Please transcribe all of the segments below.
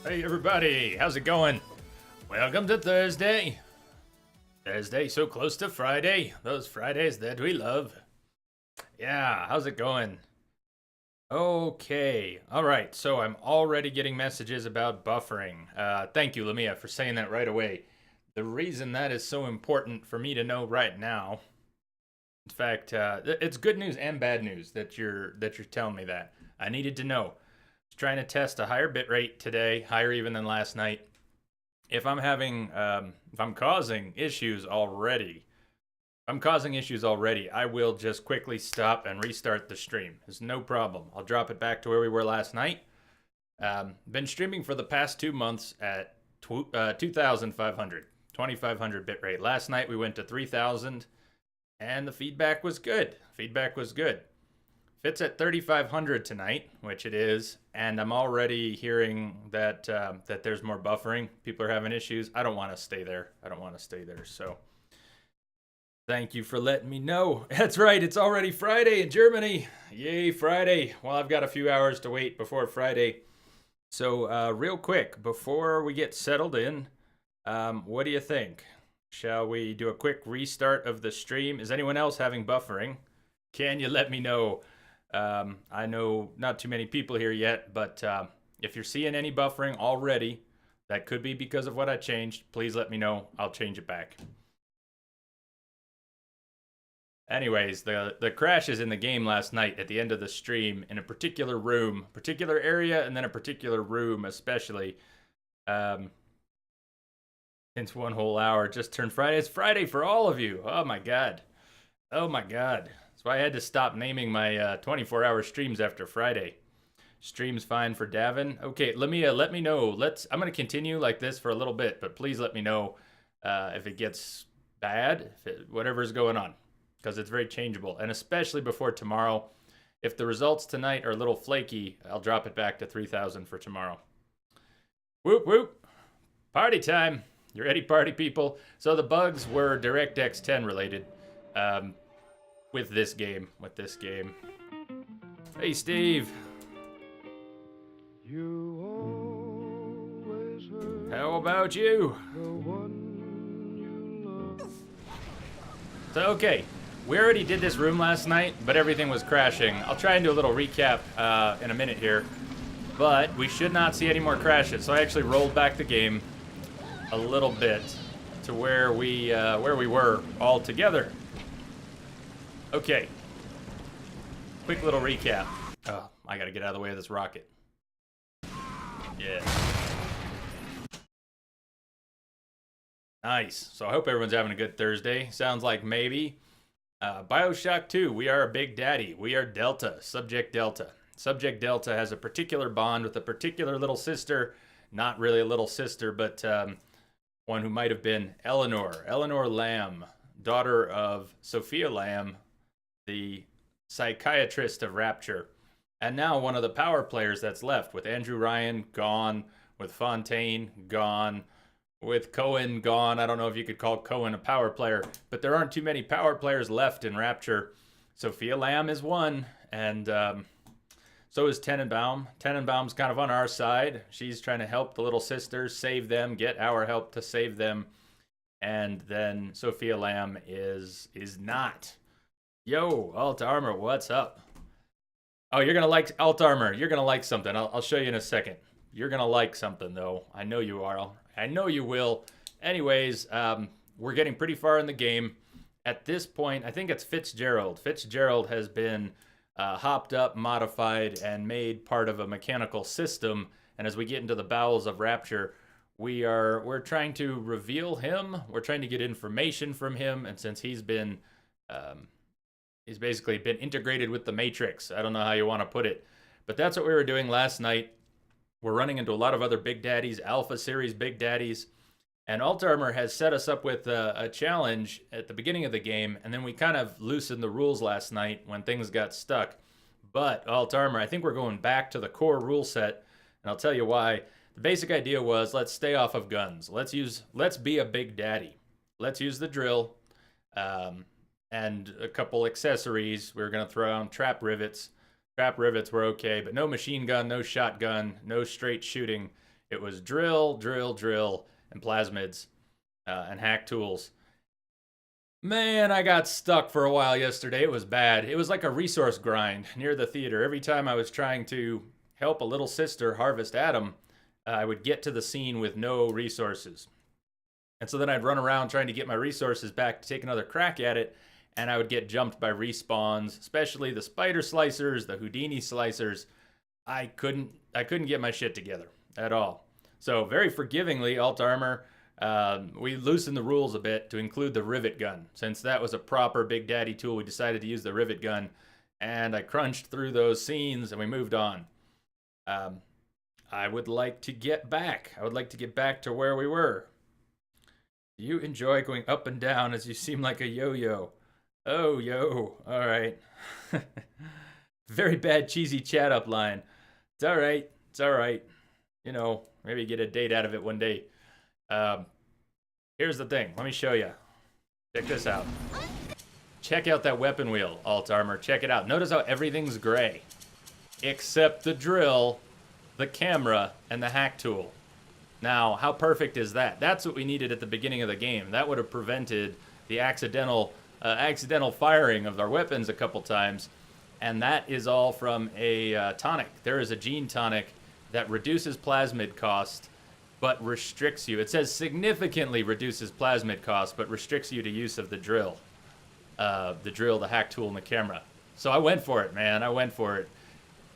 Hey everybody, how's it going? Welcome to Thursday. Thursday, so close to Friday. Those Fridays that we love. Yeah, how's it going? Okay, alright, so I'm already getting messages about buffering. Thank you, Lamia, for saying that right away. The reason that is so important for me to know right now, in fact, it's good news and bad news that you're telling me that. I needed to know. I was trying to test a higher bitrate today, higher even than last night. If I'm causing issues already, I will just quickly stop and restart the stream. There's no problem. I'll drop it back to where we were last night. Been streaming for the past 2 months at 2,500, 2,500 bitrate. Last night we went to 3,000, and the feedback was good. If it's at 3,500 tonight, which it is, and I'm already hearing that that there's more buffering, people are having issues, I don't want to stay there. So thank you for letting me know. That's right, it's already Friday in Germany. Yay, Friday. Well, I've got a few hours to wait before Friday. So real quick, before we get settled in, what do you think? Shall we do a quick restart of the stream? Is anyone else having buffering? Can you let me know? I know not too many people here yet, but if you're seeing any buffering already, that could be because of what I changed. Please let me know. I'll change it back. Anyways, the crashes in the game last night at the end of the stream in a particular room, particular area, and then a particular room especially. Since 1 whole hour just turned Friday. It's Friday for all of you. Oh my god. That's why I had to stop naming my 24-hour streams after Friday. Stream's fine for Davin. Okay, let me know. I'm gonna continue like this for a little bit, but please let me know if it gets bad, whatever's going on, because it's very changeable, and especially before tomorrow. If the results tonight are a little flaky, I'll drop it back to 3,000 for tomorrow. Whoop whoop! Party time! You ready, party people? So the bugs were DirectX 10 related. With this game. Hey, Steve. How about you? So, okay. We already did this room last night, but everything was crashing. I'll try and do a little recap in a minute here. But we should not see any more crashes. So I actually rolled back the game a little bit to where we were all together. Okay. Quick little recap. Oh, I gotta get out of the way of this rocket. Yeah. Nice. So I hope everyone's having a good Thursday. Sounds like maybe. Bioshock 2, we are a big daddy. We are Delta, Subject Delta. Subject Delta has a particular bond with a particular little sister. Not really a little sister, but one who might have been Eleanor. Eleanor Lamb, daughter of Sophia Lamb, the psychiatrist of Rapture, and now one of the power players that's left, with Andrew Ryan gone, with Fontaine gone, with Cohen gone. I don't know if you could call Cohen a power player, but there aren't too many power players left in Rapture. Sophia Lamb is one, and so is Tenenbaum. Tenenbaum's kind of on our side. She's trying to help the little sisters, save them, get our help to save them. And then Sophia Lamb is not. Yo, Alt Armor, what's up? Oh, you're gonna like Alt Armor. You're gonna like something. I'll show you in a second. You're gonna like something though. I know you are. I know you will. Anyways, we're getting pretty far in the game. At this point, I think it's Fitzgerald. Fitzgerald has been hopped up, modified, and made part of a mechanical system. And as we get into the bowels of Rapture, we're trying to reveal him. We're trying to get information from him, and since he's basically been integrated with the Matrix. I don't know how you want to put it, but that's what we were doing last night. We're running into a lot of other Big Daddies, Alpha Series Big Daddies, and Alt Armor has set us up with a challenge at the beginning of the game, and then we kind of loosened the rules last night when things got stuck. But Alt Armor, I think we're going back to the core rule set, and I'll tell you why. The basic idea was, let's stay off of guns. Let's be a Big Daddy. Let's use the drill, and a couple accessories. We were going to throw on trap rivets. Trap rivets were okay, but no machine gun, no shotgun, no straight shooting. It was drill, drill, drill, and plasmids and hack tools. Man, I got stuck for a while yesterday. It was bad. It was like a resource grind near the theater. Every time I was trying to help a little sister harvest Adam, I would get to the scene with no resources. And so then I'd run around trying to get my resources back to take another crack at it, and I would get jumped by respawns, especially the spider slicers, the Houdini slicers. I couldn't get my shit together at all. So very forgivingly, Alt Armor, we loosened the rules a bit to include the rivet gun. Since that was a proper Big Daddy tool, we decided to use the rivet gun, and I crunched through those scenes and we moved on. I would like to get back. I would like to get back to where we were. Do you enjoy going up and down as you seem like a yo-yo? Oh, yo. All right. Very bad cheesy chat up line. It's all right. It's all right. You know, maybe get a date out of it one day. Here's the thing. Let me show you. Check this out. Check out that weapon wheel, Alt Armor. Check it out. Notice how everything's gray. Except the drill, the camera, and the hack tool. Now, how perfect is that? That's what we needed at the beginning of the game. That would have prevented the accidental firing of our weapons a couple times. And that is all from a tonic. There is a gene tonic that reduces plasmid cost, but restricts you. It says significantly reduces plasmid cost, but restricts you to use of the drill. The hack tool, and the camera. So I went for it, man. I went for it.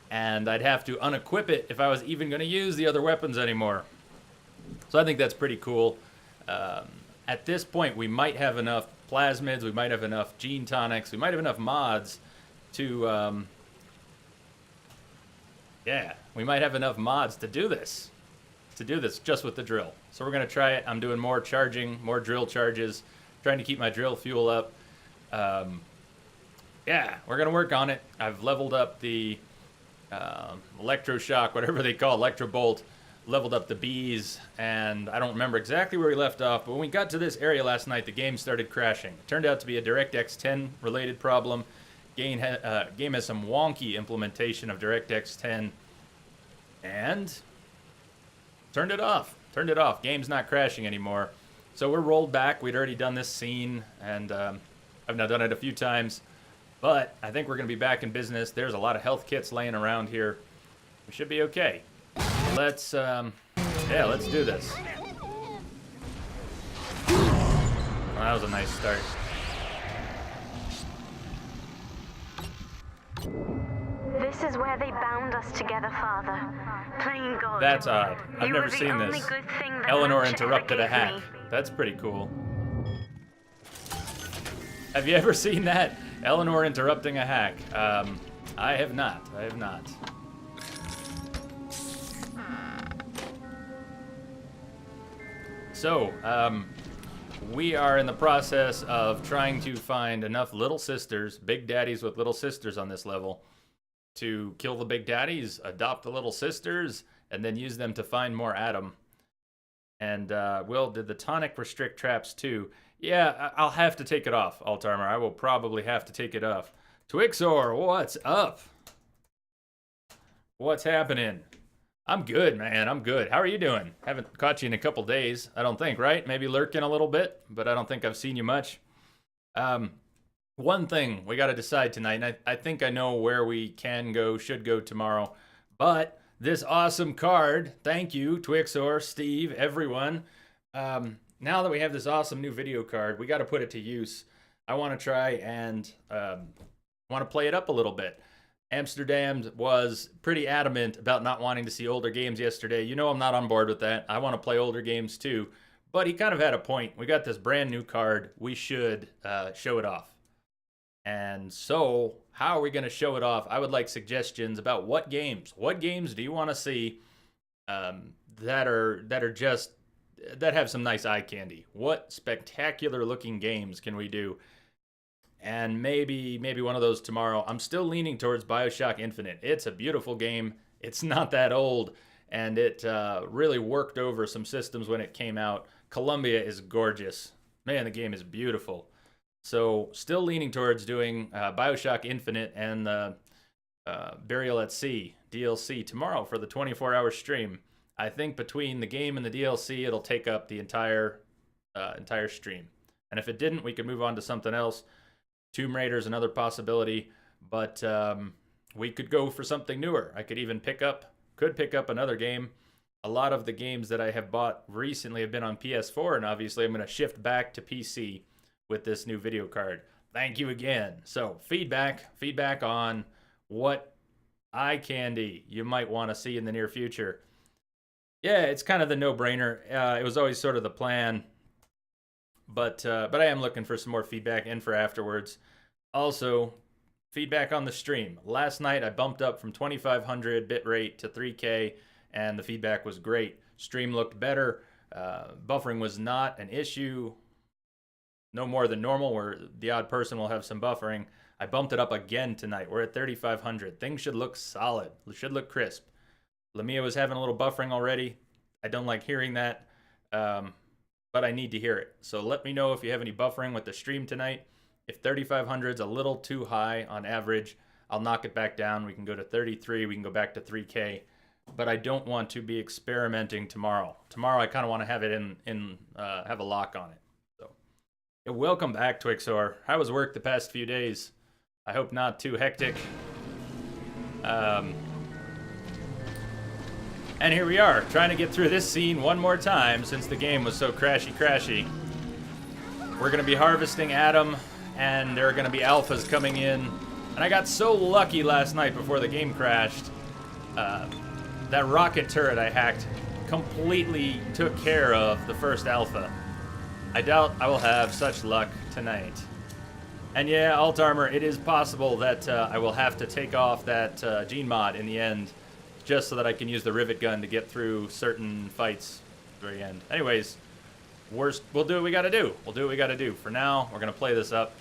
And I'd have to unequip it if I was even going to use the other weapons anymore. So I think that's pretty cool. At this point, we might have enough plasmids, we might have enough gene tonics, we might have enough mods to, we might have enough mods to do this just with the drill. So we're going to try it. I'm doing more charging, more drill charges, trying to keep my drill fuel up. We're going to work on it. I've leveled up the electroshock, whatever they call it, electrobolt, leveled up the bees, and I don't remember exactly where we left off, but when we got to this area last night, the game started crashing. It turned out to be a DirectX 10 related problem. Game has some wonky implementation of DirectX 10, and turned it off. Game's not crashing anymore. So we're rolled back. We'd already done this scene, and I've now done it a few times, but I think we're going to be back in business. There's a lot of health kits laying around here. We should be okay. Let's do this. Well, that was a nice start. This is where they bound us together, Father. Plain God. That's odd. I've never seen this. Eleanor interrupted a hack. That's pretty cool. Have you ever seen that? Eleanor interrupting a hack. I have not. So, we are in the process of trying to find enough little sisters, big daddies with little sisters on this level, to kill the big daddies, adopt the little sisters, and then use them to find more Adam. And, Will, did the tonic restrict traps too? Yeah, I'll have to take it off, Alt Armor. I will probably have to take it off. Twixor, what's up? What's happening? I'm good, man. I'm good. How are you doing? Haven't caught you in a couple days, I don't think, right? Maybe lurking a little bit, but I don't think I've seen you much. One thing we got to decide tonight, and I think I know where we can go, should go tomorrow, but this awesome card, thank you, Twixor, Steve, everyone. Now that we have this awesome new video card, we got to put it to use. I want to try and want to play it up a little bit. Amsterdam was pretty adamant about not wanting to see older games yesterday. You know I'm not on board with that. I want to play older games too. But he kind of had a point. We got this brand new card. We should show it off. And so, how are we going to show it off? I would like suggestions about what games. What games do you want to see that have some nice eye candy? What spectacular looking games can we do? And maybe one of those tomorrow. I'm still leaning towards Bioshock Infinite. It's a beautiful game. It's not that old, and it really worked over some systems when it came out. Columbia is gorgeous. Man, the game is beautiful. So still leaning towards doing Bioshock Infinite and Burial at Sea DLC tomorrow for the 24-hour stream. I think between the game and the DLC, it'll take up the entire stream. And if it didn't, we could move on to something else. Tomb Raider's another possibility, but we could go for something newer. I could even pick up another game. A lot of the games that I have bought recently have been on PS4, and obviously I'm going to shift back to PC with this new video card. Thank you again. So feedback on what eye candy you might want to see in the near future. Yeah, it's kind of the no-brainer. It was always sort of the plan, but I am looking for some more feedback and for afterwards. Also, feedback on the stream. Last night I bumped up from 2500 bitrate to 3K, and the feedback was great. Stream looked better. Buffering was not an issue. No more than normal, where the odd person will have some buffering. I bumped it up again tonight. We're at 3500. Things should look solid. Should look crisp. Lamia was having a little buffering already. I don't like hearing that, but I need to hear it. So let me know if you have any buffering with the stream tonight. If 3500 is a little too high on average, I'll knock it back down. We can go to 33. We can go back to 3K. But I don't want to be experimenting tomorrow. Tomorrow I kind of want to have it have a lock on it. So, yeah, welcome back, Twixor. How was work the past few days? I hope not too hectic. And here we are, trying to get through this scene one more time since the game was so crashy. We're going to be harvesting Adam, and there are going to be alphas coming in. And I got so lucky last night before the game crashed. That rocket turret I hacked completely took care of the first alpha. I doubt I will have such luck tonight. And yeah, alt armor, it is possible that I will have to take off that gene mod in the end, just so that I can use the rivet gun to get through certain fights at the very end. Anyways, we'll do what we gotta do. We'll do what we gotta do. For now, we're gonna play this up.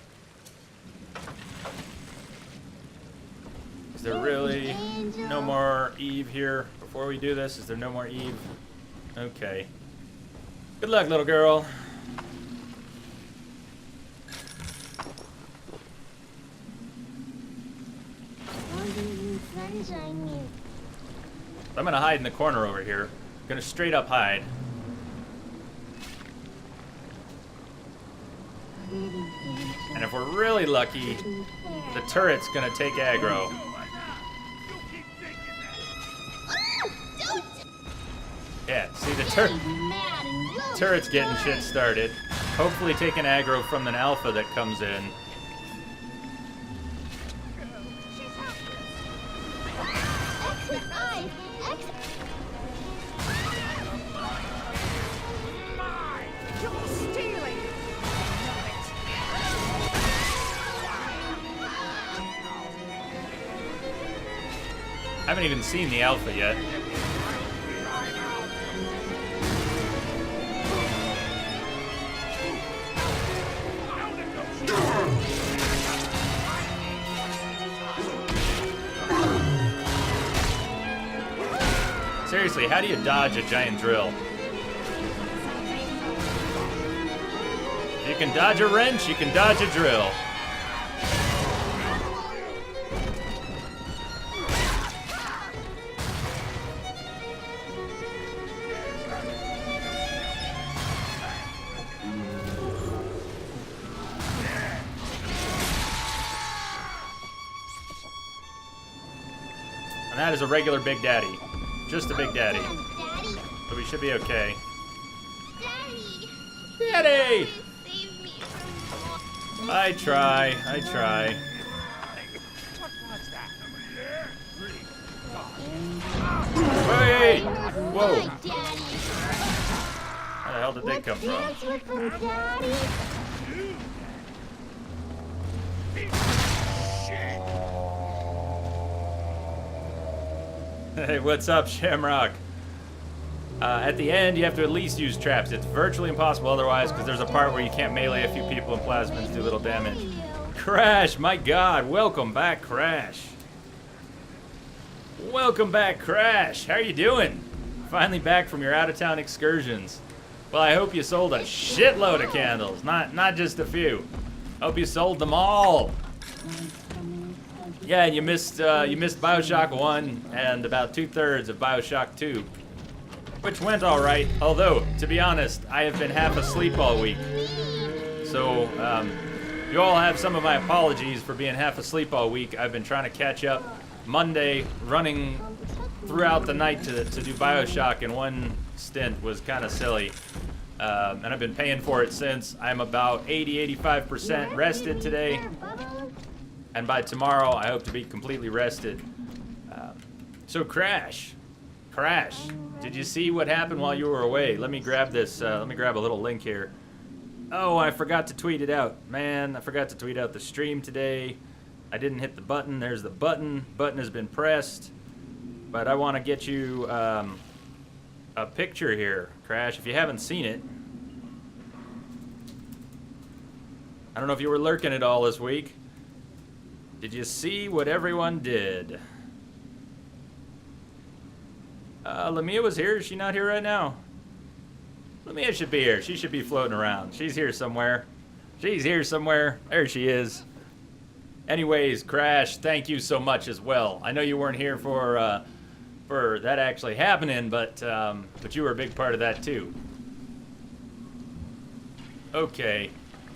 Is there really no more Eve here? Before we do this, is there no more Eve? Okay. Good luck, little girl. I'm gonna hide in the corner over here. I'm gonna straight up hide. And if we're really lucky, the turret's gonna take aggro. Yeah, see the turret's getting shit started. Hopefully taking aggro from an alpha that comes in. I haven't even seen the alpha yet. Seriously, how do you dodge a giant drill? If you can dodge a wrench, you can dodge a drill. And that is a regular Big Daddy. Just a Big Daddy. So we should be okay. Daddy! I try. Wait! Whoa! Where the hell did they come from? Hey, what's up, Shamrock? At the end, you have to at least use traps. It's virtually impossible otherwise, because there's a part where you can't melee a few people and plasmids do little damage. Crash, my god, welcome back, Crash. Welcome back, Crash. How are you doing? Finally back from your out-of-town excursions. Well, I hope you sold a shitload of candles, not just a few. Hope you sold them all. Yeah, and you missed Bioshock 1 and about 2/3 of Bioshock 2. which went all right. Although, to be honest, I have been half asleep all week. So, you all have some of my apologies for being half asleep all week. I've been trying to catch up. Monday, running throughout the night to do Bioshock in one stint was kind of silly. And I've been paying for it since. I'm about 80-85% rested today. And by tomorrow, I hope to be completely rested. So Crash, did you see what happened while you were away? Let me grab this, let me grab a little link here. Oh, I forgot to tweet it out. Man, I forgot to tweet out the stream today. I didn't hit the button. There's the button. Button has been pressed. But I want to get you a picture here, Crash, if you haven't seen it. I don't know if you were lurking at all this week. Did you see what everyone did? Lamia was here. Is she not here right now? Lamia should be here. She should be floating around. She's here somewhere. She's here somewhere. There she is. Anyways, Crash, thank you so much as well. I know you weren't here for that actually happening, but you were a big part of that too. Okay,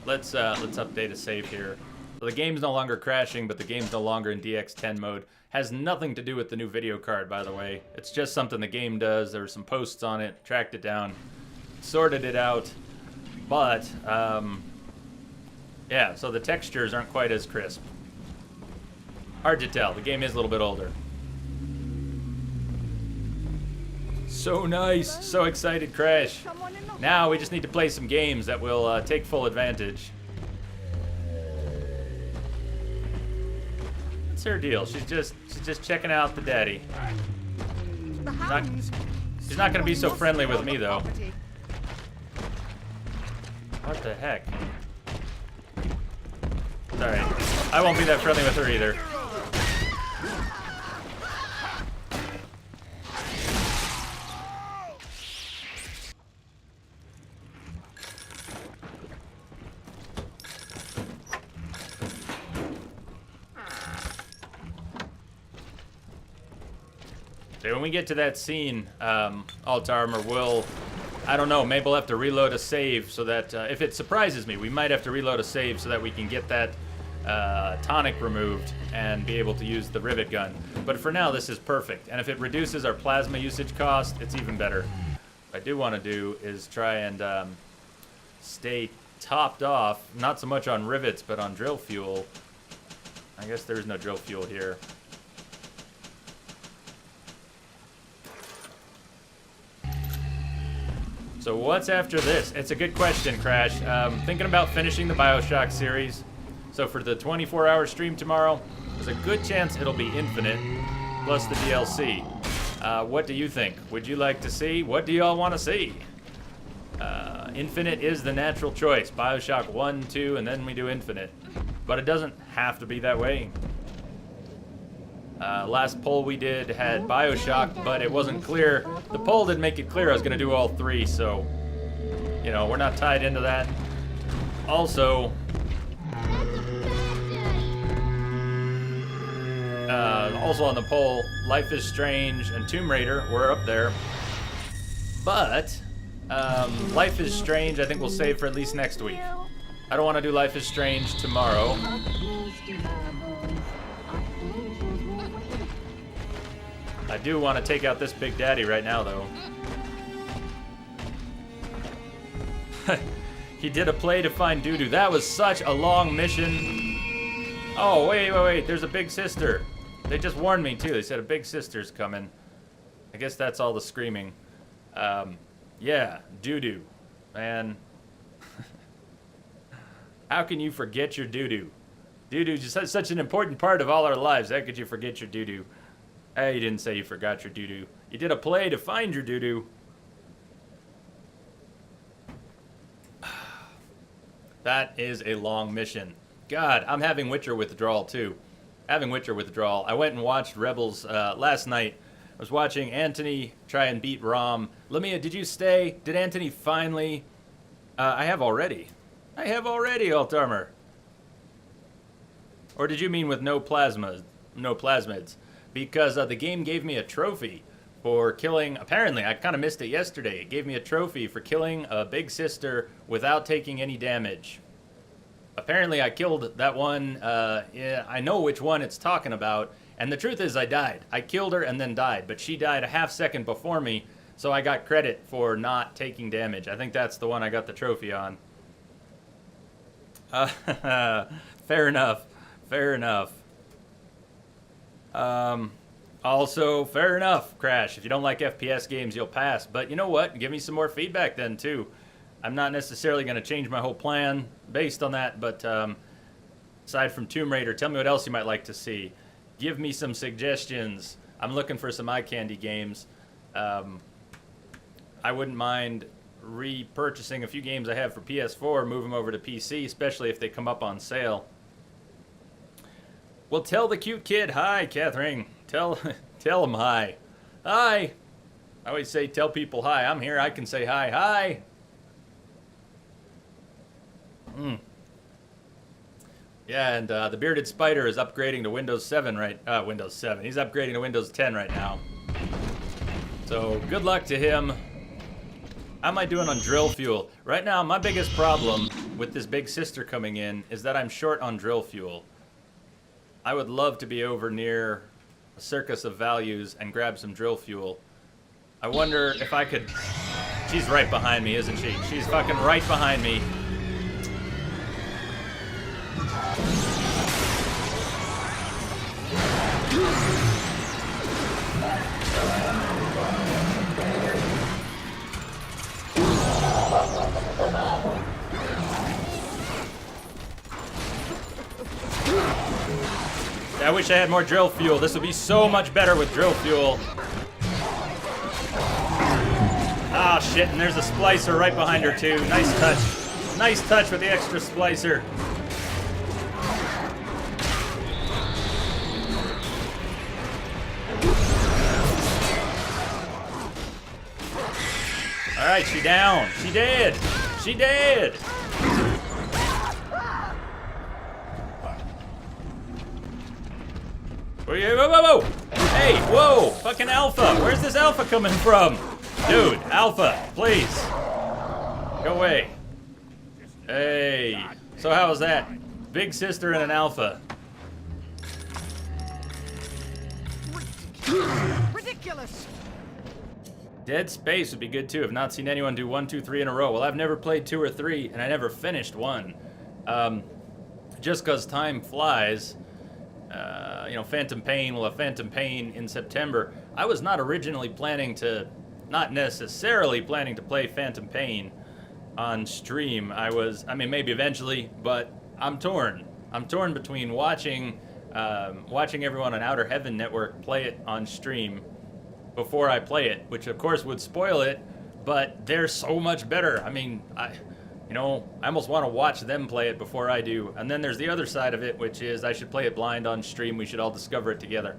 let's update a save here. So the game's no longer crashing, but the game's no longer in DX10 mode. Has nothing to do with the new video card, by the way. It's just something the game does. There were some posts on it, tracked it down, sorted it out, but yeah, so the textures aren't quite as crisp. Hard to tell. The game is a little bit older. So nice. So excited, Crash. Now we just need to play some games that will take full advantage. What's her deal? She's just checking out the daddy. She's not gonna be so friendly with me though. What the heck? Sorry. I won't be that friendly with her either. So when we get to that scene, Alt Armor will, I don't know, maybe we'll have to reload a save so that, if it surprises me, we might have to reload a save so that we can get that tonic removed and be able to use the rivet gun. But for now, this is perfect. And if it reduces our plasma usage cost, it's even better. What I do want to do is try and stay topped off, not so much on rivets, but on drill fuel. I guess there's no drill fuel here. So what's after this? It's a good question, Crash. Thinking about finishing the Bioshock series. So for the 24-hour stream tomorrow, there's a good chance it'll be Infinite, plus the DLC. What do you think? Would you like to see? What do y'all want to see? Infinite is the natural choice. Bioshock 1, 2, and then we do Infinite. But it doesn't have to be that way. Last poll we did had Bioshock, but it wasn't clear. The poll didn't make it clear I was going to do all three, so, you know, we're not tied into that. Also, on the poll, Life is Strange and Tomb Raider were up there. But, Life is Strange I think we'll save for at least next week. I don't want to do Life is Strange tomorrow. I do want to take out this Big Daddy right now, though. He did a play to find Doo-Doo. That was such a long mission. Oh, wait. There's a big sister. They just warned me, too. They said a big sister's coming. I guess that's all the screaming. Yeah, Doo-Doo. Man. How can you forget your Doo-Doo? Doo-Doo's just such an important part of all our lives. How could you forget your Doo-Doo? Hey, you didn't say you forgot your doo-doo. You did a play to find your doo-doo. That is a long mission. God, I'm having Witcher withdrawal too. Having Witcher withdrawal. I went and watched Rebels last night. I was watching Anthony try and beat Rom. Lamia, did you stay? Did Anthony finally? I have already. Alt Armor. Or did you mean with no plasma? No plasmids? Because the game gave me a trophy for killing, apparently, I kind of missed it yesterday. It gave me a trophy for killing a big sister without taking any damage. Apparently, I killed that one. Yeah, I know which one it's talking about. And the truth is, I died. I killed her and then died. But she died a half second before me, so I got credit for not taking damage. I think that's the one I got the trophy on. Fair enough. Fair enough. Also, fair enough, Crash. If you don't like FPS games, you'll pass. But you know what? Give me some more feedback then, too. I'm not necessarily going to change my whole plan based on that, but aside from Tomb Raider, tell me what else you might like to see. Give me some suggestions. I'm looking for some eye candy games. I wouldn't mind repurchasing a few games I have for PS4, move them over to PC, especially if they come up on sale. Well, tell the cute kid hi, Catherine. Tell him hi. Hi. I always say tell people hi. I'm here. I can say hi. Hi. Yeah, and the bearded spider is upgrading to Windows 7 Windows 7. He's upgrading to Windows 10 right now. So good luck to him. How am I doing on drill fuel? Right now, my biggest problem with this big sister coming in is that I'm short on drill fuel. I would love to be over near a circus of values and grab some drill fuel. I wonder if I could... She's right behind me, isn't she? She's fucking right behind me. I wish I had more drill fuel. This would be so much better with drill fuel. Ah, shit, and there's a splicer right behind her, too. Nice touch. Nice touch with the extra splicer. Alright, she down. She dead. She dead. Whoa, whoa, whoa! Hey, whoa! Fucking Alpha! Where's this Alpha coming from? Dude, Alpha, please. Go away. Hey. So how was that? Big sister and an Alpha. Ridiculous! Dead Space would be good too. I've not seen anyone do 1, 2, 3 in a row. Well, I've never played 2 or 3, and I never finished 1. Just because time flies. You know, Phantom Pain will have Phantom Pain in September. I was not originally planning to, not necessarily planning to play Phantom Pain on stream. I mean, maybe eventually, but I'm torn. I'm torn between watching everyone on Outer Heaven Network play it on stream before I play it, which of course would spoil it, but they're so much better. I mean, I almost want to watch them play it before I do. And then there's the other side of it, which is I should play it blind on stream. We should all discover it together.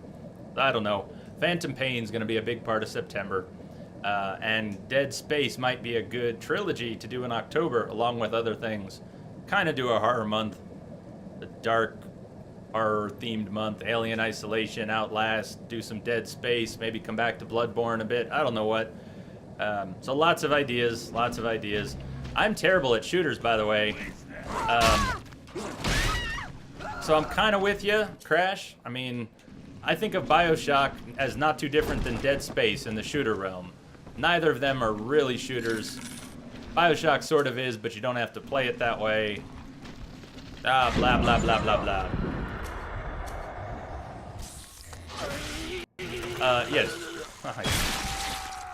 I don't know. Phantom Pain's going to be a big part of September. And Dead Space might be a good trilogy to do in October, along with other things. Kind of do a horror month. A dark horror-themed month. Alien Isolation, Outlast, do some Dead Space, maybe come back to Bloodborne a bit. I don't know what. So lots of ideas, lots of ideas. I'm terrible at shooters, by the way. So I'm kind of with you, Crash. I mean, I think of Bioshock as not too different than Dead Space in the shooter realm. Neither of them are really shooters. Bioshock sort of is, but you don't have to play it that way. Ah, blah, blah, blah, blah, blah. Yes.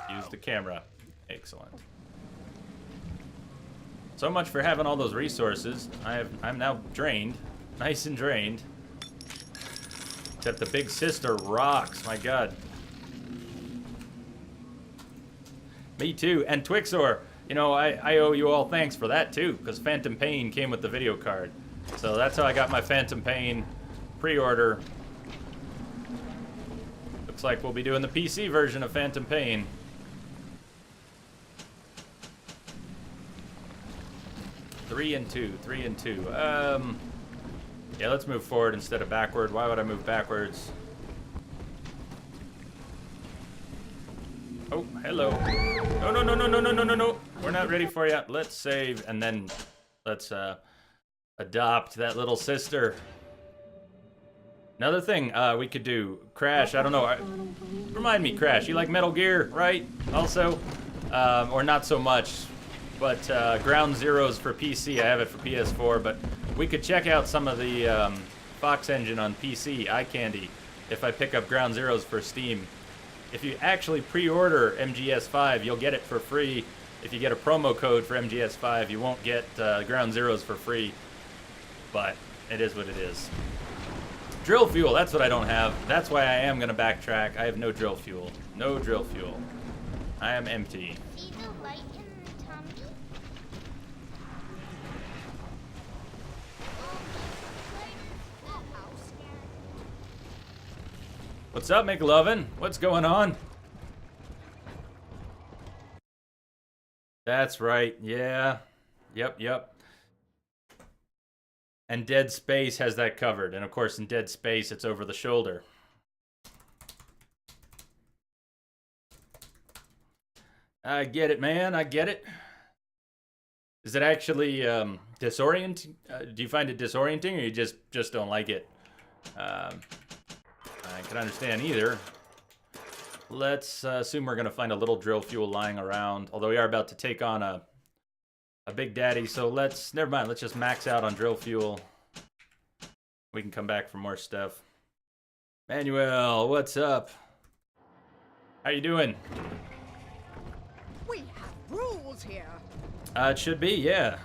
Use the camera. Excellent. So much for having all those resources. I'm now drained. Nice and drained. Except the big sister rocks, my god. Me too. And Twixor, you know, I owe you all thanks for that too, because Phantom Pain came with the video card. So that's how I got my Phantom Pain pre-order. Looks like we'll be doing the PC version of Phantom Pain. Three and two. Yeah, let's move forward instead of backward. Why would I move backwards? Oh, hello. No, no, no, no, no, no, no, no, no. We're not ready for you. Let's save, and then let's adopt that little sister. Another thing we could do, Crash, I don't know. Remind me, Crash, you like Metal Gear, right? Also? Or not so much. But Ground Zeroes for PC, I have it for PS4, but we could check out some of the Fox engine on PC, eye candy, if I pick up Ground Zeroes for Steam. If you actually pre-order MGS5, you'll get it for free. If you get a promo code for MGS5, you won't get Ground Zeroes for free. But it is what it is. Drill fuel, that's what I don't have. That's why I am going to backtrack. I have no drill fuel. No drill fuel. I am empty. See the light in the tummy? What's up, McLovin? What's going on? That's right. Yeah. Yep. And Dead Space has that covered. And of course, in Dead Space, it's over the shoulder. I get it, man. I get it. Is it actually disorienting? Do you find it disorienting, or you just don't like it? I can understand either. Let's assume we're going to find a little drill fuel lying around. Although we are about to take on a Big Daddy, so never mind. Let's just max out on drill fuel. We can come back for more stuff. Manuel, what's up? How you doing? We have rules here. It should be, yeah.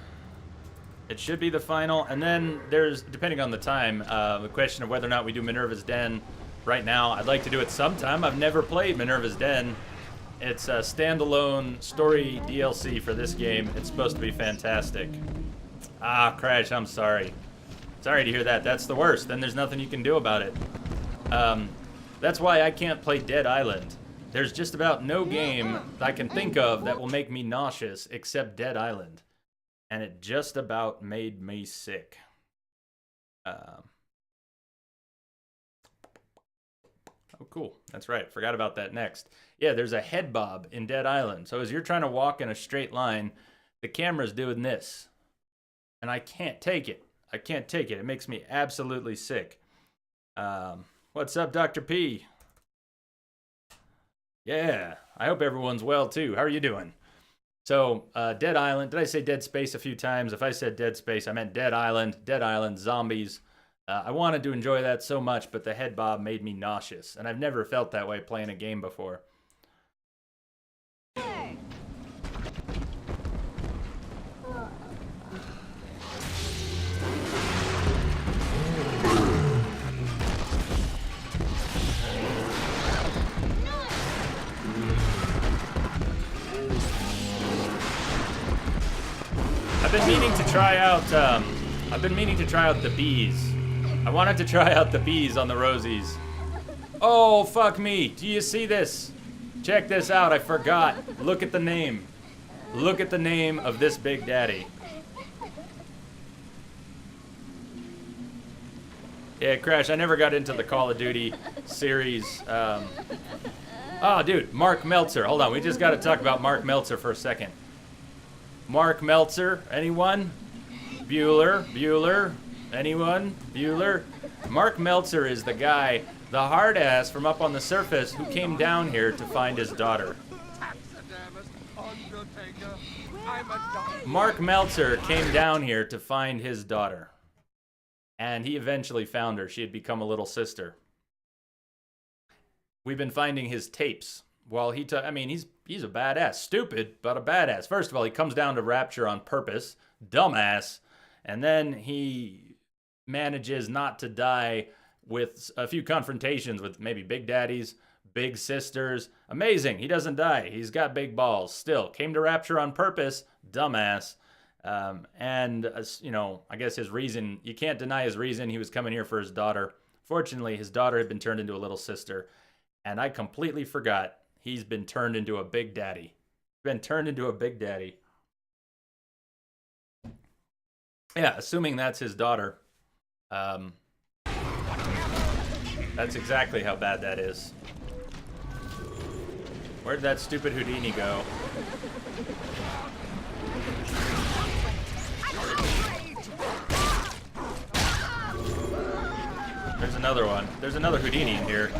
It should be the final, and then there's, depending on the time, the question of whether or not we do Minerva's Den right now. I'd like to do it sometime. I've never played Minerva's Den. It's a standalone story DLC for this game. It's supposed to be fantastic. Ah, Crash, I'm sorry. Sorry to hear that. That's the worst. Then there's nothing you can do about it. That's why I can't play Dead Island. There's just about no game I can think of that will make me nauseous except Dead Island. And it just about made me sick. Oh, cool. That's right. Forgot about that next. Yeah, there's a head bob in Dead Island. So as you're trying to walk in a straight line, the camera's doing this. And I can't take it. I can't take it. It makes me absolutely sick. What's up, Dr. P? Yeah, I hope everyone's well, too. How are you doing? So, Dead Island. Did I say Dead Space a few times? If I said Dead Space, I meant Dead Island, zombies. I wanted to enjoy that so much, but the head bob made me nauseous. And I've never felt that way playing a game before. I've been meaning to try out the bees. I wanted to try out the bees on the Rosies. Oh, fuck me. Do you see this? Check this out. I forgot. Look at the name. Look at the name of this Big Daddy. Yeah, Crash, I never got into the Call of Duty series. Oh, dude, Mark Meltzer. Hold on. We just got to talk about Mark Meltzer for a second. Mark Meltzer, anyone? Bueller, anyone? Bueller? Mark Meltzer is the guy, the hard ass from up on the surface who came down here to find his daughter. Mark Meltzer came down here to find his daughter. And he eventually found her. She had become a little sister. We've been finding his tapes. Well, he's a badass. Stupid, but a badass. First of all, he comes down to Rapture on purpose. Dumbass. And then he manages not to die with a few confrontations with maybe Big Daddies, Big Sisters. Amazing. He doesn't die. He's got big balls. Still, came to Rapture on purpose. Dumbass. I guess his reason, you can't deny his reason. He was coming here for his daughter. Fortunately, his daughter had been turned into a little sister. And I completely forgot. He's been turned into a Big Daddy. Been turned into a Big Daddy. Yeah, assuming that's his daughter. That's exactly how bad that is. Where'd that stupid Houdini go? There's another one. There's another Houdini in here.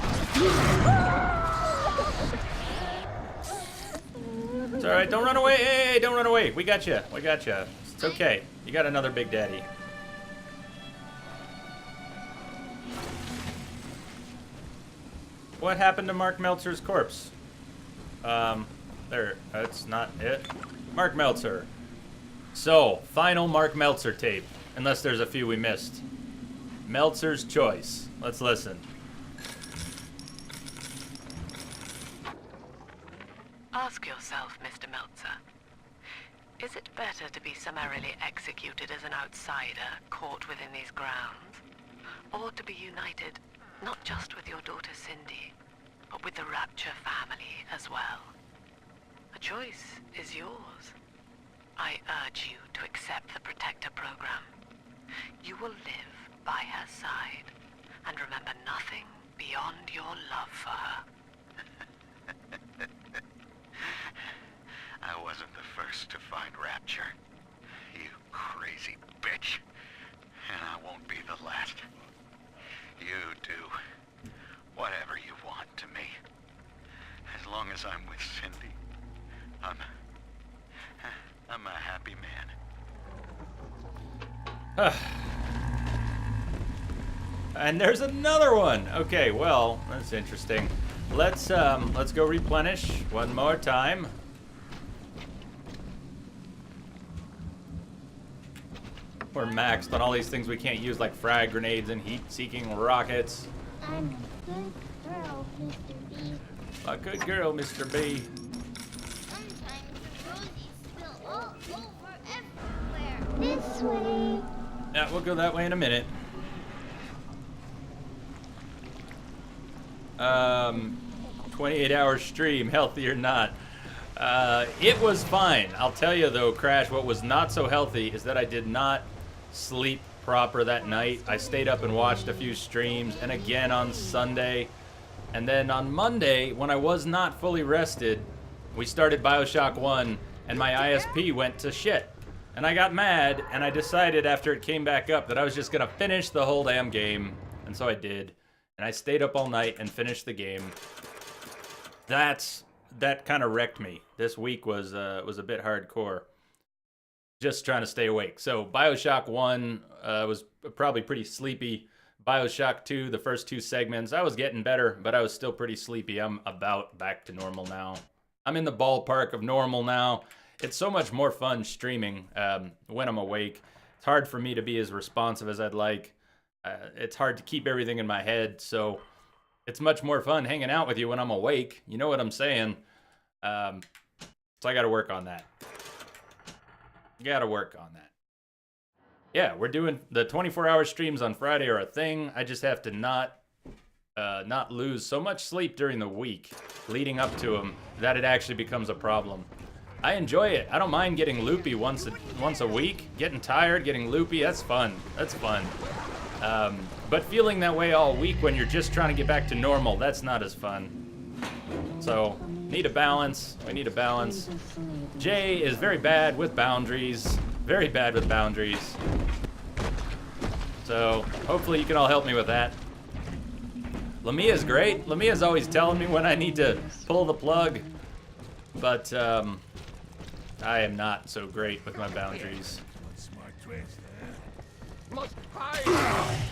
It's alright, don't run away. Hey, don't run away. We got you. We got you. It's okay. You got another Big Daddy. What happened to Mark Meltzer's corpse? There. That's not it. Mark Meltzer. So, final Mark Meltzer tape. Unless there's a few we missed. Meltzer's choice. Let's listen. Ask yourself, Mr. Meltzer, is it better to be summarily executed as an outsider caught within these grounds, or to be united not just with your daughter Cindy, but with the Rapture family as well? The choice is yours. I urge you to accept the Protector program. You will live by her side, and remember nothing beyond your love for her. I wasn't the first to find Rapture, you crazy bitch. And I won't be the last. You do whatever you want to me. As long as I'm with Cindy, I'm a happy man. And there's another one. Okay, well, that's interesting. Let's go replenish one more time. We're maxed on all these things we can't use, like frag grenades and heat-seeking rockets. I'm a good girl, Mr. B. A good girl, Mr. B. Sometimes the rosies spill all over everywhere. This way. Yeah, we'll go that way in a minute. 28-hour stream, healthy or not. It was fine. I'll tell you though, Crash, what was not so healthy is that I did not sleep proper that night. I stayed up and watched a few streams, and again on Sunday. And then on Monday, when I was not fully rested, we started Bioshock 1, and my ISP went to shit. And I got mad, and I decided after it came back up that I was just gonna finish the whole damn game. And so I did. And I stayed up all night and finished the game. That kind of wrecked me. This week was a bit hardcore. Just trying to stay awake. So Bioshock 1 was probably pretty sleepy. Bioshock 2, the first two segments, I was getting better, but I was still pretty sleepy. I'm about back to normal now. I'm in the ballpark of normal now. It's so much more fun streaming when I'm awake. It's hard for me to be as responsive as I'd like. It's hard to keep everything in my head, so it's much more fun hanging out with you when I'm awake. You know what I'm saying? So I gotta work on that. Gotta work on that. Yeah, we're doing the 24-hour streams on Friday are a thing. I just have to not lose so much sleep during the week leading up to them that it actually becomes a problem. I enjoy it. I don't mind getting loopy once a week. Getting tired, getting loopy, that's fun. That's fun. But feeling that way all week when you're just trying to get back to normal, that's not as fun. So, need a balance. We need a balance. Jay is very bad with boundaries. Very bad with boundaries. So, hopefully you can all help me with that. Lamia's great. Lamia's always telling me when I need to pull the plug. But, I am not so great with my boundaries.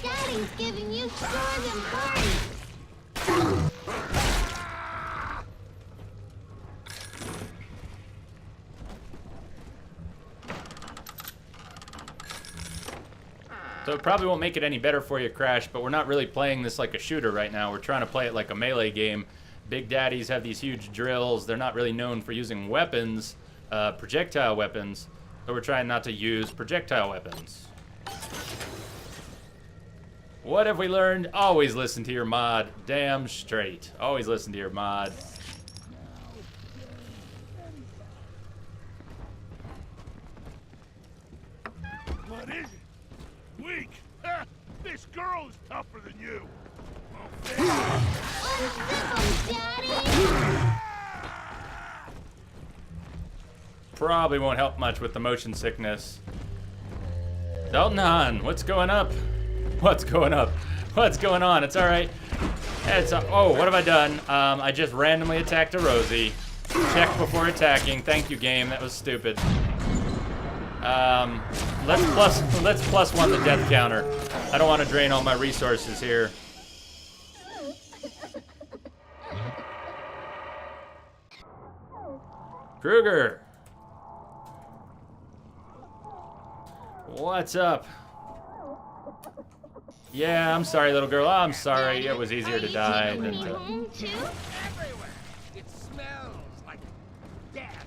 Daddy's giving you stores and parties. So it probably won't make it any better for you, Crash, but we're not really playing this like a shooter right now. We're trying to play it like a melee game. Big Daddies have these huge drills. They're not really known for using weapons, projectile weapons. So we're trying not to use projectile weapons. What have we learned? Always listen to your mod. Damn straight. Always listen to your mod. What is it? Weak. Ha! This girl is tougher than you. Unzip 'em, Daddy! probably won't help much with the motion sickness. Dalton Hahn, what's going up? What's going up? What's going on? It's all right. Oh, what have I done? I just randomly attacked a Rosie. Check before attacking. Thank you, game. That was stupid. Let's plus one the death counter. I don't want to drain all my resources here. Kruger. What's up? Yeah, I'm sorry, little girl. I'm sorry. It was easier to die than to... Everywhere. It smells like death.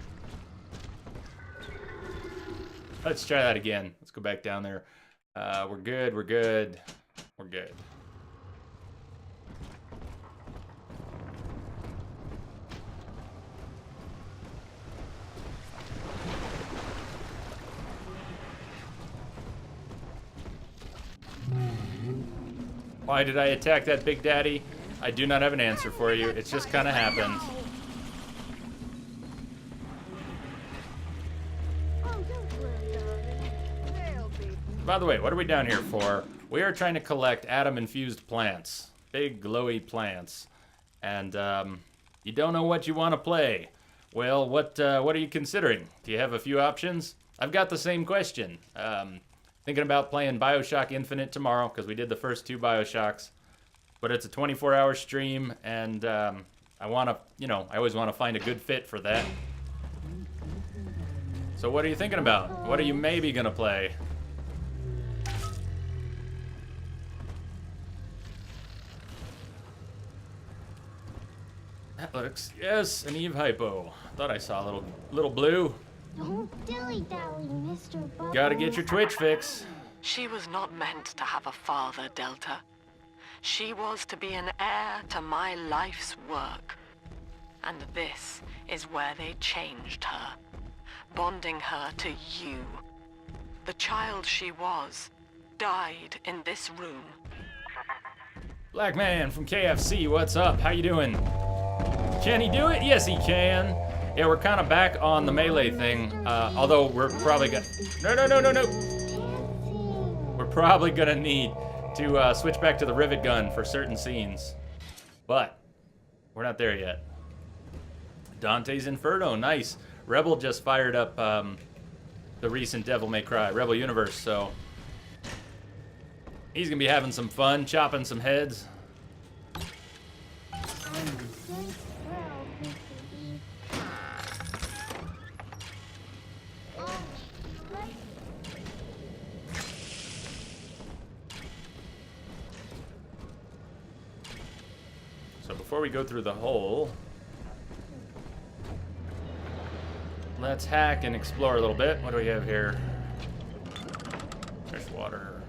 Let's try that again. Let's go back down there. We're good, we're good. We're good. Why did I attack that Big Daddy? I do not have an answer for you. It's just kind of happened. By the way, what are we down here for? We are trying to collect atom-infused plants. Big, glowy plants. And, you don't know what you want to play. Well, what are you considering? Do you have a few options? I've got the same question. Thinking about playing Bioshock Infinite tomorrow, because we did the first 2 Bioshocks. But it's a 24-hour stream, and I want to, I always want to find a good fit for that. So what are you thinking about? What are you maybe going to play? That looks, yes, an Eve Hypo. Thought I saw a little blue. Don't dilly-dally, Mr. Bubble. Gotta get your Twitch fix. She was not meant to have a father, Delta. She was to be an heir to my life's work. And this is where they changed her, bonding her to you. The child she was died in this room. Black Man from KFC, what's up? How you doing? Can he do it? Yes, he can. Yeah, we're kind of back on the melee thing, although we're probably gonna... No. We're probably gonna need to switch back to the rivet gun for certain scenes. But, we're not there yet. Dante's Inferno, nice. Rebel just fired up the recent Devil May Cry, Rebel Universe, so... He's gonna be having some fun, chopping some heads. So before we go through the hole, let's hack and explore a little bit. What do we have here? There's water.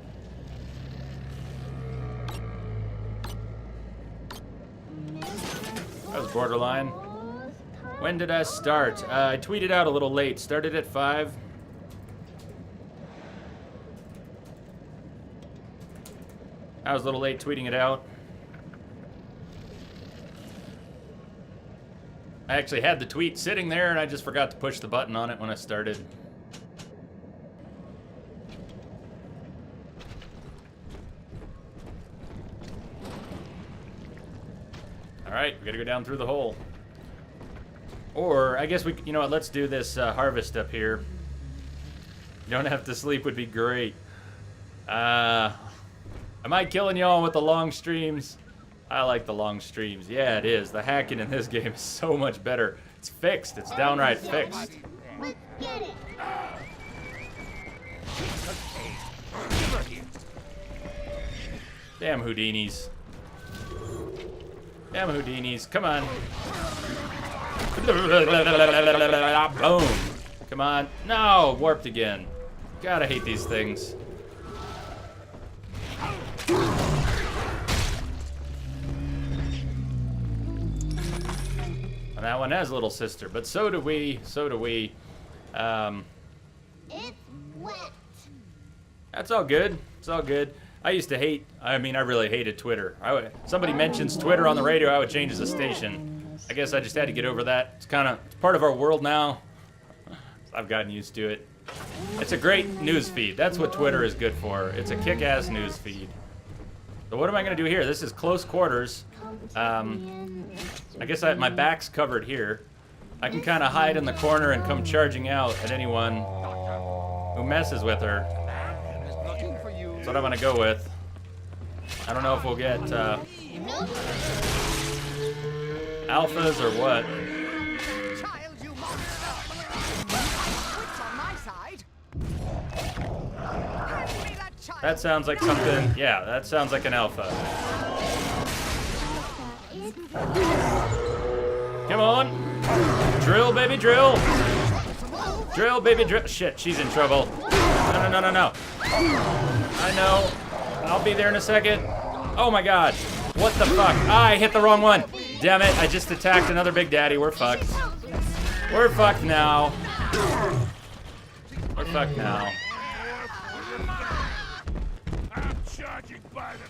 That was borderline. When did I start? I tweeted out a little late. Started at 5. I was a little late tweeting it out. I actually had the tweet sitting there and I just forgot to push the button on it when I started. Alright, we gotta go down through the hole. Or, I guess we, you know what, let's do this harvest up here. You don't have to sleep would be great. Am I killing y'all with the long streams? I like the long streams. Yeah, it is. The hacking in this game is so much better. It's fixed. It's downright fixed. Let's get it. Damn Houdinis. Damn Houdinis. Come on. Boom. Come on. No, warped again. Gotta hate these things. And that one has a little sister, but so do we. So do we. It's wet. That's all good. It's all good. I used to hate, I mean, I really hated Twitter. Somebody mentions Twitter on the radio, I would change the station. I guess I just had to get over that. It's kind of, it's part of our world now. I've gotten used to it. It's a great news feed. That's what Twitter is good for. It's a kick-ass news feed. So what am I going to do here? This is close quarters. I guess my back's covered here. I can kind of hide in the corner and come charging out at anyone who messes with her. That's what I'm going to go with. I don't know if we'll get alphas or what. Child, you monster! Wits on my side. Hand me that child. That sounds like something. Yeah, that sounds like an alpha. Come on. Drill, baby, drill. Drill, baby, drill. Shit, she's in trouble. No, no, no, no, no. I know. I'll be there in a second. Oh my god. What the fuck? I hit the wrong one. Damn it, I just attacked another Big Daddy. We're fucked. We're fucked now. We're fucked now. I'm charging by the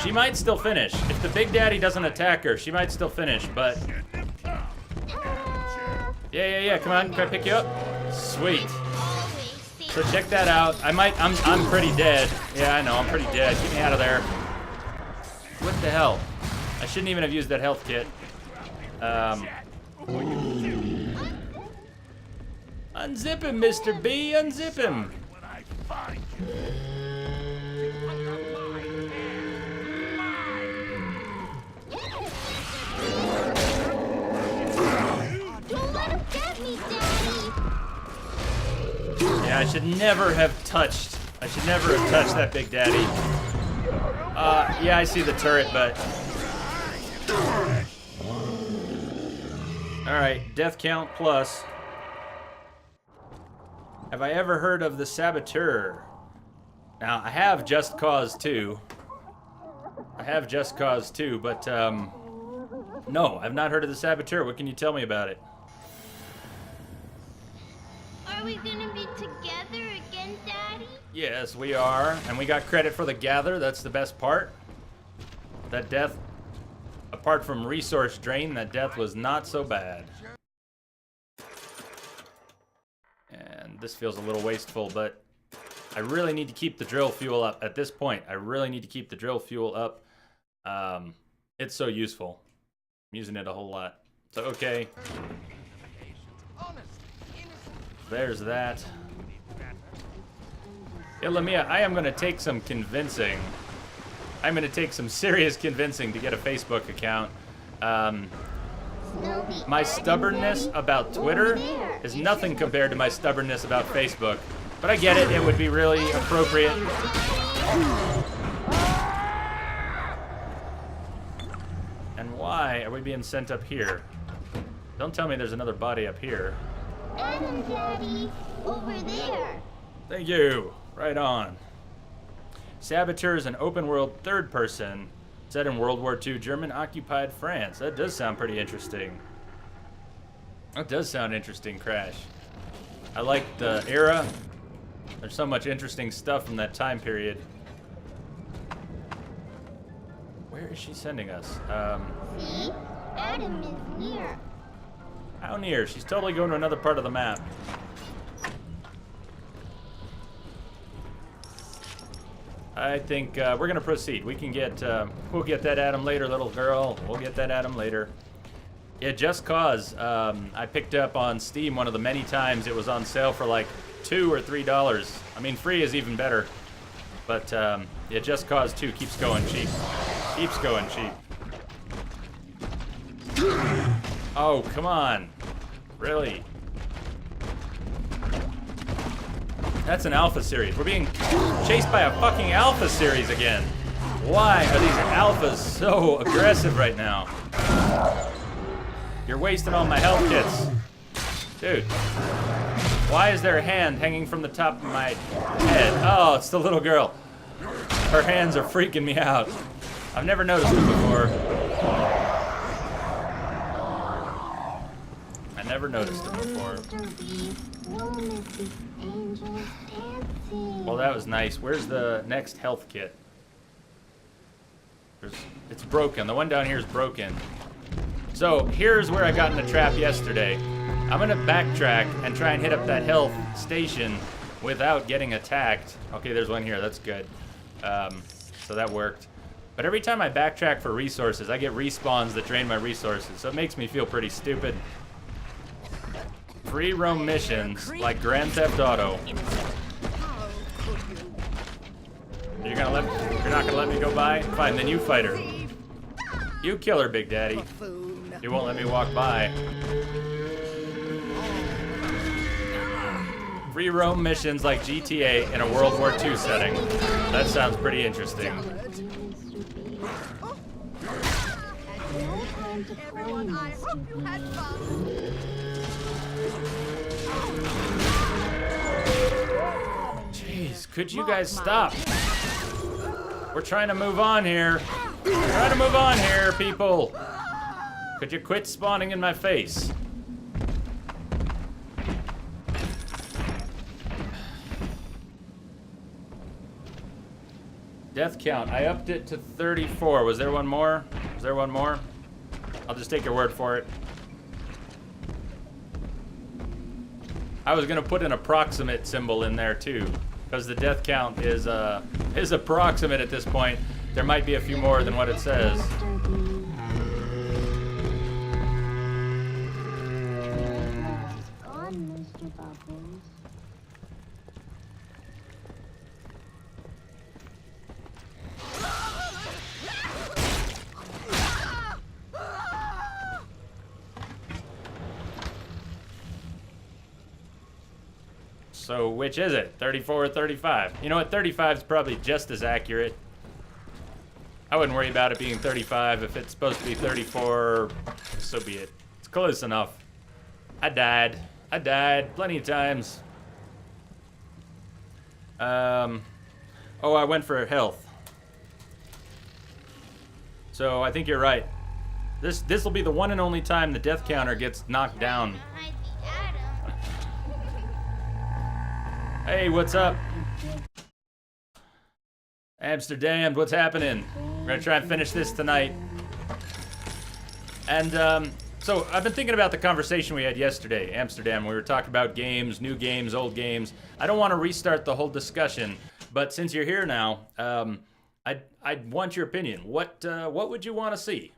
She might still finish. If the Big Daddy doesn't attack her, she might still finish, but... Yeah, come on, can I pick you up? Sweet. So check that out. I'm pretty dead. Yeah, I know, I'm pretty dead. Get me out of there. What the hell? I shouldn't even have used that health kit. Unzip him, Mr. B, unzip him. when I find you. Don't let him get me, Daddy. Yeah, I should never have touched that Big Daddy. Yeah, I see the turret, but... Alright, death count plus. Have I ever heard of the Saboteur? Now, I have Just Cause 2. But, no, I've not heard of the Saboteur. What can you tell me about it? Are we gonna be together again, Daddy? Yes, we are. And we got credit for the gather. That's the best part. That death, apart from resource drain, that death was not so bad. And this feels a little wasteful, but I really need to keep the drill fuel up. At this point, I really need to keep the drill fuel up. It's so useful. I'm using it a whole lot. So, okay. There's that. Yeah, Lamia, I am going to take some convincing. I'm going to take some serious convincing to get a Facebook account. My stubbornness about Twitter is nothing compared to my stubbornness about Facebook. But I get it. It would be really appropriate. And why are we being sent up here? Don't tell me there's another body up here. Adam, Daddy, over there. Thank you. Right on. Saboteur is an open-world third person set in World War II German-occupied France. That does sound pretty interesting. That does sound interesting, Crash. I like the era. There's so much interesting stuff from that time period. Where is she sending us? See? Adam is near. How near? She's totally going to another part of the map. I think we're going to proceed. We can get, we'll get that Adam later, little girl. We'll get that Adam later. Yeah, Just Cause. I picked up on Steam one of the many times it was on sale for like $2 or $3. I mean, free is even better. But, yeah, Just Cause 2 keeps going cheap. Keeps going cheap. Oh, come on. Really? That's an Alpha series. We're being chased by a fucking Alpha series again. Why are these Alphas so aggressive right now? You're wasting all my health kits. Dude. Why is there a hand hanging from the top of my head? Oh, it's the little girl. Her hands are freaking me out. I've never noticed them before. I never noticed them before. Well, that was nice. Where's the next health kit? It's broken. The one down here is broken. So here's where I got in the trap yesterday. I'm gonna backtrack and try and hit up that health station without getting attacked. Okay, there's one here, that's good. So that worked. But every time I backtrack for resources, I get respawns that drain my resources, so it makes me feel pretty stupid. Free roam missions, like Grand Theft Auto. You're not gonna let me go by? Fine, then you fight her. You kill her, Big Daddy. You won't let me walk by. Free roam missions like GTA in a World War II setting. That sounds pretty interesting. Everyone, I hope you had fun. Jeez, could you guys stop? We're trying to move on here. We're trying to move on here, people. Could you quit spawning in my face? Death count. I upped it to 34. Was there one more? Was there one more? I'll just take your word for it. I was gonna put an approximate symbol in there too, because the death count is approximate at this point. There might be a few more than what it says. Gone, Mr. Bubbles. So which is it? 34 or 35? You know what? 35 is probably just as accurate. I wouldn't worry about it being 35. If it's supposed to be 34, so be it. It's close enough. I died. I died plenty of times. Oh, I went for health. So I think you're right. This will be the one and only time the death counter gets knocked down. Behind the atom. Hey, what's up? Amsterdam, what's happening? We're gonna try and finish this tonight. And so I've been thinking about the conversation we had yesterday, Amsterdam. We were talking about games, new games, old games. I don't want to restart the whole discussion, but since you're here now, I want your opinion. What would you want to see?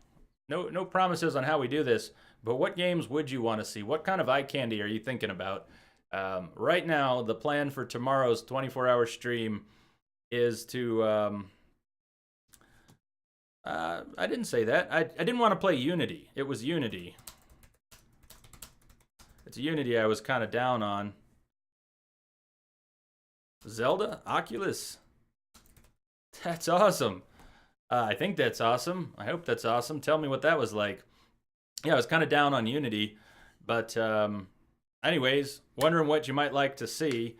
No promises on how we do this, but what games would you want to see? What kind of eye candy are you thinking about? Right now, the plan for tomorrow's 24-hour stream is to I didn't say that. I didn't want to play Unity. It was Unity. It's Unity I was kind of down on. Zelda? Oculus? That's awesome. I think that's awesome. I hope that's awesome. Tell me what that was like. Yeah, I was kind of down on Unity. But anyways, wondering what you might like to see.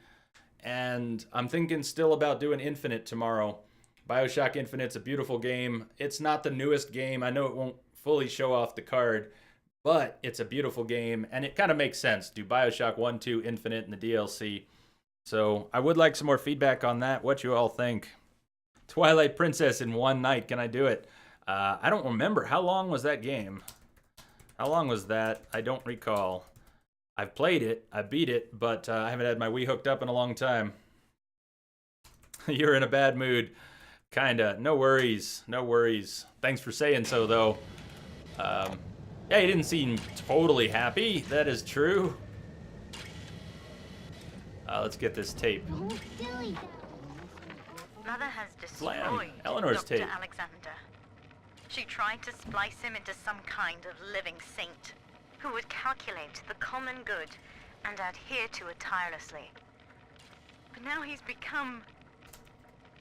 And I'm thinking still about doing Infinite tomorrow. Bioshock Infinite's a beautiful game. It's not the newest game. I know it won't fully show off the card, but it's a beautiful game, and it kind of makes sense. Do Bioshock 1, 2, Infinite, and the DLC. So I would like some more feedback on that. What you all think? Twilight Princess in one night. Can I do it? I don't remember. How long was that game? How long was that? I don't recall. I've played it. I beat it, but I haven't had my Wii hooked up in a long time. You're in a bad mood. Kinda. No worries. No worries. Thanks for saying so, though. Yeah, you didn't seem totally happy. That is true. Let's get this tape. Mother has Slam. destroyed Eleanor's Dr. tape. Alexander. She tried to splice him into some kind of living saint who would calculate the common good and adhere to it tirelessly. But now he's become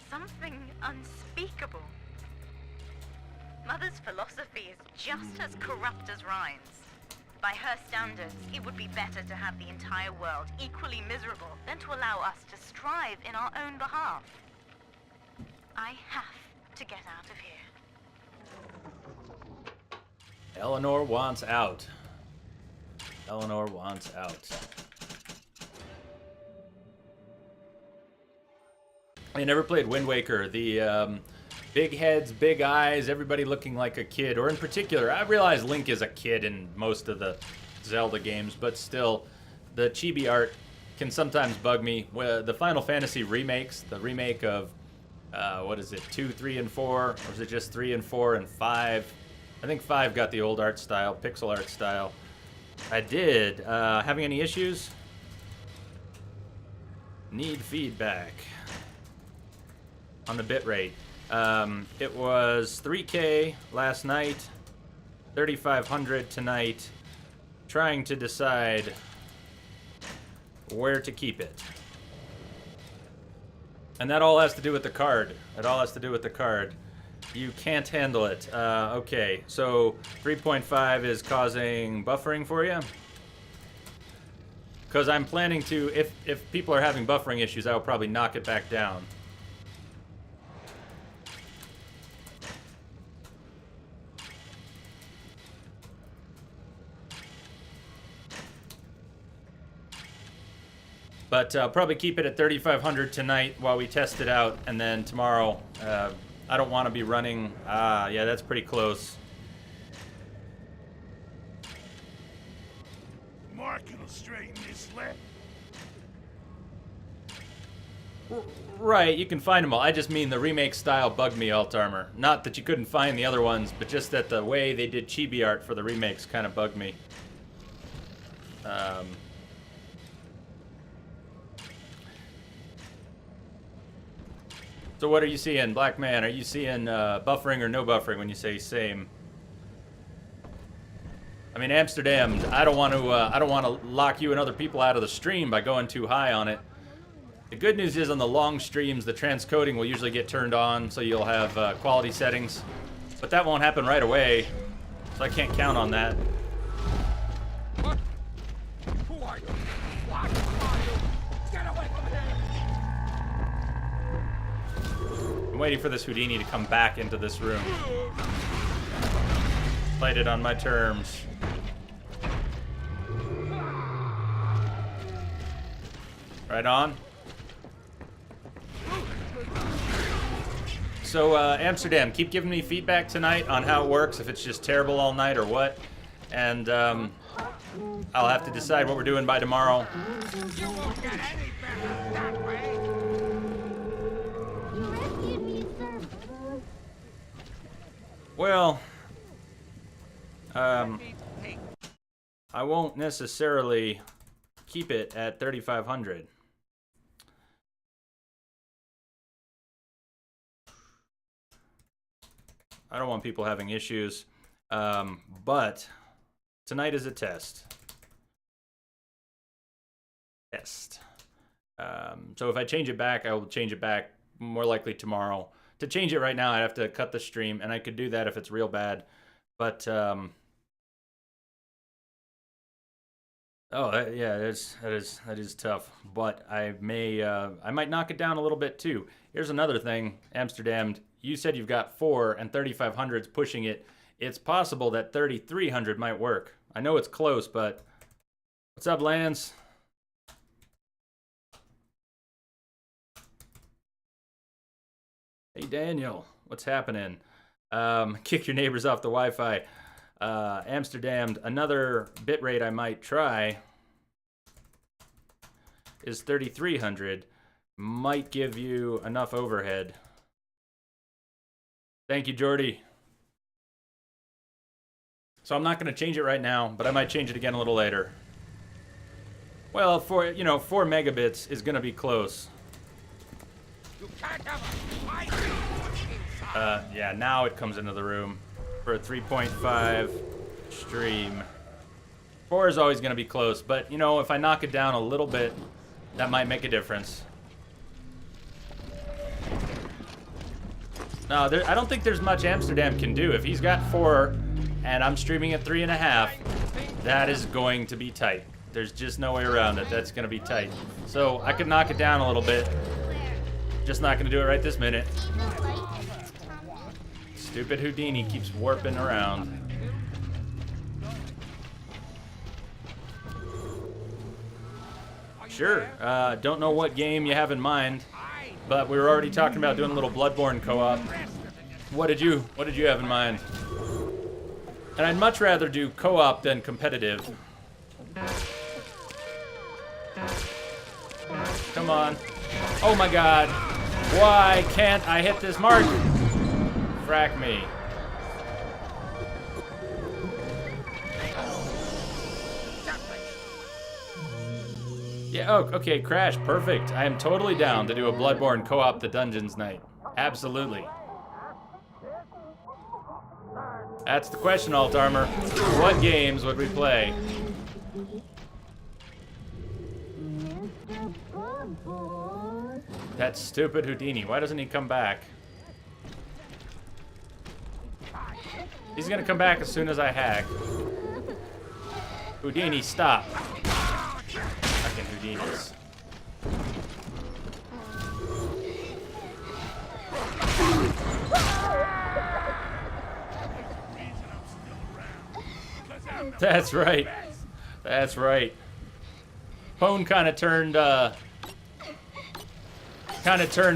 something unspeakable. Mother's philosophy is just as corrupt as Ryan's. By her standards, it would be better to have the entire world equally miserable than to allow us to strive in our own behalf. I have to get out of here. Eleanor wants out. Eleanor wants out. I never played Wind Waker. The Big heads, big eyes, everybody looking like a kid. Or in particular, I realize Link is a kid in most of the Zelda games, but still, the chibi art can sometimes bug me. The Final Fantasy remakes, the remake of, what is it, 2, 3, and 4? Or is it just 3 and 4 and 5? I think 5 got the old art style, pixel art style. I did. Having any issues? Need feedback on the bitrate. It was 3K last night, 3500 tonight. Trying to decide where to keep it. And that all has to do with the card. It all has to do with the card. You can't handle it. Okay, so 3.5 is causing buffering for you? Because I'm planning to, if people are having buffering issues, I will probably knock it back down. But I'll probably keep it at 3500 tonight while we test it out, and then tomorrow, I don't want to be running. Yeah, that's pretty close. Mark will straighten this left. Right, you can find them all. I just mean the remake style bugged me, Alt Armor. Not that you couldn't find the other ones, but just that the way they did chibi art for the remakes kind of bugged me. So what are you seeing, Black Man? Are you seeing buffering or no buffering when you say same? I mean, Amsterdam. I don't want to lock you and other people out of the stream by going too high on it. The good news is on the long streams, the transcoding will usually get turned on, so you'll have quality settings. But that won't happen right away, so I can't count on that. What? Who are you? What are you? Get away from me! I'm waiting for this Houdini to come back into this room. Played it on my terms. Right on. So, Amsterdam, keep giving me feedback tonight on how it works, if it's just terrible all night or what. And, I'll have to decide what we're doing by tomorrow. You won't get any better that way! You rescued me, sir. Well, I won't necessarily keep it at 3,500. I don't want people having issues, but tonight is a test. So if I change it back, I will change it back more likely tomorrow. To change it right now, I have to cut the stream, and I could do that if it's real bad. But yeah, that is tough. But I might knock it down a little bit too. Here's another thing, Amsterdam. You said you've got 4 and 3,500's pushing it. It's possible that 3,300 might work. I know it's close, but what's up, Lance? Hey, Daniel, what's happening? Kick your neighbors off the Wi-Fi. Amsterdam, another bitrate I might try is 3,300. Might give you enough overhead. Thank you, Jordy. So I'm not going to change it right now, but I might change it again a little later. Well, 4 megabits is going to be close. You can't have a fight inside. Yeah, now it comes into the room for a 3.5 stream. 4 is always going to be close, but you know, if I knock it down a little bit, that might make a difference. No, I don't think there's much Amsterdam can do. If he's got 4 and I'm streaming at 3.5, that is going to be tight. There's just no way around it. That's going to be tight. So I could knock it down a little bit. Just not going to do it right this minute. Stupid Houdini keeps warping around. Sure. Don't know what game you have in mind, but we were already talking about doing a little Bloodborne co-op. What did you have in mind? And I'd much rather do co-op than competitive. Come on. Oh my god. Why can't I hit this mark? Frack me. Yeah, oh, okay, Crash, perfect. I am totally down to do a Bloodborne co-op the Dungeons night. Absolutely. That's the question, Alt Armor. What games would we play? That stupid Houdini. Why doesn't he come back? He's gonna come back as soon as I hack. Houdini, stop. Fucking Houdinis. That's right. That's right. Pone kind of turned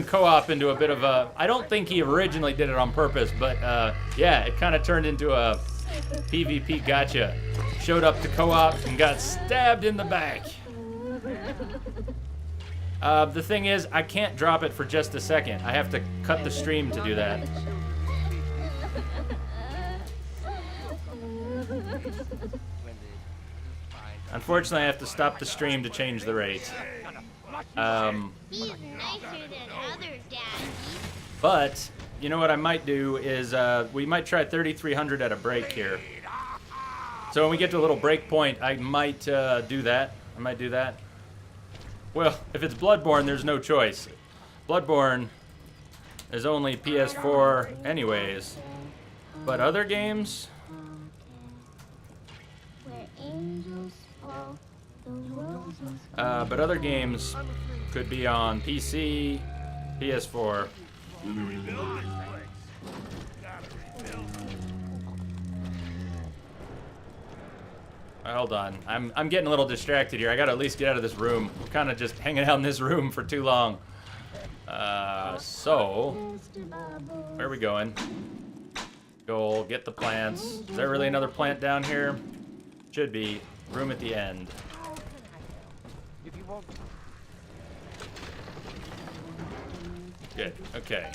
co-op into a bit of a... I don't think he originally did it on purpose, but yeah, it kind of turned into a PvP gotcha. Showed up to co-op and got stabbed in the back. The thing is, I can't drop it for just a second. I have to cut the stream to do that. Unfortunately, I have to stop the stream to change the rate. He's nicer than other daddies. But, you know what I might do is, we might try 3300 at a break here. So when we get to a little break point, I might do that. I might do that. Well, if it's Bloodborne, there's no choice. Bloodborne is only PS4 anyways. But other games... Where angels fall, the world is but other games could be on PC, PS4. Hold on, I'm getting a little distracted here. I gotta at least get out of this room. I'm kind of just hanging out in this room for too long. So where are we going? Goal, get the plants. Is there really another plant down here? Should be. Room at the end. Good. Okay.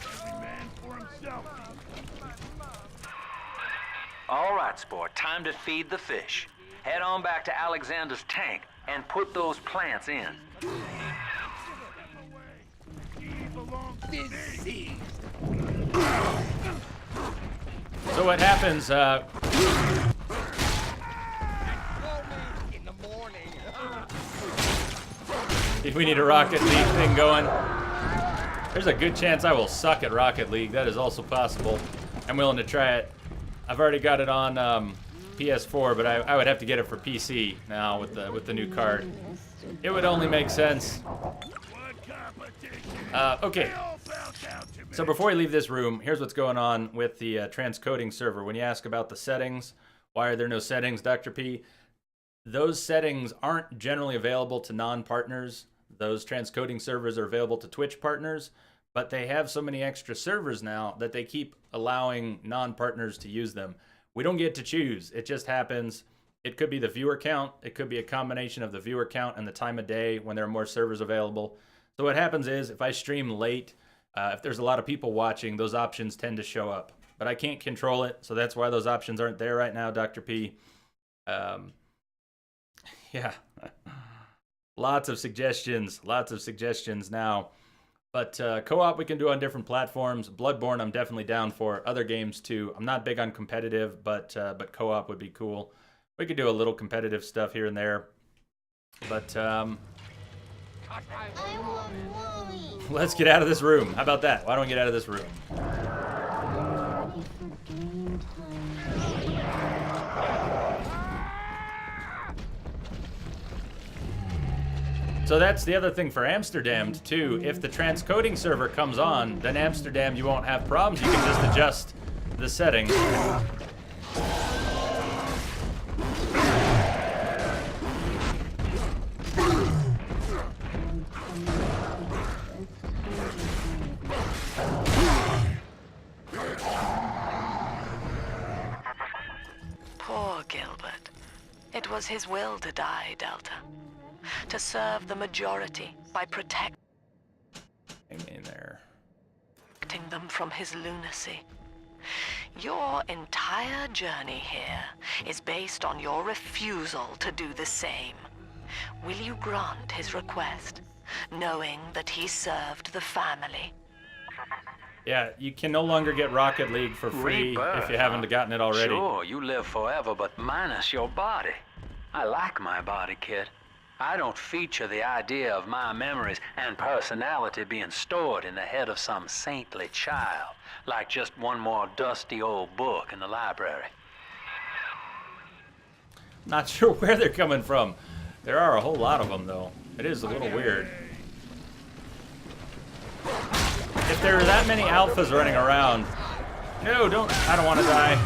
All right, sport. Time to feed the fish. Head on back to Alexander's tank and put those plants in. So what happens? If we need a Rocket League thing going, there's a good chance I will suck at Rocket League. That is also possible. I'm willing to try it. I've already got it on PS4, but I would have to get it for PC now with the new card. It would only make sense. Okay. So before we leave this room, here's what's going on with the transcoding server. When you ask about the settings, why are there no settings, Dr. P? Those settings aren't generally available to non-partners. Those transcoding servers are available to Twitch partners, but they have so many extra servers now that they keep allowing non-partners to use them. We don't get to choose. It just happens. It could be the viewer count. It could be a combination of the viewer count and the time of day when there are more servers available. So what happens is if I stream late, if there's a lot of people watching, those options tend to show up. But I can't control it, so that's why those options aren't there right now, Dr. P. Yeah. Lots of suggestions now. But co-op we can do on different platforms. Bloodborne I'm definitely down for. Other games too. I'm not big on competitive, but co-op would be cool. We could do a little competitive stuff here and there. But I want Wally. let's get out of this room. How about that? Why don't we get out of this room? Ready for game time. So that's the other thing for Amsterdam too. If the transcoding server comes on, then Amsterdam you won't have problems. You can just adjust the settings. was his will to die, Delta. To serve the majority by protecting Hang in there. them from his lunacy. Your entire journey here is based on your refusal to do the same. Will you grant his request, knowing that he served the family? Yeah, you can no longer get Rocket League for free Rebirth, if you haven't gotten it already. Sure, you live forever, but minus your body. I like my body, kid. I don't feature the idea of my memories and personality being stored in the head of some saintly child, like just one more dusty old book in the library. Not sure where they're coming from. There are a whole lot of them, though. It is a little weird. If there are that many alphas running around... No, I don't want to die.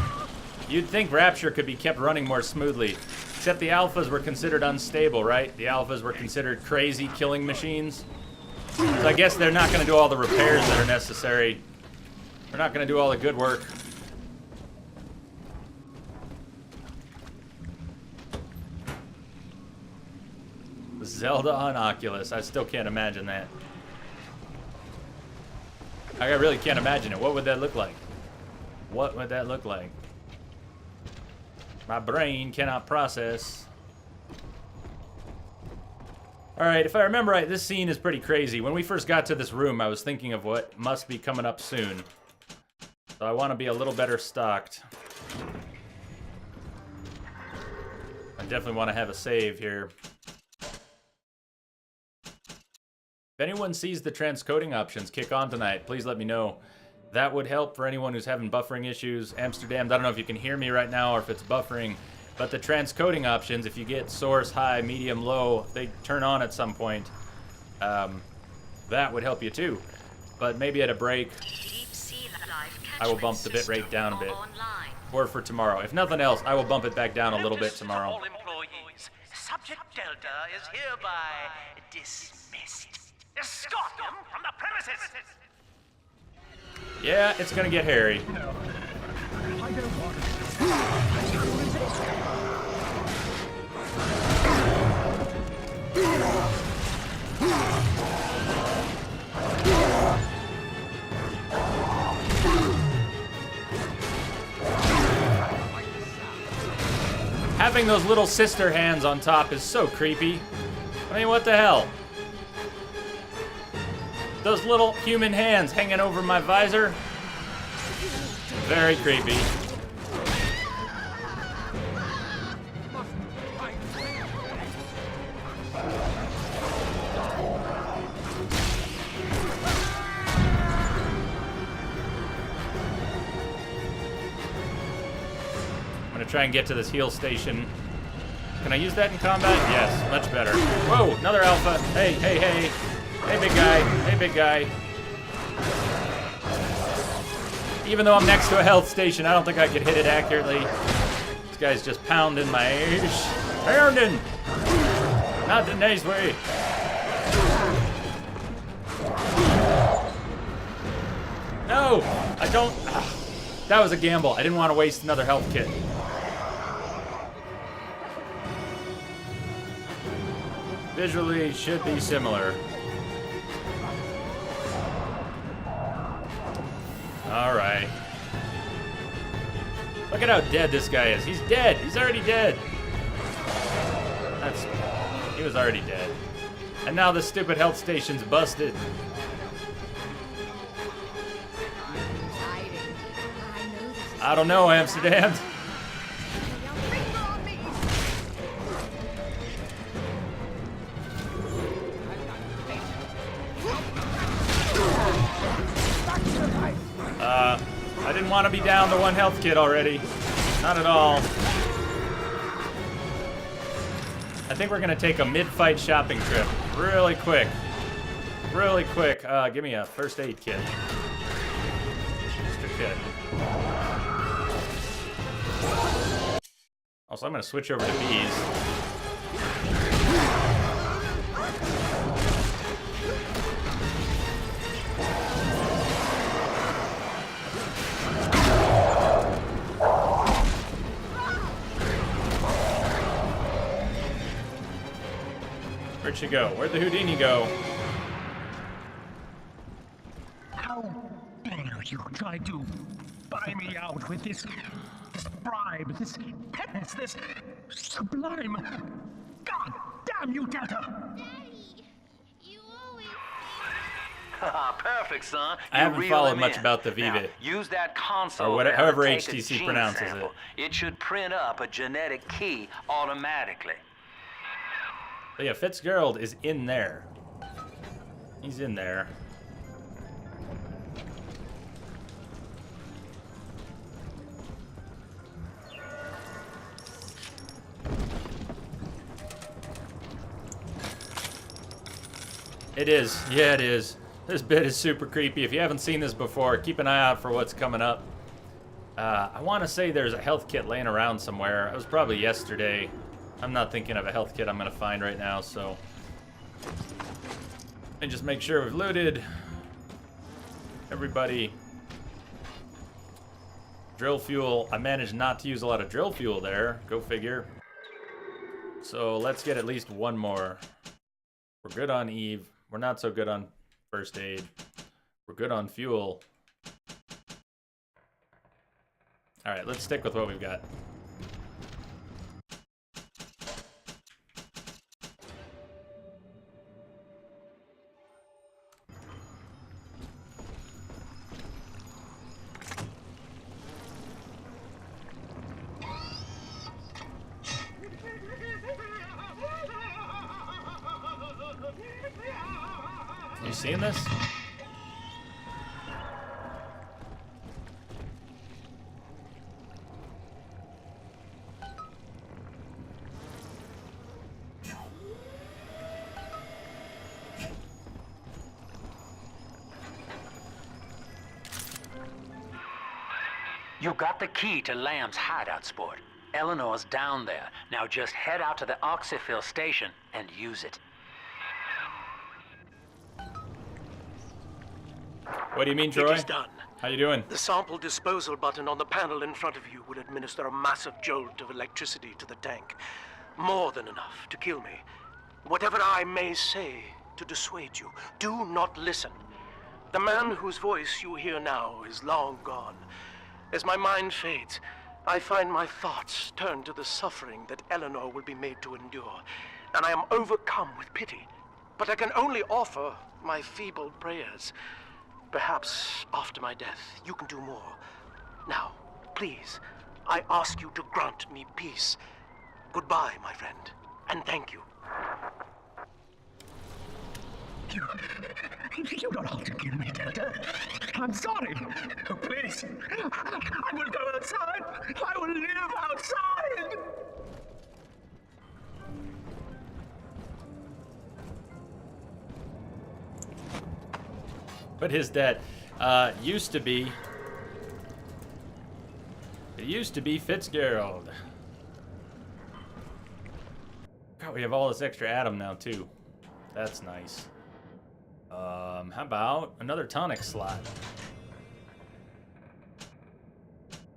You'd think Rapture could be kept running more smoothly. Except the alphas were considered unstable, right? The alphas were considered crazy killing machines. So I guess they're not going to do all the repairs that are necessary. They're not going to do all the good work. Zelda on Oculus. I still can't imagine that. I really can't imagine it. What would that look like? What would that look like? My brain cannot process. Alright, if I remember right, this scene is pretty crazy. When we first got to this room, I was thinking of what must be coming up soon. So I want to be a little better stocked. I definitely want to have a save here. If anyone sees the transcoding options kick on tonight, please let me know. That would help for anyone who's having buffering issues. Amsterdam, I don't know if you can hear me right now or if it's buffering, but the transcoding options, if you get source, high, medium, low, they turn on at some point. That would help you too. But maybe at a break, I will bump the bitrate down a bit. Or for tomorrow. If nothing else, I will bump it back down a little bit tomorrow. All employees, Subject Delta is hereby dismissed. Escort them from the premises! Yeah, it's gonna get hairy. Having those little sister hands on top is so creepy. I mean, what the hell? Those little human hands hanging over my visor. Very creepy. I'm gonna try and get to this heal station. Can I use that in combat? Yes, much better. Whoa, another alpha. Hey, hey, hey. Hey, big guy. Hey, big guy. Even though I'm next to a health station, I don't think I could hit it accurately. This guy's just pounding my ears. Pounding! Not the nice way. No! I don't... That was a gamble. I didn't want to waste another health kit. Visually, should be similar. Alright. Look at how dead this guy is. He's dead. He's already dead. He was already dead. And now the stupid health station's busted. I don't know, Amsterdam. I didn't want to be down to one health kit already. Not at all. I think we're going to take a mid-fight shopping trip. Really quick. Really quick. Give me a first aid kit. Just a kit. Also, I'm going to switch over to bees. Where'd she go? Where'd the Houdini go? How dare you try to buy me out with this bribe, this penance, this sublime... God damn you, Delta! Daddy, you always... Perfect, son. I You haven't reel followed him much in. about the Now, Vive. use that console Or whatever, there to however take a HTC gene pronounces sample. It should print up a genetic key automatically. But yeah, Fitzgerald is in there. He's in there. It is. Yeah, it is. This bit is super creepy. If you haven't seen this before, keep an eye out for what's coming up. I want to say there's a health kit laying around somewhere. It was probably yesterday. I'm not thinking of a health kit I'm going to find right now, so... And just make sure we've looted everybody. Drill fuel. I managed not to use a lot of drill fuel there. Go figure. So let's get at least one more. We're good on Eve. We're not so good on first aid. We're good on fuel. All right, let's stick with what we've got. You seen this? You got the key to Lamb's hideout, sport. Eleanor's down there. Now just head out to the Oxyfill station and use it. What do you mean, It Troy? is done. How you doing? The sample disposal button on the panel in front of you will administer a massive jolt of electricity to the tank. More than enough to kill me. Whatever I may say to dissuade you, do not listen. The man whose voice you hear now is long gone. As my mind fades, I find my thoughts turn to the suffering that Eleanor will be made to endure, and I am overcome with pity. But I can only offer my feeble prayers. Perhaps after my death, you can do more. Now, please, I ask you to grant me peace. Goodbye, my friend, and thank you. You don't have to kill me, Delta. I'm sorry. Oh, please. I will go outside. I will live outside. What is that? Used to be. It used to be Fitzgerald. God, we have all this extra Atom now, too. That's nice. How about another tonic slot?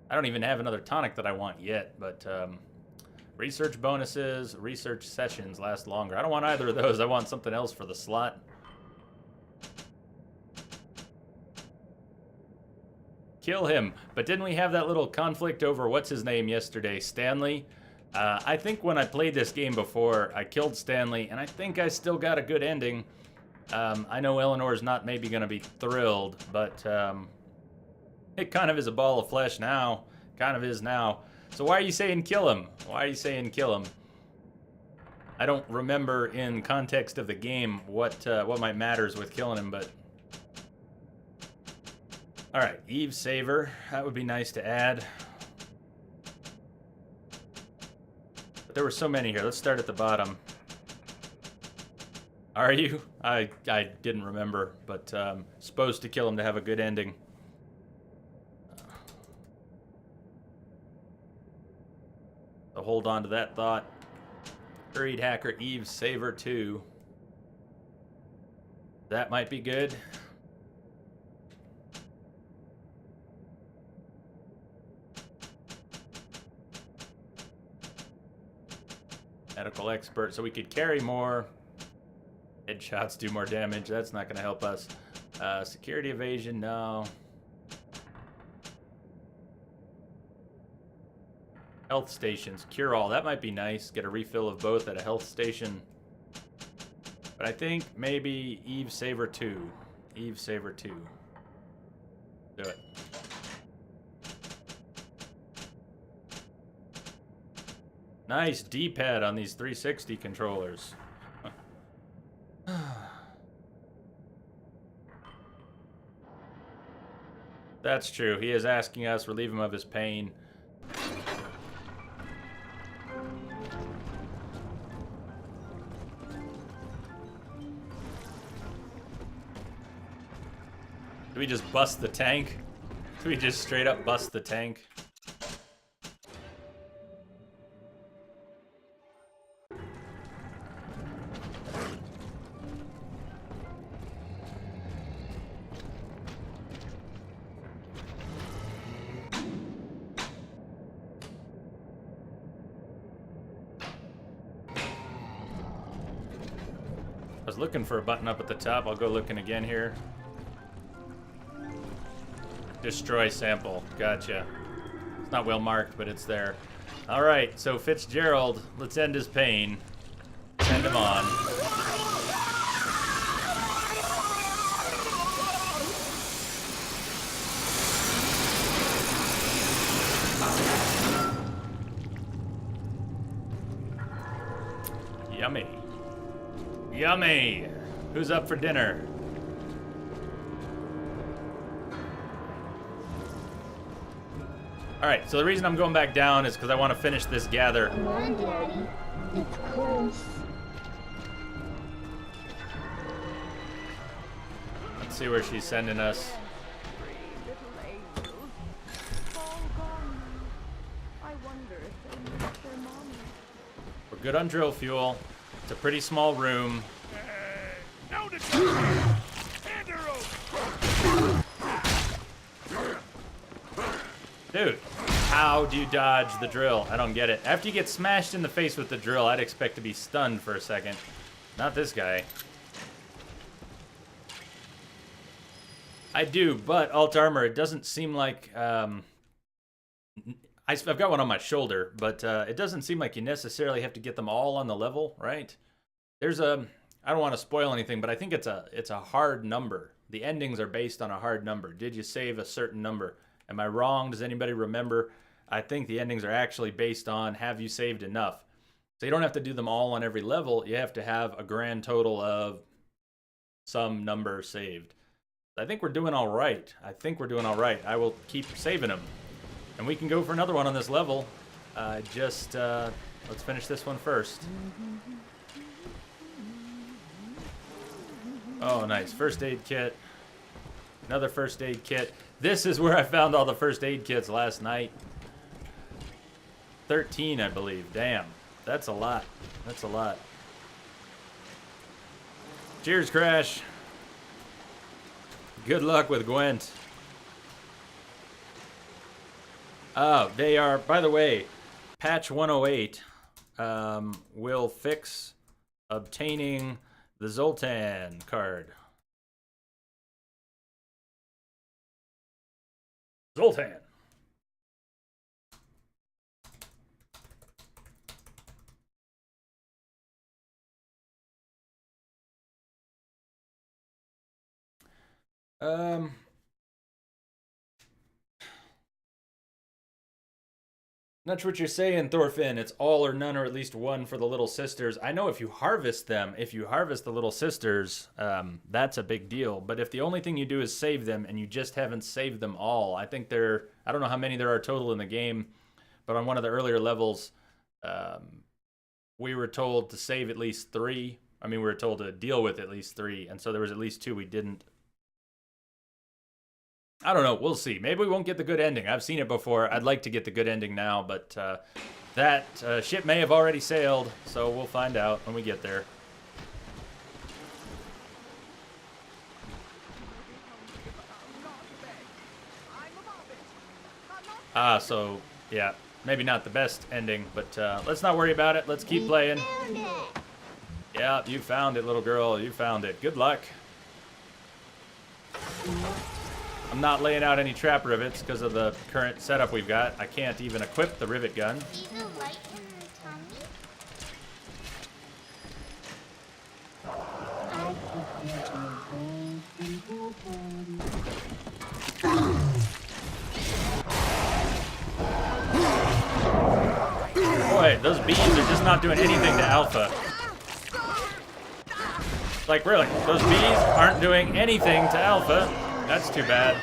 I don't even have another tonic that I want yet, but research bonuses, research sessions last longer. I don't want either of those. I want something else for the slot. Kill him. But didn't we have that little conflict over what's his name yesterday? Stanley? I think when I played this game before, I killed Stanley, and I think I still got a good ending. I know Eleanor's not maybe going to be thrilled, but it kind of is a ball of flesh now. Kind of is now. So why are you saying kill him? Why are you saying kill him? I don't remember in context of the game what might matters with killing him, but... Alright, Eve Saver. That would be nice to add. But there were so many here. Let's start at the bottom. Are you? I didn't remember, but supposed to kill him to have a good ending. So hold on to that thought. Hurried Hacker Eve Saver 2. That might be good. Medical expert, so we could carry more. Headshots do more damage. That's not going to help us. Security evasion, no. Health stations, cure all. That might be nice. Get a refill of both at a health station. But I think maybe Eve Saver 2. Eve Saver 2. Do it. Nice D-pad on these 360 controllers. That's true. He is asking us, relieve him of his pain. Do we just bust the tank? Do we just straight up bust the tank? I was looking for a button up at the top. I'll go looking again here. Destroy sample. Gotcha. It's not well marked, but it's there. All right, so Fitzgerald, let's end his pain. Send him on. Yummy. Yummy. Who's up for dinner? All right, so the reason I'm going back down is because I want to finish this gather. Come on, Daddy. It's close. Let's see where she's sending us. We're good on drill fuel. It's a pretty small room. Dude, how do you dodge the drill? I don't get it. After you get smashed in the face with the drill, I'd expect to be stunned for a second. Not this guy. I do, but alt armor, it doesn't seem like... I've got one on my shoulder, but it doesn't seem like you necessarily have to get them all on the level, right? There's a... I don't want to spoil anything, but I think it's a hard number. The endings are based on a hard number. Did you save a certain number? Am I wrong? Does anybody remember? I think the endings are actually based on have you saved enough. So you don't have to do them all on every level. You have to have a grand total of some number saved. I think we're doing all right. I will keep saving them. And we can go for another one on this level. Let's finish this one first. Oh, nice. First aid kit. Another first aid kit. This is where I found all the first aid kits last night. 13, I believe. Damn. That's a lot. That's a lot. Cheers, Crash. Good luck with Gwent. Oh, they are, by the way, patch 108 will fix obtaining the Zoltan card. Zoltan. Not sure what you're saying, Thorfinn. It's all or none or at least one for the little sisters. I know if you harvest them, if you harvest the little sisters, that's a big deal. But if the only thing you do is save them and you just haven't saved them all, I think I don't know how many there are total in the game, but on one of the earlier levels, we were told to save at least 3. I mean, we were told to deal with at least 3, and so there was at least 2 we didn't. I don't know. We'll see. Maybe we won't get the good ending. I've seen it before. I'd like to get the good ending now, but that ship may have already sailed, so we'll find out when we get there. So, maybe not the best ending, but let's not worry about it. Let's keep playing. Yeah, you found it, little girl. You found it. Good luck. I'm not laying out any trap rivets because of the current setup we've got. I can't even equip the rivet gun. See the light in her tummy? I could get a simple Boy, those bees are just not doing anything to Alpha. Like, really, those bees aren't doing anything to Alpha. That's too bad.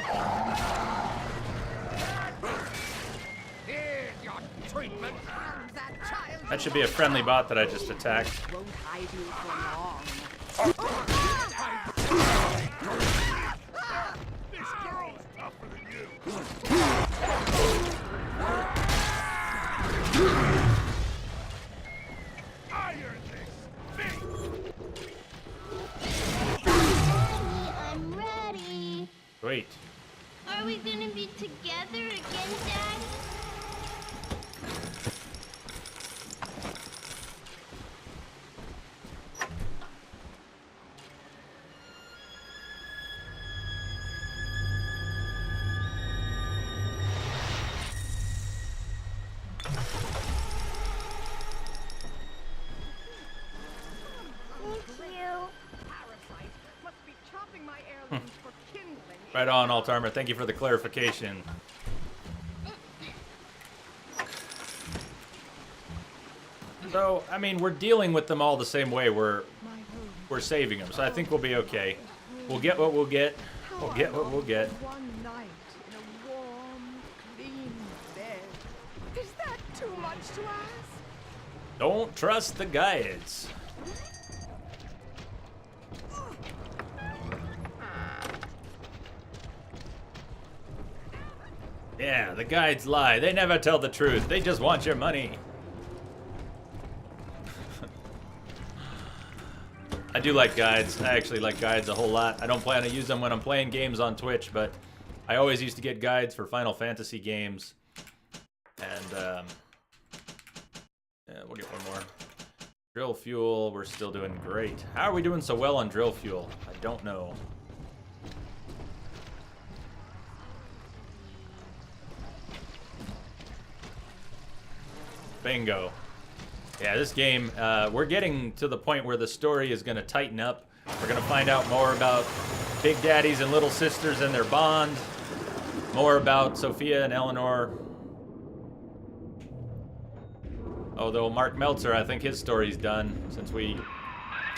That should be a friendly bot that I just attacked. I'm ready. Wait. Are we gonna be together again, Daddy? Thank you. Right on, Alt Armor. Thank you for the clarification. So, I mean, we're dealing with them all the same way. We're saving them, so I think we'll be okay. We'll get what we'll get. We'll get what we'll get. One night in a warm, clean bed. Is that too much to ask? Don't trust the guides. Yeah, the guides lie. They never tell the truth. They just want your money. I do like guides. I actually like guides a whole lot. I don't plan to use them when I'm playing games on Twitch, but I always used to get guides for Final Fantasy games. And, yeah, we'll get one more. Drill fuel, we're still doing great. How are we doing so well on drill fuel? I don't know. Bingo. Yeah, this game, we're getting to the point where the story is going to tighten up. We're going to find out more about big daddies and little sisters and their bond. More about Sophia and Eleanor. Although Mark Meltzer, I think his story's done since we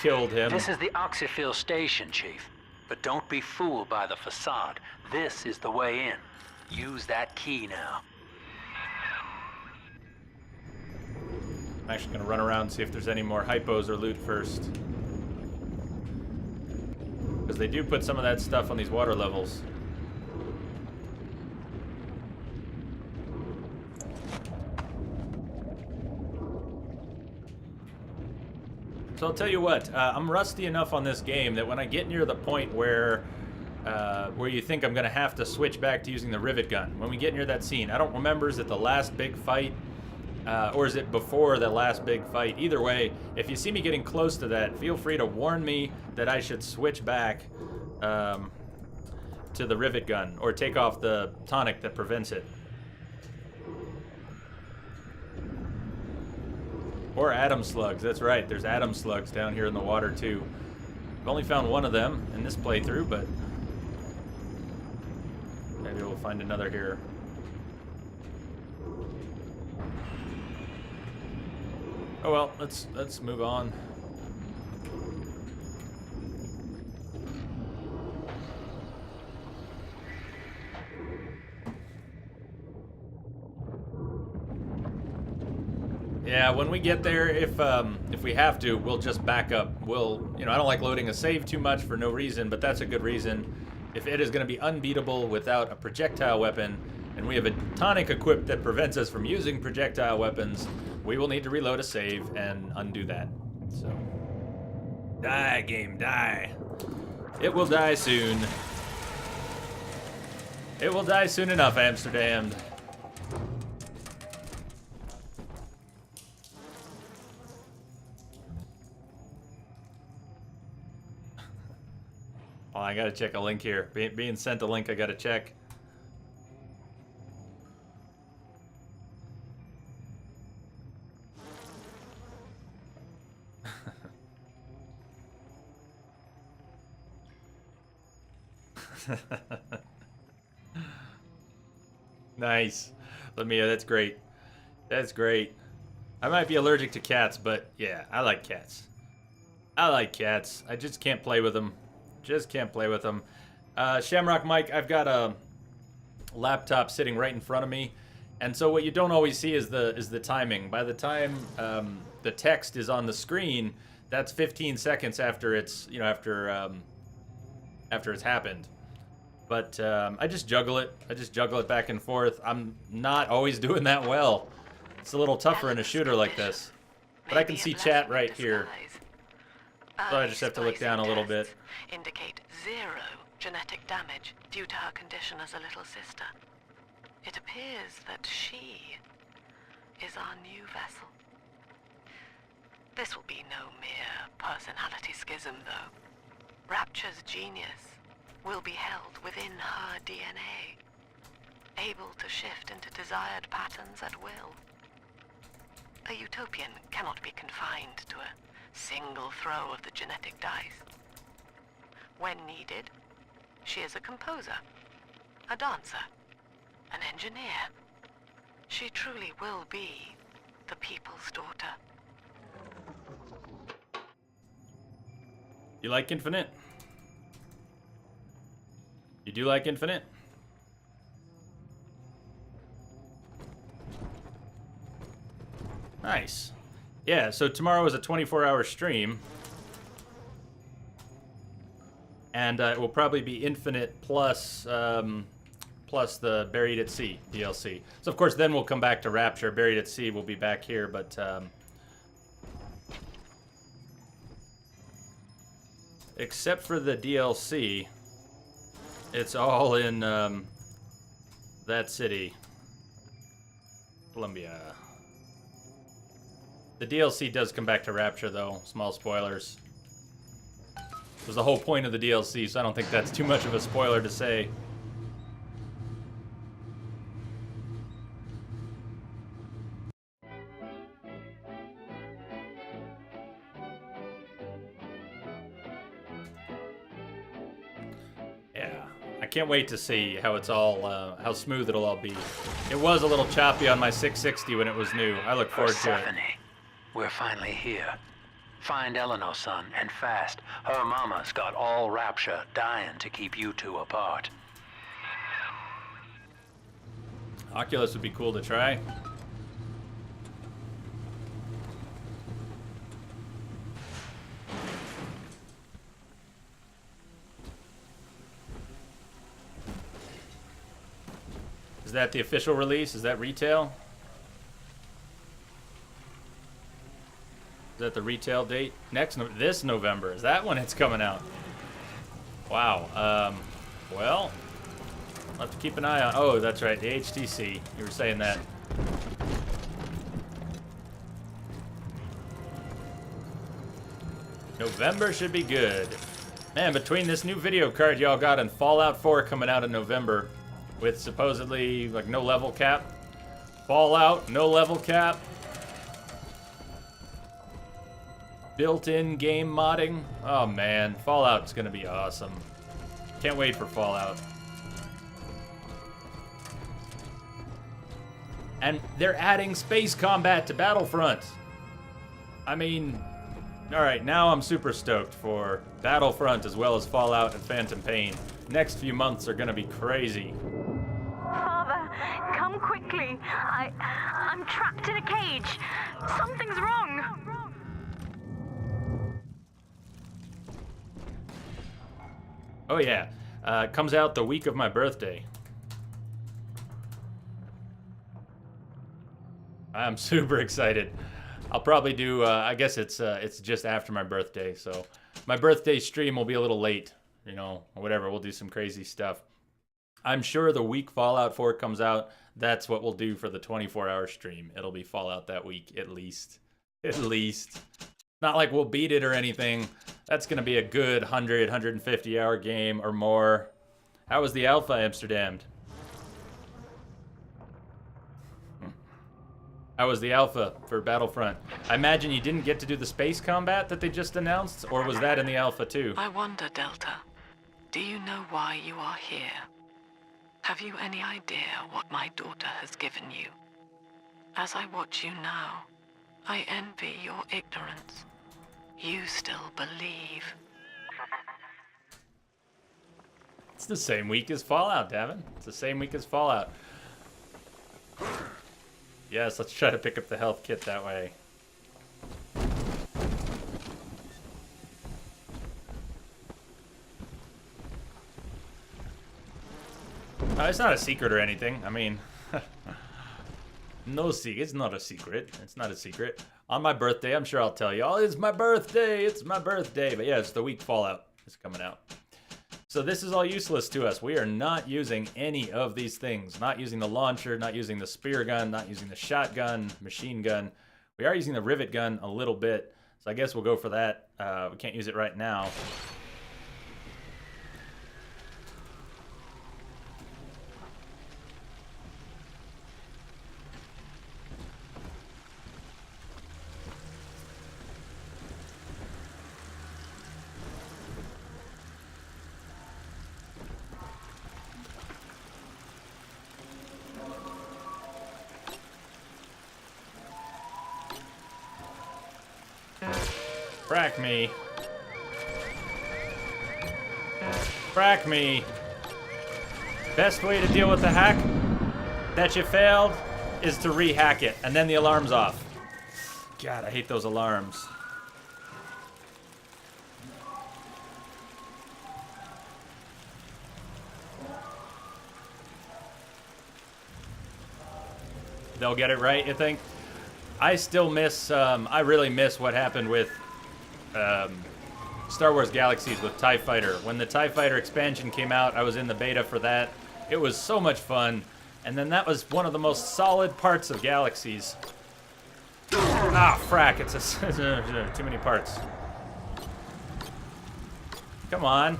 killed him. This is the Oxyfield station, Chief. But don't be fooled by the facade. This is the way in. Use that key now. I'm actually going to run around and see if there's any more hypos or loot first. Because they do put some of that stuff on these water levels. So I'll tell you what, I'm rusty enough on this game that when I get near the point where you think I'm going to have to switch back to using the rivet gun, when we get near that scene, I don't remember, is it the last big fight? Or is it before the last big fight? Either way, if you see me getting close to that, feel free to warn me that I should switch back to the rivet gun or take off the tonic that prevents it. Or atom slugs, that's right, there's atom slugs down here in the water too. I've only found one of them in this playthrough, but maybe we'll find another here. Oh well, let's move on. Yeah, when we get there, if we have to, we'll just back up. We'll, I don't like loading a save too much for no reason, but that's a good reason. If it is going to be unbeatable without a projectile weapon, and we have a tonic equipped that prevents us from using projectile weapons, we will need to reload a save and undo that. So, die, game, die. It will die soon. It will die soon enough, Amsterdam. I gotta check a link here. Being sent a link, I gotta check. Nice. That's great. That's great. I might be allergic to cats, but yeah, I like cats. I like cats. I just can't play with them. Just can't play with them. Shamrock Mike, I've got a laptop sitting right in front of me, and so what you don't always see is the timing. By the time the text is on the screen, that's 15 seconds after it's after it's happened. But I just juggle it. I just juggle it back and forth. I'm not always doing that well. It's a little tougher in a shooter like this. But I can see chat right here. So I just have to look down a little bit. Indicate 0 genetic damage due to her condition as a little sister. It appears that she is our new vessel. This will be no mere personality schism, though. Rapture's genius will be held within her DNA, able to shift into desired patterns at will. A utopian cannot be confined to a single throw of the genetic dice. When needed, she is a composer, a dancer, an engineer. She truly will be the people's daughter. You like Infinite? You do like Infinite? Nice. Yeah, so tomorrow is a 24-hour stream. And it will probably be Infinite plus plus the Buried at Sea DLC. So of course then we'll come back to Rapture. Buried at Sea will be back here, but except for the DLC, it's all in that city, Columbia. The DLC does come back to Rapture, though. Small spoilers. It was the whole point of the DLC, so I don't think that's too much of a spoiler to say. Yeah, I can't wait to see how it's all, how smooth it'll all be. It was a little choppy on my 660 when it was new. I look forward to it. We're finally here. Find Eleanor, son, and fast. Her mama's got all Rapture dying to keep you two apart. Oculus would be cool to try. Is that the official release? Is that retail? Is that the retail date? This November. Is that when it's coming out? Wow. Well, I'll have to keep an eye on. Oh, that's right. The HTC. You were saying that. November should be good. Man, between this new video card y'all got and Fallout 4 coming out in November with supposedly like no level cap. Fallout, no level cap. Built-in game modding. Oh man, Fallout's gonna be awesome. Can't wait for Fallout. And they're adding space combat to Battlefront. I mean, alright, now I'm super stoked for Battlefront as well as Fallout and Phantom Pain. Next few months are gonna be crazy. Father, come quickly. I'm trapped in a cage. Something's wrong. Oh yeah, it comes out the week of my birthday. I'm super excited. I'll probably do, I guess it's just after my birthday, so my birthday stream will be a little late, you know, or whatever. We'll do some crazy stuff. I'm sure the week Fallout 4 comes out, that's what we'll do for the 24-hour stream. It'll be Fallout that week, at least. At least. Not like we'll beat it or anything. That's going to be a good 100, 150 hour game or more. How was the alpha, Amsterdam? How was the alpha for Battlefront? I imagine you didn't get to do the space combat that they just announced, or was that in the alpha too? I wonder, Delta, do you know why you are here? Have you any idea what my daughter has given you? As I watch you now, I envy your ignorance. You still believe. It's the same week as Fallout, Davin. It's the same week as Fallout. Yes, let's try to pick up the health kit that way. It's not a secret or anything. I mean, no secret. It's not a secret. It's not a secret. On my birthday, I'm sure I'll tell you, oh, it's my birthday. It's my birthday. But yeah, it's the week Fallout is coming out. So this is all useless to us. We are not using any of these things. Not using the launcher, not using the spear gun, not using the shotgun, machine gun. We are using the rivet gun a little bit. So I guess we'll go for that. We can't use it right now. Frack me. Frack me. Best way to deal with the hack that you failed is to re-hack it, and then the alarm's off. God, I hate those alarms. They'll get it right, you think? I still miss, I really miss what happened with Star Wars Galaxies with TIE Fighter. When the TIE Fighter expansion came out, I was in the beta for that. It was so much fun. And then that was one of the most solid parts of Galaxies. Ah, frack, it's too many parts. Come on.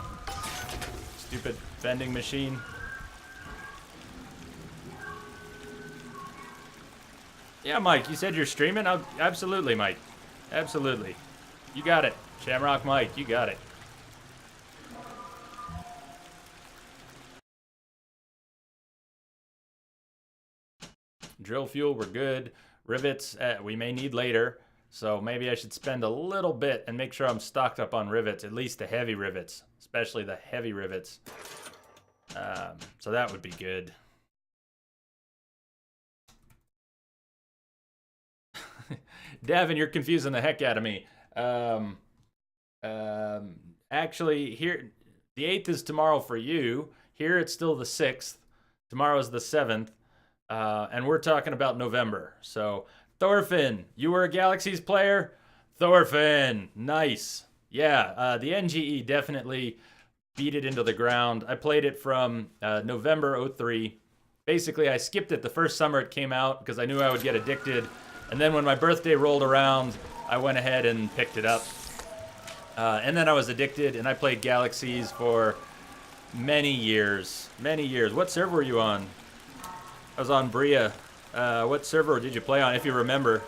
Stupid vending machine. Yeah, Mike, you said you're streaming? Absolutely, Mike. Absolutely. You got it. Shamrock Mike, you got it. Drill fuel, we're good. Rivets, we may need later. So maybe I should spend a little bit and make sure I'm stocked up on rivets, at least the heavy rivets, especially the heavy rivets. So that would be good. Davin, you're confusing the heck out of me. Actually, here, the 8th is tomorrow for you. Here it's still the 6th. Tomorrow is the 7th. And we're talking about November. So, Thorfinn, you were a Galaxies player? Thorfinn, nice. Yeah, the NGE definitely beat it into the ground. I played it from November 03. Basically, I skipped it the first summer it came out because I knew I would get addicted. And then when my birthday rolled around, I went ahead and picked it up. And then I was addicted, and I played Galaxies for many years. Many years. What server were you on? I was on Bria. What server did you play on, if you remember?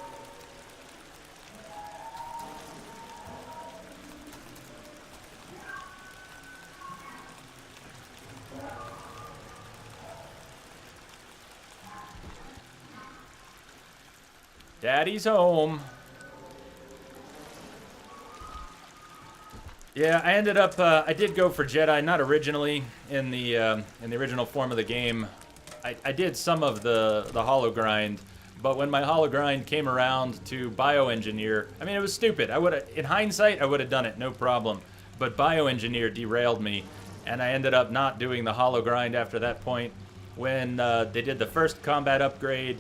Daddy's home. Yeah, I ended up. I did go for Jedi, not originally in the original form of the game. I did some of the holo grind, but when my holo grind came around to bioengineer, I mean, it was stupid. I would, in hindsight, I would have done it, no problem. But bioengineer derailed me, and I ended up not doing the holo grind after that point. When they did the first combat upgrade,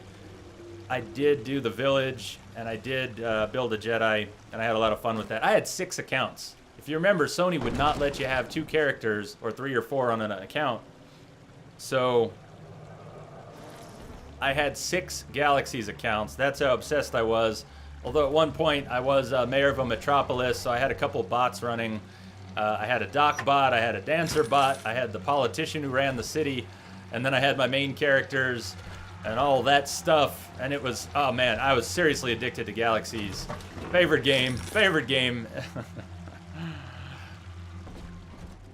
I did do the village, and I did build a Jedi, and I had a lot of fun with that. I had 6 accounts. If you remember, Sony would not let you have 2 characters, or 3 or 4 on an account. So I had 6 Galaxies accounts. That's how obsessed I was. Although at one point I was mayor of a metropolis, so I had a couple bots running. I had a doc bot, I had a dancer bot, I had the politician who ran the city, and then I had my main characters and all that stuff. And it was, oh man, I was seriously addicted to Galaxies. Favorite game, favorite game.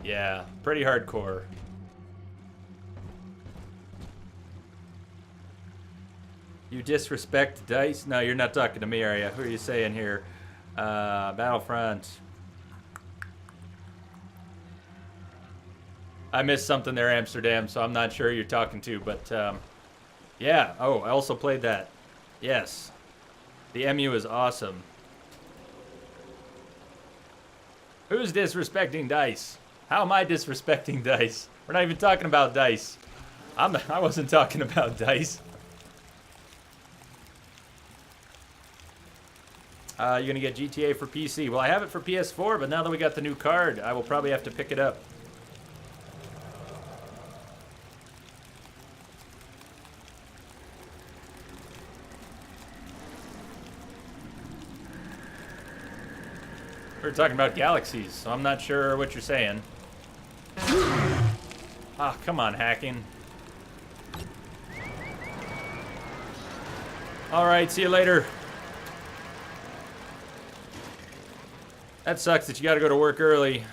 Yeah, pretty hardcore. You disrespect Dice? No, you're not talking to me, are you? Who are you saying here? Battlefront. I missed something there, Amsterdam, so I'm not sure who you're talking to, but yeah. Oh, I also played that. Yes. The MU is awesome. Who's disrespecting Dice? How am I disrespecting Dice? We're not even talking about Dice. I wasn't talking about Dice. You're gonna get GTA for PC. Well, I have it for PS4, but now that we got the new card, I will probably have to pick it up. We're talking about Galaxies, so I'm not sure what you're saying. Ah, come on, hacking. Alright, see you later. That sucks that you gotta go to work early,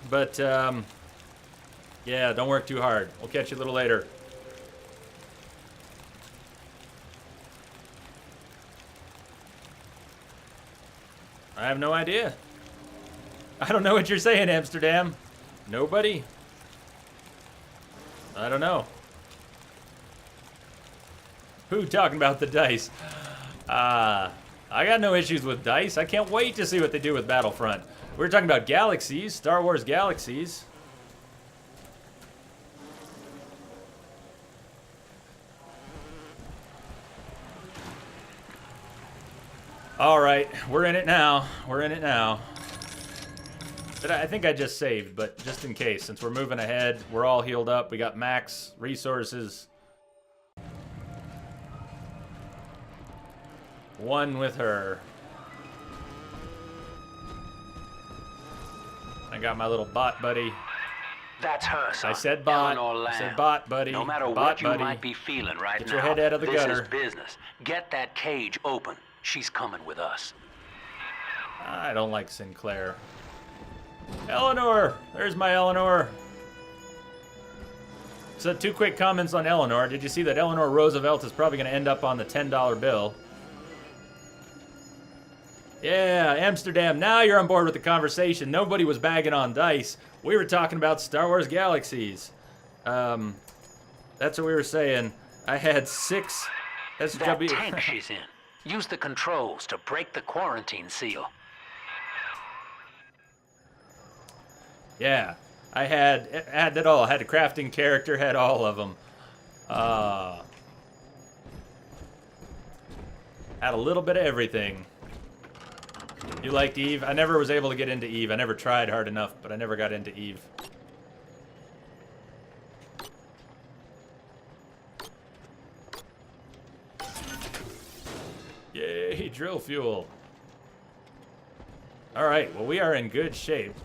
but yeah, don't work too hard. We'll catch you a little later. I have no idea. I don't know what you're saying, Amsterdam. Nobody? I don't know. Who talking about the dice? I got no issues with dice. I can't wait to see what they do with Battlefront. We're talking about Galaxies, Star Wars Galaxies. All right, we're in it now. We're in it now. I think I just saved, but just in case, since we're moving ahead, we're all healed up. We got max resources. One with her. I got my little bot buddy. That's her, son. I said bot. I said bot buddy. No matter bot what you buddy. might be feeling right now, Get your head out of the gutter. This is business. Get that cage open. She's coming with us. I don't like Sinclair. Eleanor! There's my Eleanor. So 2 quick comments on Eleanor. Did you see that Eleanor Roosevelt is probably going to end up on the $10 bill? Yeah, Amsterdam, now you're on board with the conversation. Nobody was bagging on dice. We were talking about Star Wars Galaxies. That's what we were saying. I had 6 SW... That tank she's in. Use the controls to break the quarantine seal. Yeah, I had it all. I had a crafting character, had all of them. Had a little bit of everything. You liked Eve? I never was able to get into Eve. I never tried hard enough, but I never got into Eve. Yay, drill fuel. All right, well, we are in good shape.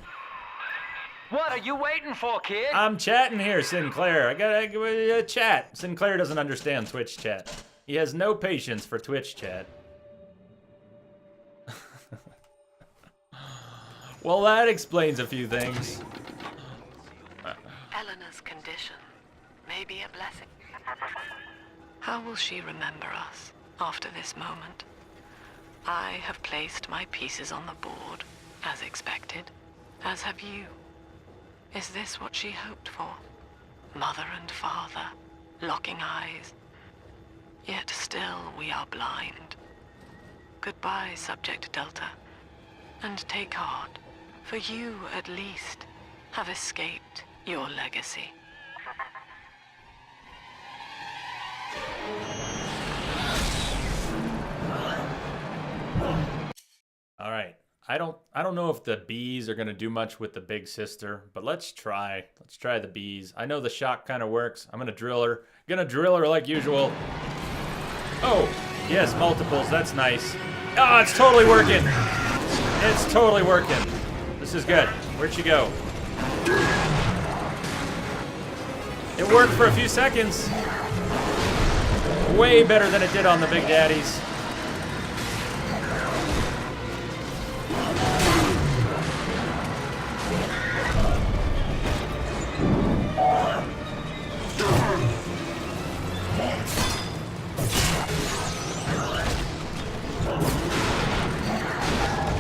What are you waiting for, kid? I'm chatting here, Sinclair. I gotta chat. Sinclair doesn't understand Twitch chat. He has no patience for Twitch chat. Well, that explains a few things. Eleanor's condition may be a blessing. How will she remember us after this moment? I have placed my pieces on the board, as expected, as have you. Is this what she hoped for? Mother and father, locking eyes. Yet still we are blind. Goodbye, Subject Delta. And take heart, for you, at least, have escaped your legacy. All right. I don't know if the bees are gonna do much with the big sister, but let's try. Let's try the bees. I know the shock kind of works. I'm gonna drill her. Gonna drill her like usual. Oh, yes, multiples. That's nice. Oh, it's totally working. It's totally working. This is good. Where'd she go? It worked for a few seconds. Way better than it did on the Big Daddies.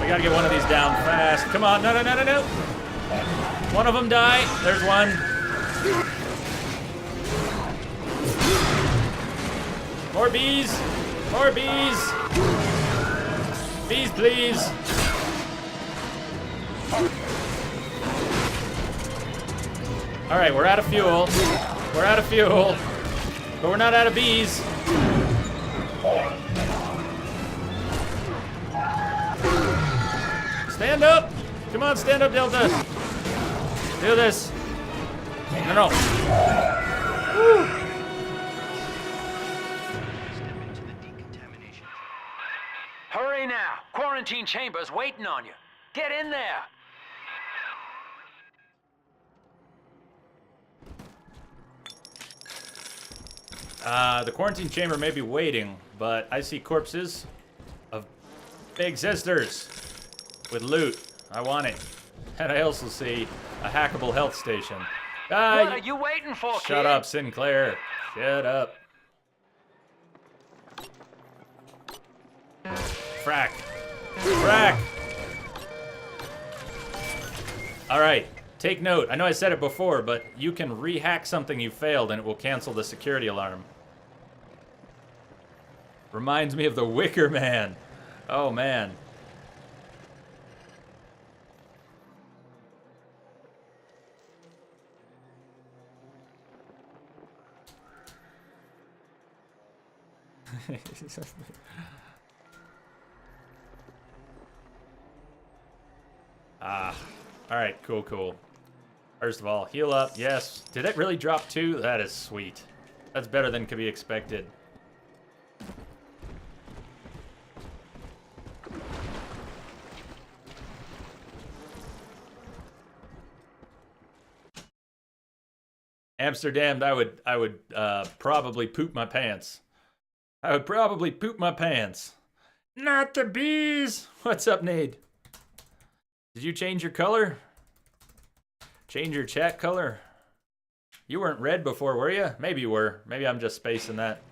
We gotta get one of these down fast. Come on, no, no, no, no, no. One of them die. There's one. More bees. More bees. Bees, please. All right, we're out of fuel. We're out of fuel. But we're not out of bees. Stand up! Come on, stand up, Delta! Do this! No, no. Woo. Hurry now! Quarantine chamber's waiting on you. Get in there! The quarantine chamber may be waiting, but I see corpses of big sisters with loot. I want it. And I also see a hackable health station. What are you waiting for, kid? Shut up, Sinclair. Shut up. Frack. Frack. All right. Take note. I know I said it before, but you can re-hack something you failed and it will cancel the security alarm. Reminds me of the Wicker Man. Oh, man. Alright, cool, cool. First of all, heal up, yes. Did it really drop 2? That is sweet. That's better than could be expected. Amsterdam, I would probably poop my pants. I would probably poop my pants. Not the bees! What's up, Nade? Did you change your color? Change your chat color? You weren't red before, were you? Maybe you were. Maybe I'm just spacing that.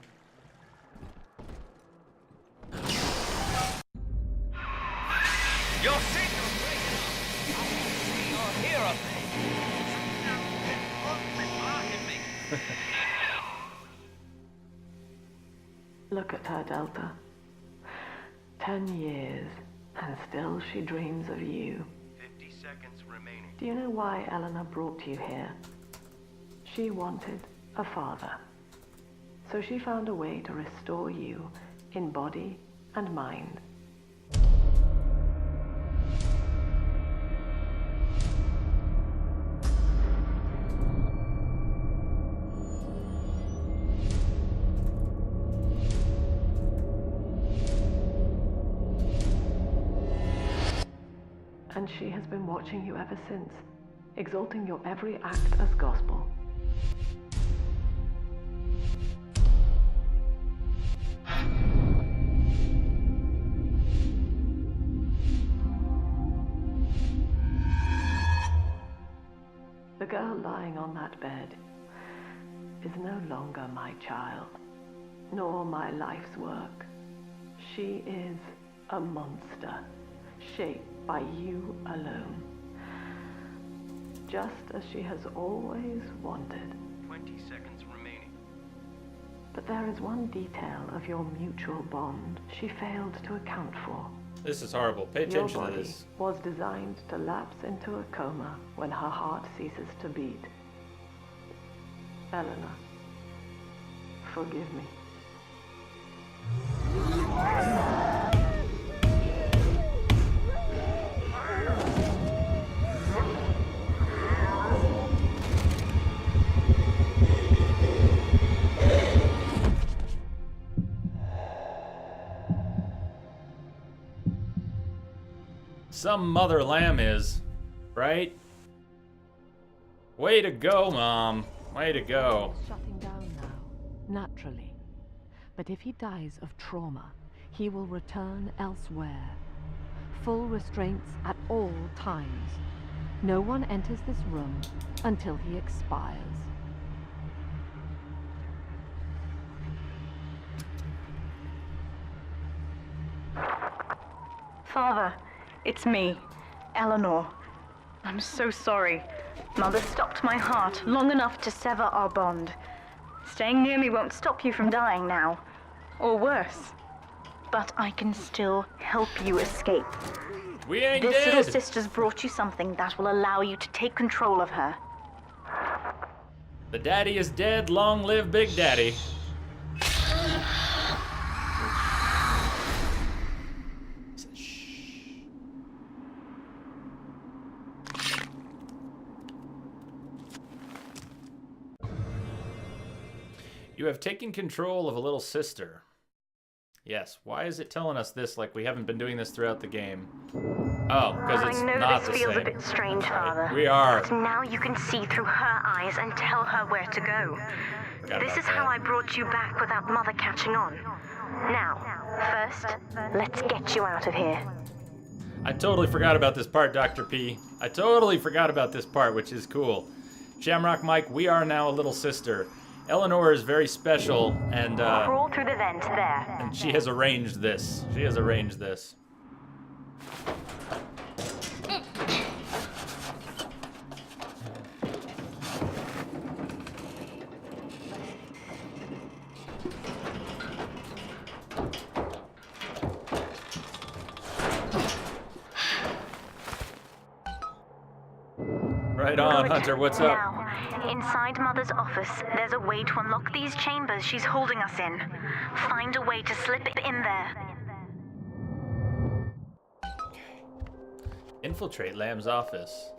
Your signal breaking. You're here, Look at her, Delta. 10 years, and still she dreams of you. 50 seconds remaining. Do you know why Eleanor brought you here? She wanted a father. So she found a way to restore you in body and mind. And she has been watching you ever since, exalting your every act as gospel. The girl lying on that bed is no longer my child, nor my life's work. She is a monster, shaped by you alone. Just as she has always wanted. 20 seconds remaining. But there is one detail of your mutual bond she failed to account for. This is horrible. Pay Your attention to body this. was designed to lapse into a coma when her heart ceases to beat. Eleanor, forgive me. some mother lamb is, right? Way to go, Mom. Way to go. He's shutting down now, naturally. But if he dies of trauma, he will return elsewhere. Full restraints at all times. No one enters this room until he expires. Father, it's me, Eleanor. I'm so sorry. Mother stopped my heart long enough to sever our bond. Staying near me won't stop you from dying now. Or worse. But I can still help you escape. We ain't This dead. little sister's brought you something that will allow you to take control of her. The daddy is dead. Long live Big Daddy. You have taken control of a little sister. Yes, why is it telling us this like we haven't been doing this throughout the game? Oh, because it's I know not this the feels same. a bit strange, Father. We are. But now you can see through her eyes and tell her where to go. Forgot This about is how that. I brought you back without Mother catching on. Now, first, let's get you out of here. I totally forgot about this part, Dr. P. I totally forgot about this part, which is cool. Shamrock Mike, we are now a little sister. Eleanor is very special, and Crawl through the vent there. and she has arranged this. She has arranged this. Right on, Good. Hunter. What's up? Now, inside Mother's office, there's a way to unlock these chambers she's holding us in. Find a way to slip in there. Infiltrate Lamb's office.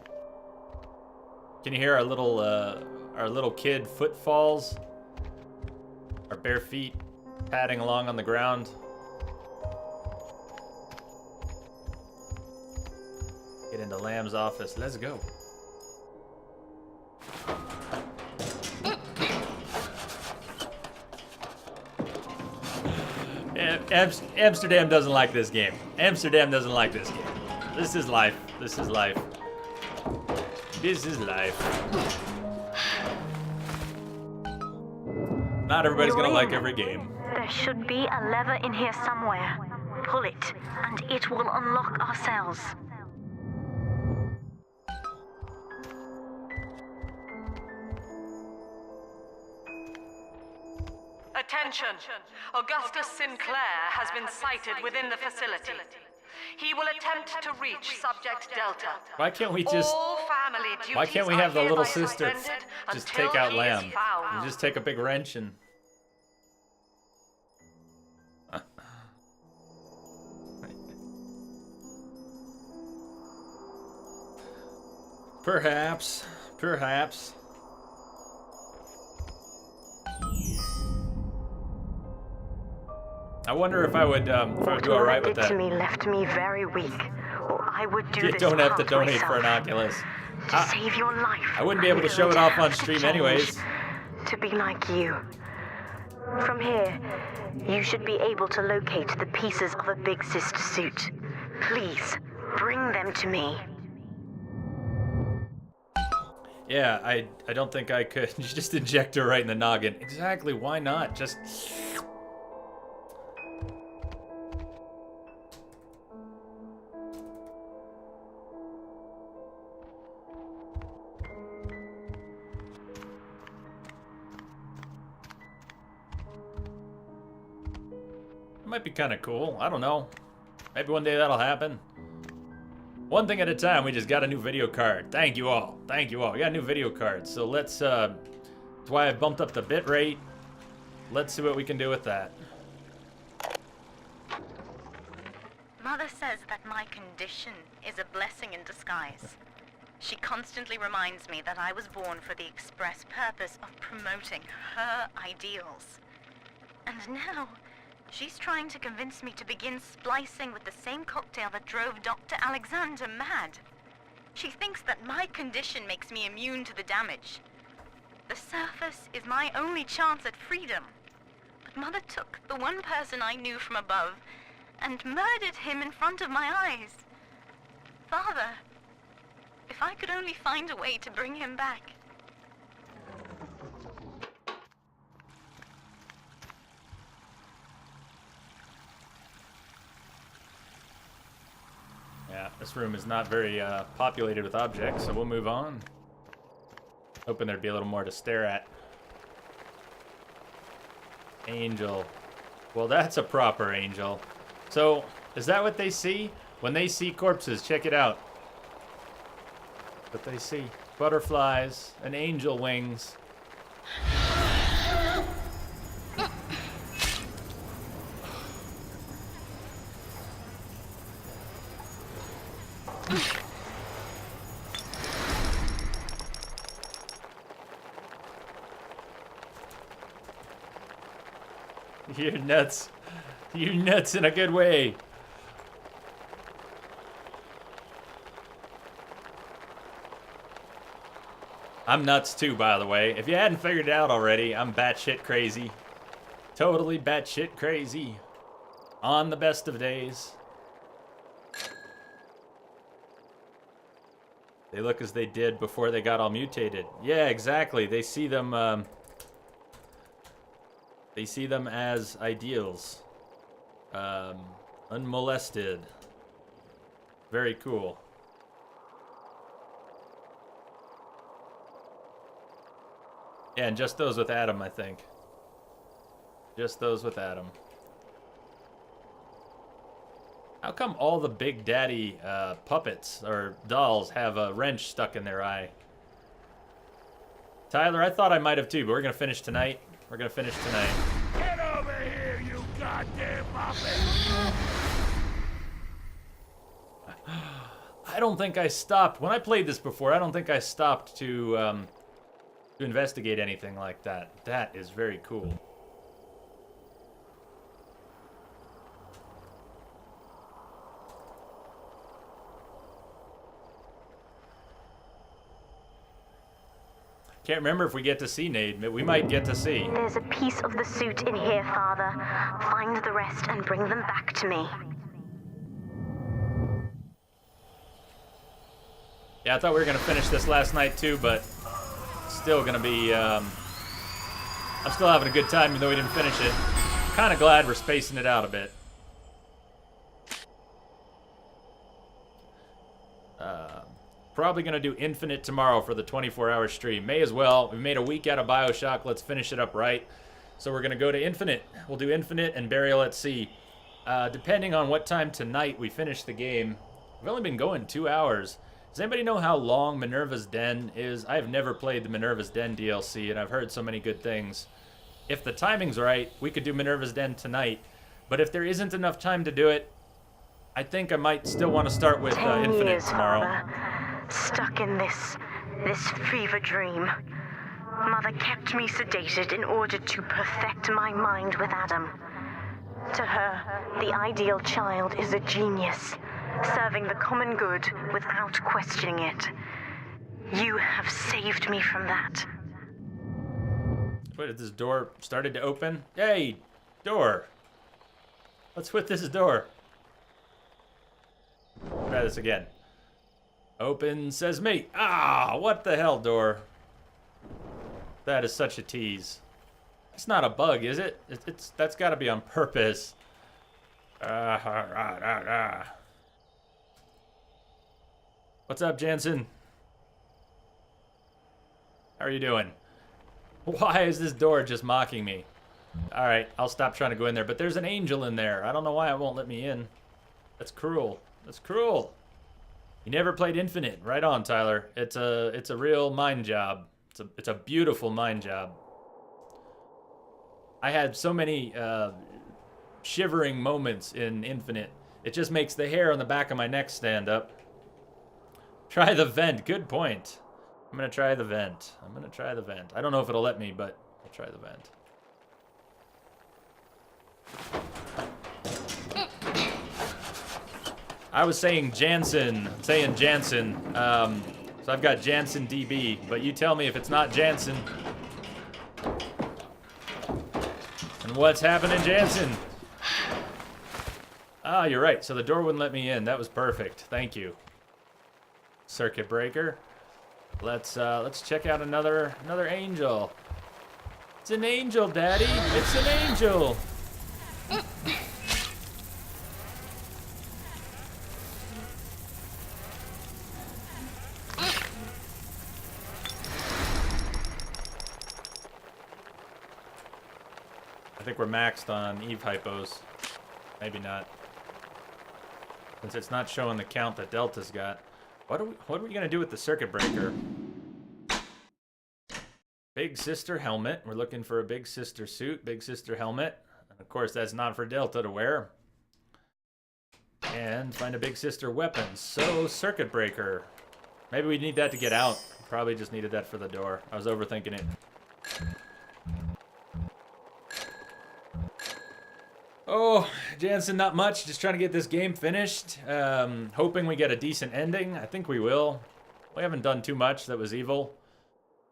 Can you hear our little kid footfalls? Our bare feet padding along on the ground. Get into Lamb's office. Let's go. Amsterdam doesn't like this game. Amsterdam doesn't like this game. This is life. This is life. This is life. Not everybody's gonna like every game. There should be a lever in here somewhere. Pull it, and it will unlock our cells. Attention! Augustus Sinclair has been sighted within the facility. He will attempt to reach Subject Delta. Why can't we just? All family duties Why can't we are have the little hereby sister suspended just until take out he is Lamb? found. And just take a big wrench and. Perhaps. Perhaps. I wonder if I would do all right with What that. did to me left me very weak, or I would do You this don't have to part donate for an myself. Oculus. To save your life. I wouldn't be able to show it off on stream change. anyways. To be like you. From here, you should be able to locate the pieces of a Big Sister suit. Please, bring them to me. Yeah, I don't think I could. You just inject her right in the noggin. Exactly, why not? Just... It might be kind of cool. I don't know. Maybe one day that'll happen. One thing at a time. We just got a new video card. Thank you all. Thank you all. We got a new video card. So let's, that's why I bumped up the bit rate. Let's see what we can do with that. Mother says that my condition is a blessing in disguise. She constantly reminds me that I was born for the express purpose of promoting her ideals. And now, She's trying to convince me to begin splicing with the same cocktail that drove Dr. Alexander mad. She thinks that my condition makes me immune to the damage. The surface is my only chance at freedom. But Mother took the one person I knew from above and murdered him in front of my eyes. Father, if I could only find a way to bring him back. Yeah, this room is not very populated with objects, so we'll move on. Hoping there'd be a little more to stare at. Angel. Well, that's a proper angel. So, is that what they see? When they see corpses, check it out. What they see. Butterflies and angel wings. You're nuts. You're nuts in a good way. I'm nuts too, by the way. If you hadn't figured it out already, I'm batshit crazy. Totally batshit crazy. On the best of days. They look as they did before they got all mutated. Yeah, exactly. They see them as ideals. Unmolested. Very cool. Yeah, and just those with Adam, I think. Just those with Adam. How come all the Big Daddy puppets or dolls have a wrench stuck in their eye? Tyler, I thought I might have too, but we're gonna finish tonight. We're gonna finish tonight. Get over here, you goddamn muppet! I don't think I stopped. When I played this before, I don't think I stopped to investigate anything like that. That is very cool. Can't remember if we get to see Nade, but we might get to see. There's a piece of the suit in here, Father. Find the rest and bring them back to me. Yeah, I thought we were gonna finish this last night too, but still gonna be, I'm still having a good time even though we didn't finish it. Kind of glad we're spacing it out a bit. Probably gonna do Infinite tomorrow for the 24-hour stream. May as well. We made a week out of Bioshock. Let's finish it up right. So we're gonna go to Infinite. We'll do Infinite and Burial at Sea. Depending on what time tonight we finish the game. We've only been going 2 hours. Does anybody know how long Minerva's Den is? I have never played the Minerva's Den DLC, and I've heard so many good things. If the timing's right, we could do Minerva's Den tonight. But if there isn't enough time to do it, I think I might still want to start with Infinite tomorrow. Father. Stuck in this fever dream. Mother kept me sedated in order to perfect my mind with Adam. To her, the ideal child is a genius, serving the common good without questioning it. You have saved me from that. Wait, this door started to open? Hey, door. What's with this door? Try this again. Open sesame. Ah, what the hell, door? That is such a tease. It's not a bug, is it? That's got to be on purpose. What's up, Jansen? How are you doing? Why is this door just mocking me? All right, I'll stop trying to go in there. But there's an angel in there. I don't know why it won't let me in. That's cruel. That's cruel. You never played Infinite. Right on, Tyler. It's a real mind job. It's a beautiful mind job. I had so many shivering moments in Infinite. It just makes the hair on the back of my neck stand up. Try the vent. Good point. I'm gonna try the vent. I'm gonna try the vent. I don't know if it'll let me, but I'll try the vent. I was saying Jansen. Saying Jansen. So I've got Jansen DB, but you tell me if it's not Jansen. And what's happening, Jansen? Ah, you're right. So the door wouldn't let me in. That was perfect. Thank you. Circuit breaker. Let's check out another angel. It's an angel, Daddy. It's an angel. I think we're maxed on Eve hypos. Maybe not. Since it's not showing the count that Delta's got. What are we gonna do with the circuit breaker? Big sister helmet. We're looking for a big sister suit, big sister helmet. And of course, that's not for Delta to wear. And find a big sister weapon. So, circuit breaker. Maybe we need that to get out. Probably just needed that for the door. I was overthinking it. Oh, Jansen, not much. Just trying to get this game finished. Hoping we get a decent ending. I think we will. We haven't done too much that was evil.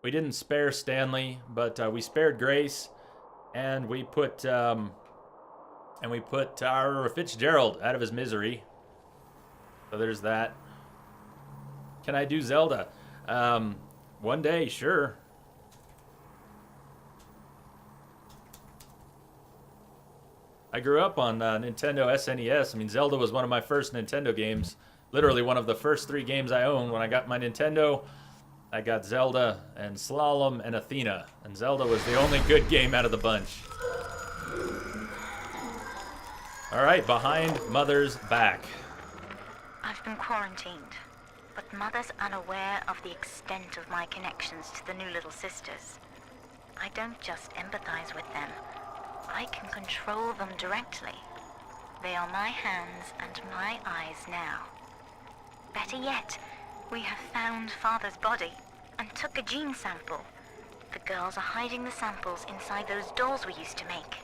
We didn't spare Stanley, but we spared Grace, and we put our Fitzgerald out of his misery. So there's that. Can I do Zelda? One day, sure. I grew up on Nintendo SNES. I mean, Zelda was one of my first Nintendo games. Literally one of the first 3 games I owned. When I got my Nintendo, I got Zelda and Slalom and Athena. And Zelda was the only good game out of the bunch. All right, behind Mother's back. I've been quarantined, but Mother's unaware of the extent of my connections to the new little sisters. I don't just empathize with them. I can control them directly. They are my hands and my eyes now. Better yet, we have found Father's body and took a gene sample. The girls are hiding the samples inside those dolls we used to make.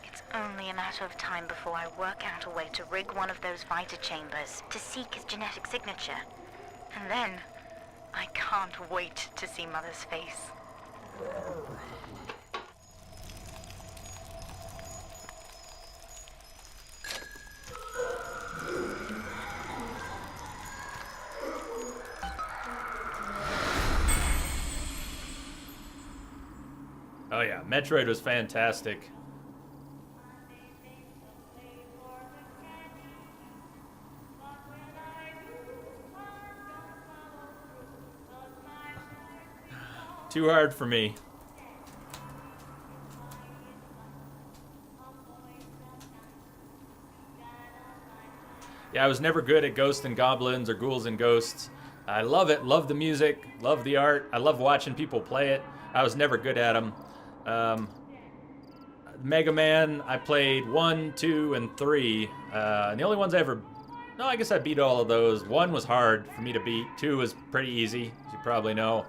It's only a matter of time before I work out a way to rig one of those Vita chambers to seek his genetic signature. And then, I can't wait to see Mother's face. Oh yeah, Metroid was fantastic. Too hard for me. Yeah, I was never good at Ghosts and Goblins or Ghouls and Ghosts. I love it, love the music, love the art. I love watching people play it. I was never good at them. Mega Man, I played 1, 2, and 3. And the only ones I ever... No, I guess I beat all of those. 1 was hard for me to beat. 2 was pretty easy, as you probably know.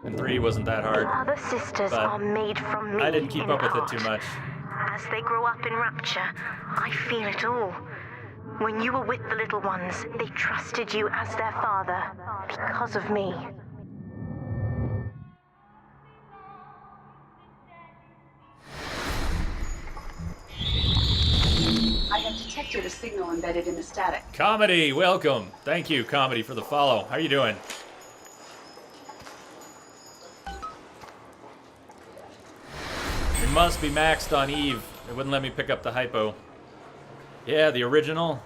And 3 wasn't that hard. The other sisters are made from me. I didn't keep up with it too much. As they grow up in Rapture, I feel it all. When you were with the little ones, they trusted you as their father because of me. I have detected a signal embedded in the static. Comedy, welcome. Thank you, Comedy, for the follow. How you doing? It must be maxed on Eve. It wouldn't let me pick up the hypo. Yeah, the original.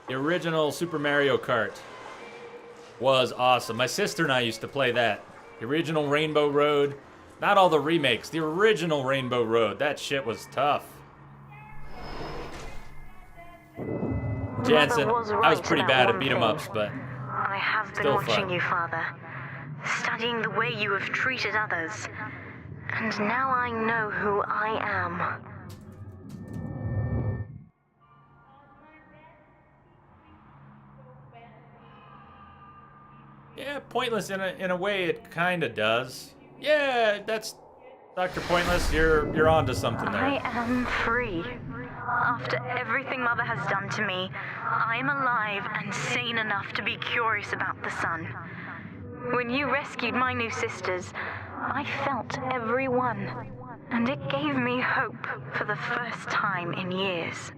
The original Super Mario Kart was awesome. My sister and I used to play that. The original Rainbow Road. Not all the remakes. The original Rainbow Road. That shit was tough. Jansen, I was pretty bad at beat-em-ups, but I have been watching you, Father. Studying the way you have treated others. And now I know who I am. Yeah, pointless in a way it kind of does. Yeah, that's Dr. Pointless. You're onto something there. I am free. After everything Mother has done to me, I am alive and sane enough to be curious about the sun. When you rescued my new sisters, I felt every one, and it gave me hope for the first time in years.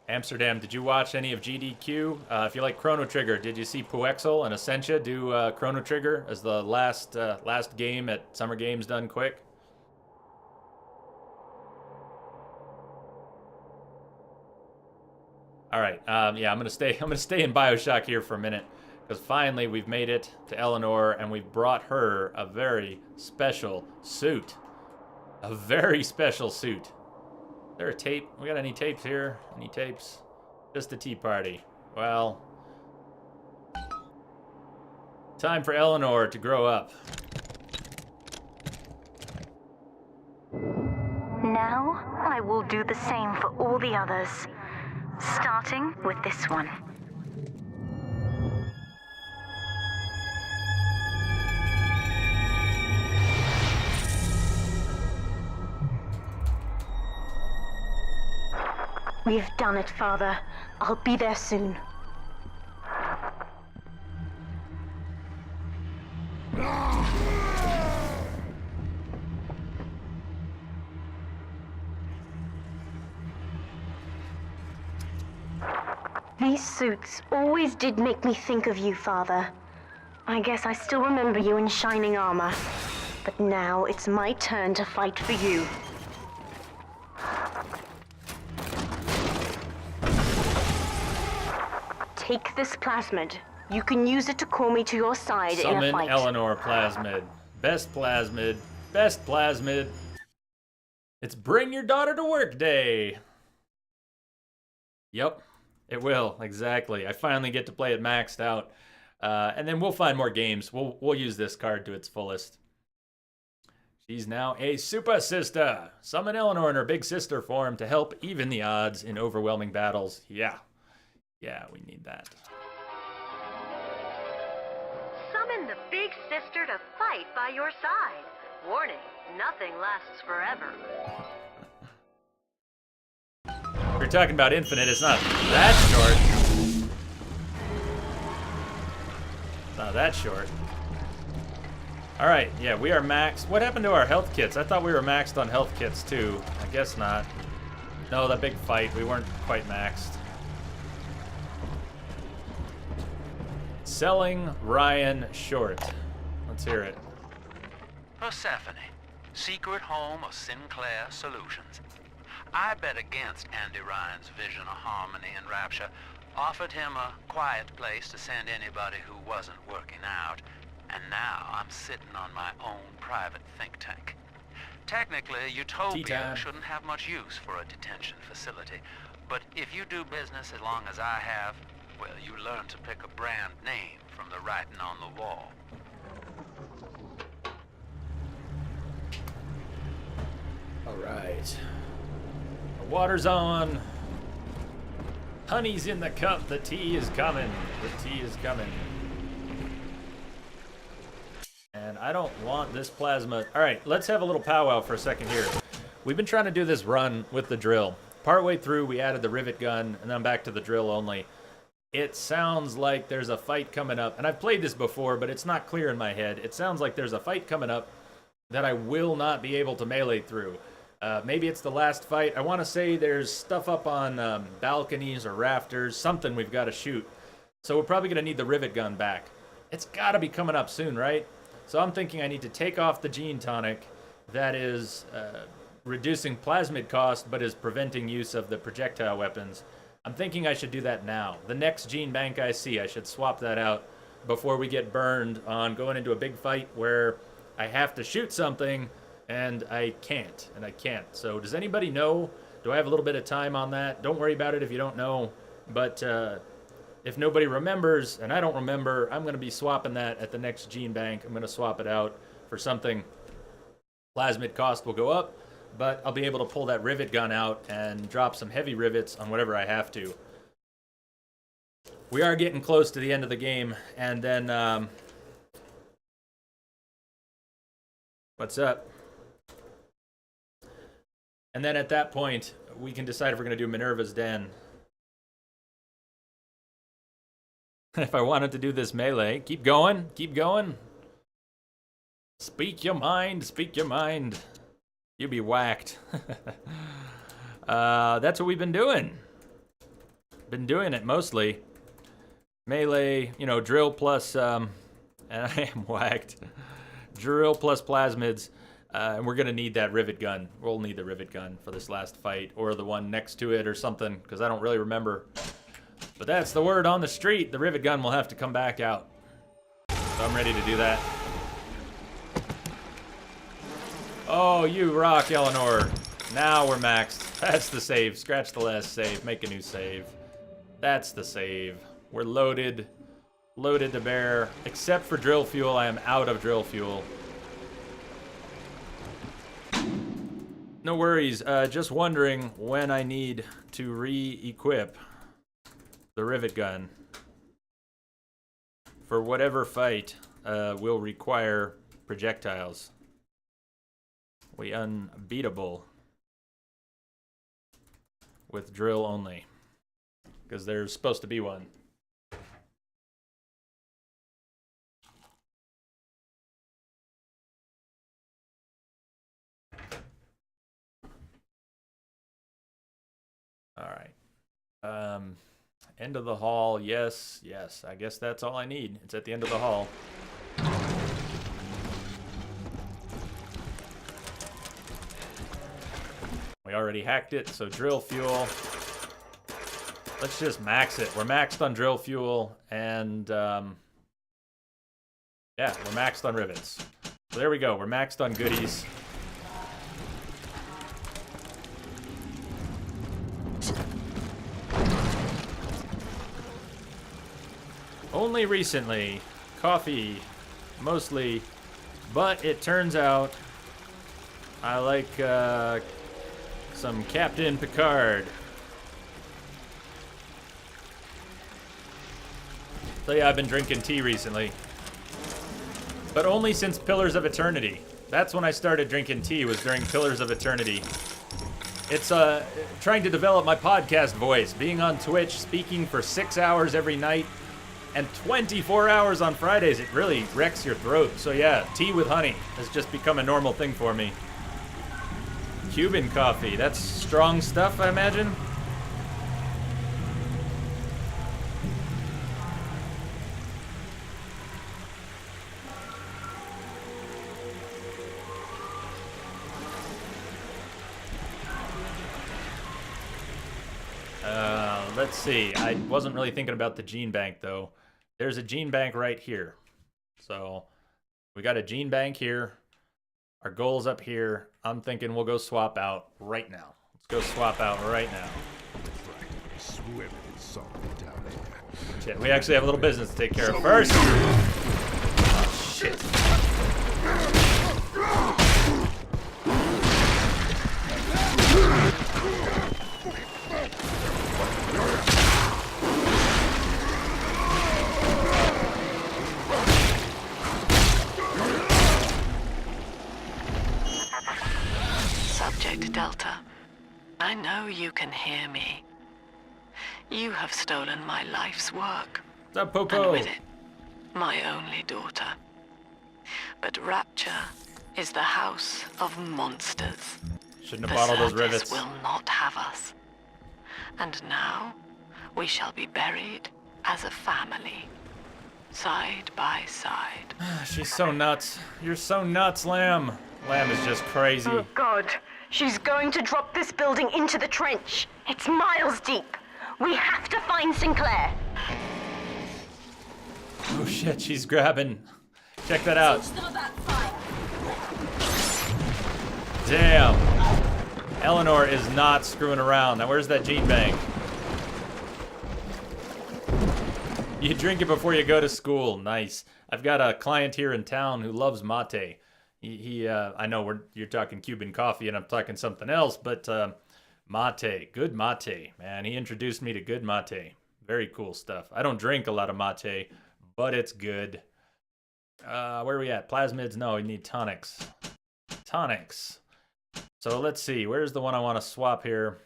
Amsterdam, did you watch any of GDQ? If you like Chrono Trigger, did you see Puexel and Essentia do Chrono Trigger as the last game at Summer Games Done Quick? All right, yeah, I'm gonna stay in Bioshock here for a minute because finally we've made it to Eleanor and we've brought her a very special suit. A very special suit. Is there a tape? We got any tapes here? Any tapes? Just a tea party. Well, time for Eleanor to grow up. Now, I will do the same for all the others, starting with this one. We've done it, Father. I'll be there soon. These suits always did make me think of you, Father. I guess I still remember you in shining armor. But now it's my turn to fight for you. Take this plasmid. You can use it to call me to your side in a Summon fight. Eleanor plasmid. Best plasmid. Best plasmid. It's bring your daughter to work day. Yep, it will. Exactly. I finally get to play it maxed out. And then we'll find more games. We'll use this card to its fullest. She's now a super sister. Summon Eleanor in her big sister form to help even the odds in overwhelming battles. Yeah. Yeah, we need that. Summon the big sister to fight by your side. Warning, nothing lasts forever. We're talking about infinite, it's not that short. It's not that short. Alright, yeah, we are maxed. What happened to our health kits? I thought we were maxed on health kits too. I guess not. No, that big fight, we weren't quite maxed. Selling Ryan short. Let's hear it. Persephone, secret home of Sinclair Solutions. I bet against Andy Ryan's vision of harmony and rapture, offered him a quiet place to send anybody who wasn't working out, and now I'm sitting on my own private think tank. Technically, Utopia shouldn't have much use for a detention facility, but if you do business as long as I have, well, you learn to pick a brand name from the writing on the wall. All right. The water's on. Honey's in the cup. The tea is coming. The tea is coming. And I don't want this plasma. All right, let's have a little powwow for a second here. We've been trying to do this run with the drill. Partway through, we added the rivet gun, and then back to the drill only. It sounds like there's a fight coming up, and I've played this before, but it's not clear in my head. It sounds like there's a fight coming up that I will not be able to melee through. Maybe it's the last fight. I want to say there's stuff up on balconies or rafters, something we've got to shoot. So we're probably going to need the rivet gun back. It's got to be coming up soon, right? So I'm thinking I need to take off the gene tonic that is reducing plasmid cost, but is preventing use of the projectile weapons. I'm thinking I should do that now. The next gene bank I see, I should swap that out before we get burned on going into a big fight where I have to shoot something and I can't. So does anybody know? Do I have a little bit of time on that? Don't worry about it if you don't know. But if nobody remembers, and I don't remember, I'm going to be swapping that at the next gene bank. I'm going to swap it out for something. Plasmid cost will go up, but I'll be able to pull that rivet gun out and drop some heavy rivets on whatever I have to. We are getting close to the end of the game, and then what's up? And then at that point, we can decide if we're going to do Minerva's Den. If I wanted to do this melee, keep going, keep going. Speak your mind, speak your mind. You be whacked. That's what we've been doing. Been doing it mostly. Melee, you know, drill plus, and I am whacked. Drill plus plasmids. And we're gonna need that rivet gun. We'll need the rivet gun for this last fight, or the one next to it or something, because I don't really remember. But that's the word on the street. The rivet gun will have to come back out. So I'm ready to do that. Oh, you rock, Eleanor. Now we're maxed. That's the save. Scratch the last save. Make a new save. That's the save. We're loaded. Loaded to bear. Except for drill fuel, I am out of drill fuel. No worries. Just wondering when I need to re-equip the rivet gun. For whatever fight will require projectiles. We unbeatable with drill only, because there's supposed to be one. All right. End of the hall. Yes, yes. I guess that's all I need. It's at the end of the hall. We already hacked it, so drill fuel. Let's just max it. We're maxed on drill fuel, and yeah, we're maxed on rivets. So there we go. We're maxed on goodies. Only recently, coffee, mostly, but it turns out I like some Captain Picard. So yeah, I've been drinking tea recently, but only since Pillars of Eternity. That's when I started drinking tea, was during Pillars of Eternity. It's trying to develop my podcast voice, being on Twitch, speaking for 6 hours every night, and 24 hours on Fridays. It really wrecks your throat. So yeah, tea with honey has just become a normal thing for me. Cuban coffee, that's strong stuff, I imagine. Let's see. I wasn't really thinking about the gene bank, though. There's a gene bank right here. So we got a gene bank here. Our goal's up here. I'm thinking we'll go swap out right now. Let's go swap out right now. Shit, we actually have a little business to take care of first. Oh, shit. Subject Delta, I know you can hear me. You have stolen my life's work. What's up, Popo? And with it, my only daughter. But Rapture is the house of monsters. Shouldn't have bottled those rivets. Will not have us. And now, we shall be buried as a family. Side by side. She's so nuts. You're so nuts, Lamb. Lamb is just crazy. Oh, God. She's going to drop this building into the trench. It's miles deep. We have to find Sinclair. Oh, shit. She's grabbing. Check that out. Damn. Eleanor is not screwing around. Now, where's that gene bank? You drink it before you go to school. Nice. I've got a client here in town who loves mate. I know you're talking Cuban coffee and I'm talking something else, but mate, good mate, man. He introduced me to good mate. Very cool stuff. I don't drink a lot of mate, but it's good. Where are we at? Plasmids? No, we need tonics. Tonics. So let's see. Where's the one I want to swap here?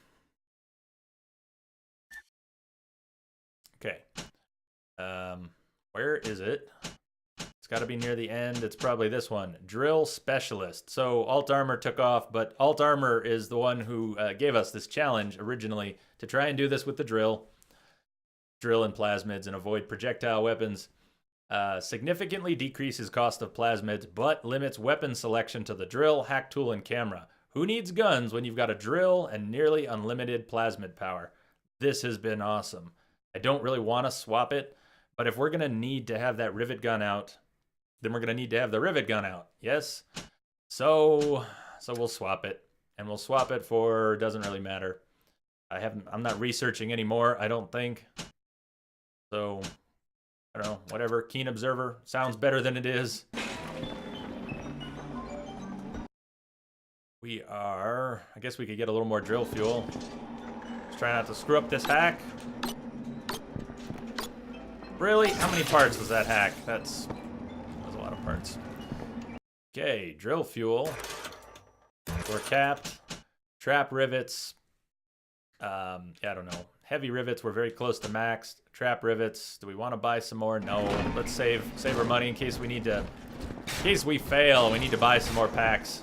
Okay. Where is it? It's got to be near the end. It's probably this one. Drill Specialist. So Alt Armor took off, but Alt Armor is the one who gave us this challenge originally to try and do this with the drill. Drill and plasmids and avoid projectile weapons. Significantly decreases cost of plasmids, but limits weapon selection to the drill, hack tool, and camera. Who needs guns when you've got a drill and nearly unlimited plasmid power? This has been awesome. I don't really want to swap it, but if we're going to need to have that rivet gun out, then we're going to need to have the rivet gun out. Yes? So we'll swap it. And we'll swap it for, doesn't really matter. I'm not researching anymore, I don't think. So, I don't know, whatever. Keen Observer sounds better than it is. We are, I guess we could get a little more drill fuel. Just try not to screw up this hack. Really? How many parts was that hack? That was a lot of parts. Okay, drill fuel. We're capped. Trap rivets. Yeah, I don't know. Heavy rivets, we're very close to maxed. Trap rivets, do we want to buy some more? No. Let's save our money in case we need to... In case we fail, we need to buy some more packs.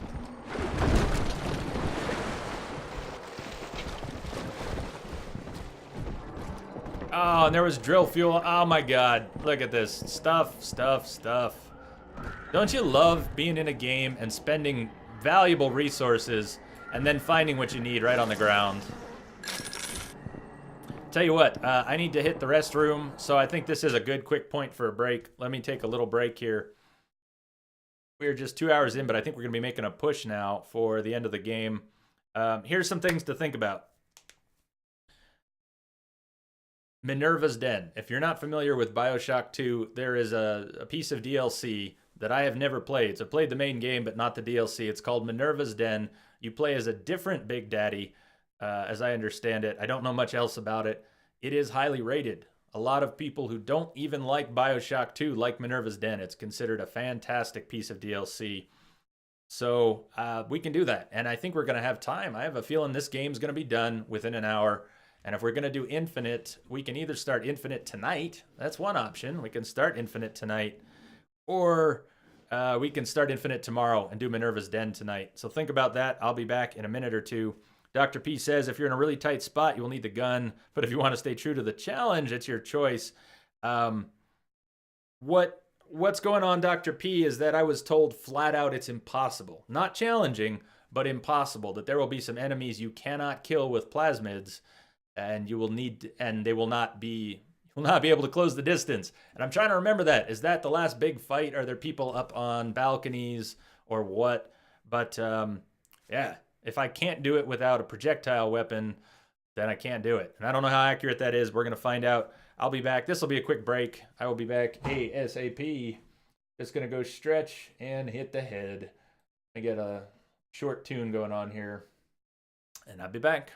Oh, and there was drill fuel. Oh my god. Look at this. Stuff. Don't you love being in a game and spending valuable resources and then finding what you need right on the ground? Tell you what, I need to hit the restroom, so I think this is a good quick point for a break. Let me take a little break here. We're just 2 hours in, but I think we're going to be making a push now for the end of the game. Here's some things to think about. Minerva's Den. If you're not familiar with Bioshock 2, there is a piece of DLC that I have never played. So I played the main game, but not the DLC. It's called Minerva's Den. You play as a different Big Daddy, as I understand it. I don't know much else about it. It is highly rated. A lot of people who don't even like Bioshock 2 like Minerva's Den. It's considered a fantastic piece of DLC. So we can do that. And I think we're going to have time. I have a feeling this game's going to be done within an hour. And if we're going to do Infinite, we can either start Infinite tonight. That's one option. We can start Infinite tonight. Or we can start Infinite tomorrow and do Minerva's Den tonight. So think about that. I'll be back in a minute or two. Dr. P says if you're in a really tight spot, you will need the gun. But if you want to stay true to the challenge, it's your choice. What's going on, Dr. P, is that I was told flat out it's impossible. Not challenging, but impossible. That there will be some enemies you cannot kill with plasmids. And you will need, and they will not be, you will not be able to close the distance. And I'm trying to remember that. Is that the last big fight? Are there people up on balconies or what? But yeah, if I can't do it without a projectile weapon, then I can't do it. And I don't know how accurate that is. We're going to find out. I'll be back. This will be a quick break. I will be back ASAP. Just going to go stretch and hit the head. I get a short tune going on here. And I'll be back.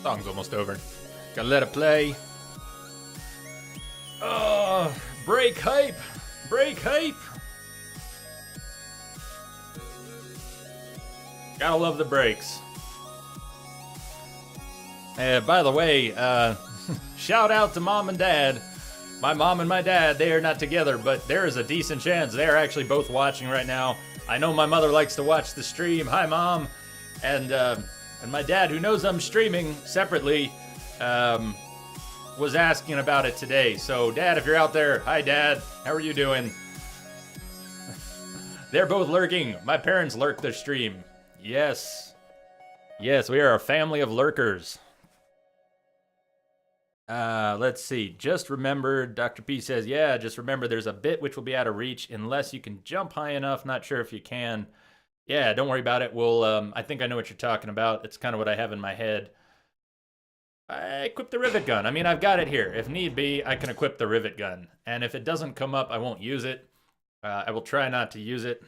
Song's almost over. Gotta let it play. Oh, break hype! Break hype! Gotta love the breaks. By the way, shout out to Mom and Dad. My mom and my dad, they are not together, but there is a decent chance they are actually both watching right now. I know my mother likes to watch the stream. Hi, Mom. And my dad, who knows I'm streaming separately, was asking about it today. So, Dad, if you're out there, hi, Dad. How are you doing? They're both lurking. My parents lurk the stream. Yes. Yes, we are a family of lurkers. Let's see. Just remember, Dr. P says, yeah, just remember there's a bit which will be out of reach unless you can jump high enough. Not sure if you can. Yeah, don't worry about it. We'll, I think I know what you're talking about. It's kind of what I have in my head. I equip the rivet gun. I mean, I've got it here. If need be, I can equip the rivet gun. And if it doesn't come up, I won't use it. I will try not to use it.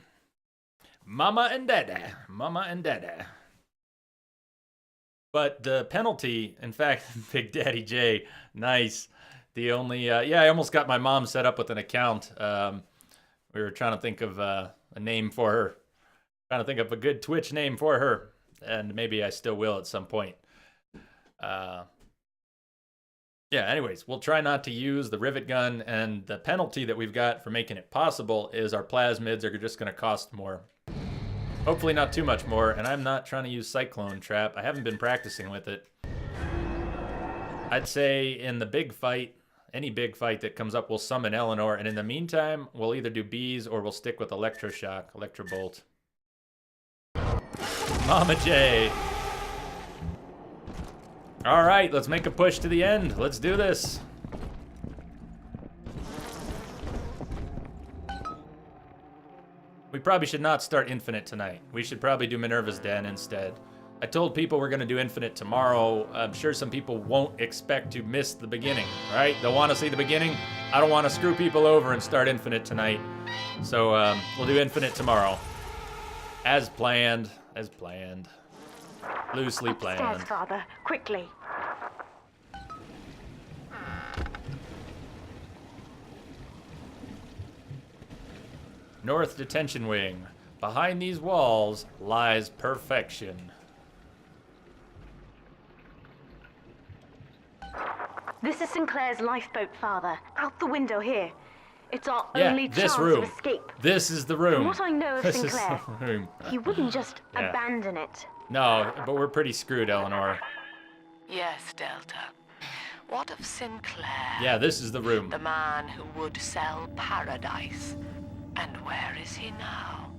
Mama and Dada. Mama and Dada. But the penalty, in fact, Big Daddy J, nice. The only, yeah, I almost got my mom set up with an account. We were trying to think of a name for her. Trying to think of a good Twitch name for her. And maybe I still will at some point. Yeah, anyways, we'll try not to use the rivet gun. And the penalty that we've got for making it possible is our plasmids are just going to cost more. Hopefully not too much more, and I'm not trying to use Cyclone Trap. I haven't been practicing with it. I'd say in the big fight, any big fight that comes up, we'll summon Eleanor, and in the meantime, we'll either do bees or we'll stick with Electroshock, Electrobolt. Mama J. All right, let's make a push to the end. Let's do this. We probably should not start Infinite tonight. We should probably do Minerva's Den instead. I told people we're going to do Infinite tomorrow. I'm sure some people won't expect to miss the beginning, right? They'll want to see the beginning. I don't want to screw people over and start Infinite tonight. So we'll do Infinite tomorrow. As planned. As planned. Loosely planned. Upstairs, Father. Quickly. North Detention Wing. Behind these walls lies perfection. This is Sinclair's lifeboat, Father. Out the window here. It's our only chance of escape. This is the room. From what I know of This Sinclair, is the room. he wouldn't just abandon it. No, but we're pretty screwed, Eleanor. Yes, Delta. What of Sinclair? Yeah, this is the room. The man who would sell paradise. And where is he now?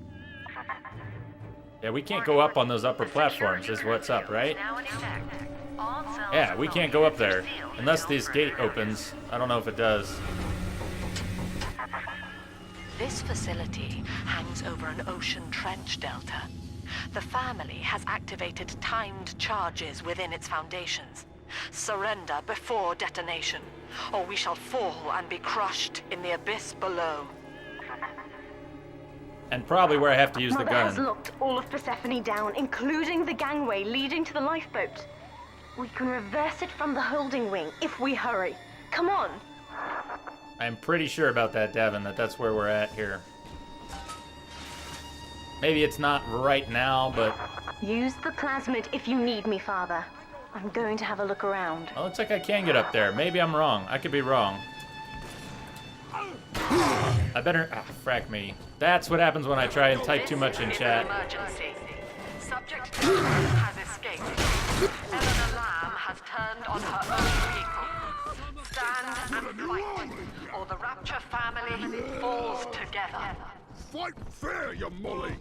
Yeah, we can't go up on those upper platforms, is what's up, right? Yeah, we can't go up there. Unless this gate opens. I don't know if it does. This facility hangs over an ocean trench, Delta. The family has activated timed charges within its foundations. Surrender before detonation, or we shall fall and be crushed in the abyss below. And probably where I have to use the Mother gun. has locked all of Persephone down, including the gangway leading to the lifeboat. We can reverse it from the holding wing if we hurry. Come on. I'm pretty sure about that, Devin, that's where we're at here. Maybe it's not right now, but... Use the plasmid if you need me, Father. I'm going to have a look around. Oh, looks like I can get up there. Maybe I'm wrong. I could be wrong. I better... Ah, frack me. That's what happens when I try and type too much in chat. Emergency. Subject has escaped. Eleanor Lamb has turned on her own people. Stand and fight, or the Rapture family falls together. Fight fair, you molly!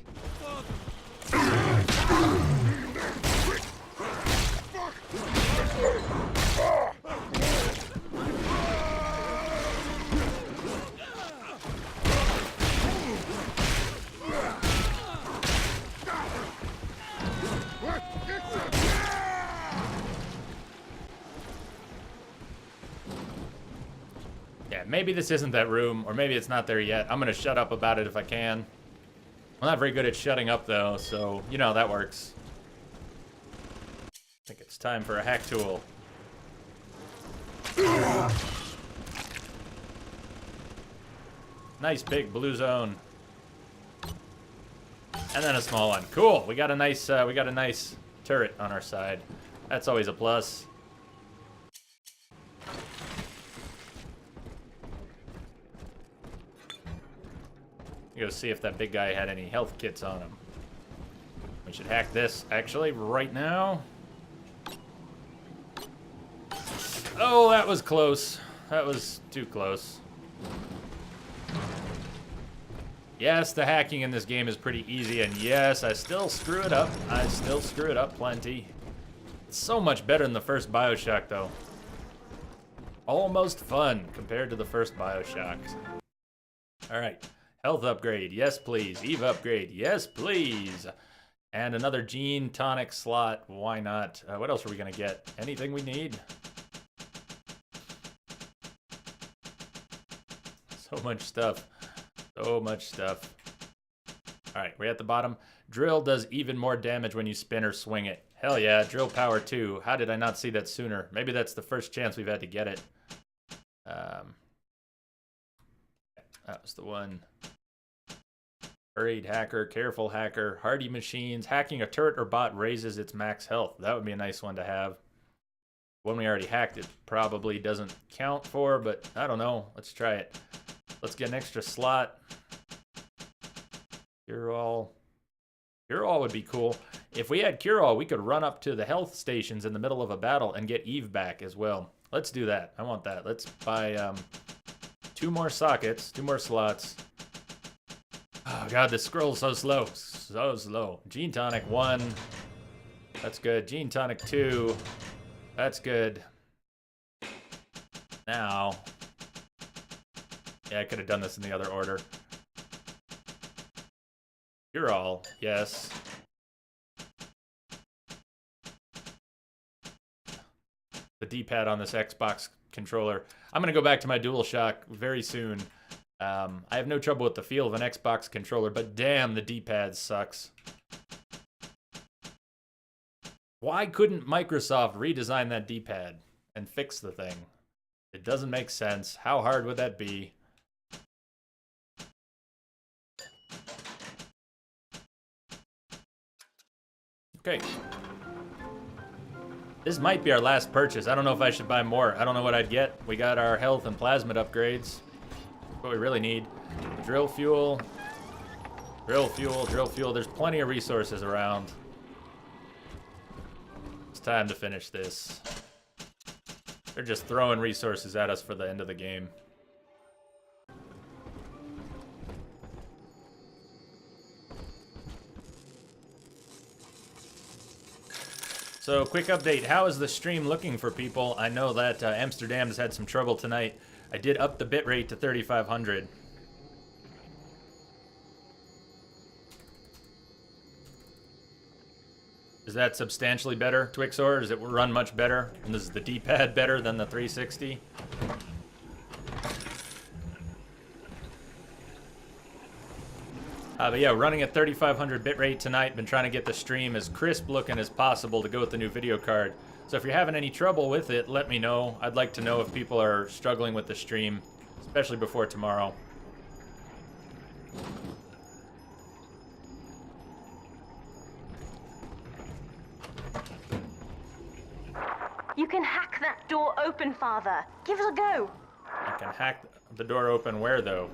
Yeah, maybe this isn't that room, or maybe it's not there yet. I'm gonna shut up about it if I can. I'm not very good at shutting up, though, so you know how that works. think it's time for a hack tool. Nice big blue zone. And then a small one. Cool. We got a nice turret on our side. That's always a plus. Go see if that big guy had any health kits on him. We should hack this actually right now. Oh, that was close. That was too close. Yes, the hacking in this game is pretty easy, and yes, I still screw it up. I still screw it up plenty. It's so much better than the first Bioshock, though. Almost fun compared to the first Bioshock. All right, health upgrade, yes please. Eve upgrade, yes please. And another gene tonic slot, why not? What else are we gonna get? Anything we need? So much stuff. So much stuff. Alright, we're at the bottom. Drill does even more damage when you spin or swing it. Hell yeah, drill power 2. How did I not see that sooner? Maybe that's the first chance we've had to get it. That was the one. Hurried hacker, careful hacker, hardy machines. Hacking a turret or bot raises its max health. That would be a nice one to have. One we already hacked, it probably doesn't count for, but I don't know. Let's try it. Let's get an extra slot. Cure-all. Cure-all would be cool. If we had Cure-all, we could run up to the health stations in the middle of a battle and get Eve back as well. Let's do that. I want that. Let's buy 2 more sockets, 2 more slots. Oh god, this scroll's so slow. So slow. Gene tonic 1. That's good. Gene tonic 2. That's good. Now... yeah, I could have done this in the other order. You're all, yes. The D-pad on this Xbox controller. I'm going to go back to my DualShock very soon. I have no trouble with the feel of an Xbox controller, but damn, the D-pad sucks. Why couldn't Microsoft redesign that D-pad and fix the thing? It doesn't make sense. How hard would that be? Okay. This might be our last purchase. I don't know if I should buy more. I don't know what I'd get. We got our health and plasmid upgrades. What we really need. Drill fuel. Drill fuel, drill fuel. There's plenty of resources around. It's time to finish this. They're just throwing resources at us for the end of the game. So, quick update. How is the stream looking for people? I know that Amsterdam has had some trouble tonight. I did up the bitrate to 3500. Is that substantially better, Twixor? Does it run much better? And is the D-pad better than the 360? But yeah, running at 3500 bitrate tonight. Been trying to get the stream as crisp looking as possible to go with the new video card. So if you're having any trouble with it, let me know. I'd like to know if people are struggling with the stream, especially before tomorrow. You can hack that door open, Father. Give it a go. I can hack the door open where, though?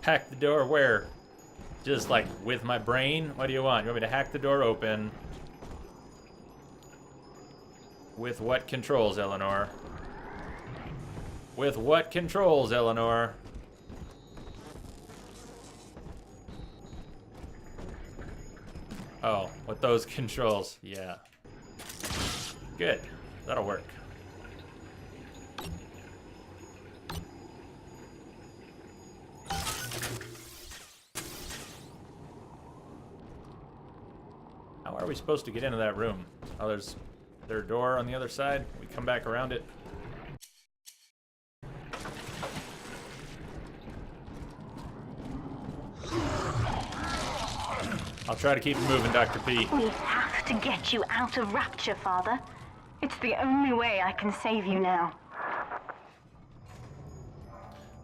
Hack the door where? Just like with my brain? What do you want? You want me to hack the door open? With what controls, Eleanor? With what controls, Eleanor? Oh, with those controls. Yeah. Good. That'll work. How are we supposed to get into that room? Oh, there's a door on the other side. We come back around it. I'll try to keep it moving, Dr. P. We have to get you out of Rapture, Father. It's the only way I can save you now.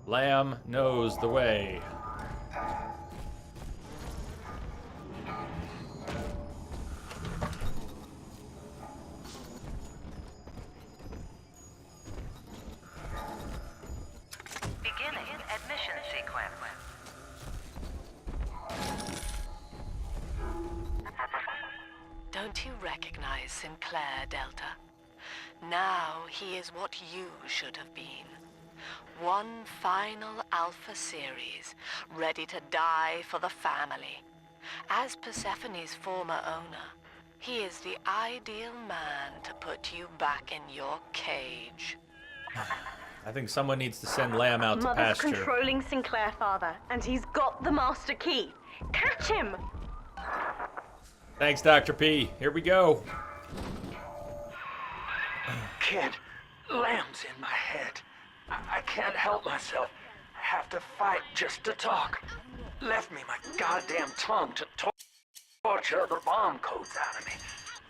Lamb knows the way. Beginning admission sequence. Don't you recognize Sinclair, Delta? Now he is what you should have been. One final Alpha series, ready to die for the family. As Persephone's former owner, he is the ideal man to put you back in your cage. I think someone needs to send Lamb out to Mother's pasture. controlling Sinclair, Father, and he's got the master key. Catch him! Thanks, Dr. P. Here we go. Kid, Lamb's in my head. I can't help myself. I have to fight just to talk. Left me my goddamn tongue to torture the bomb codes out of me.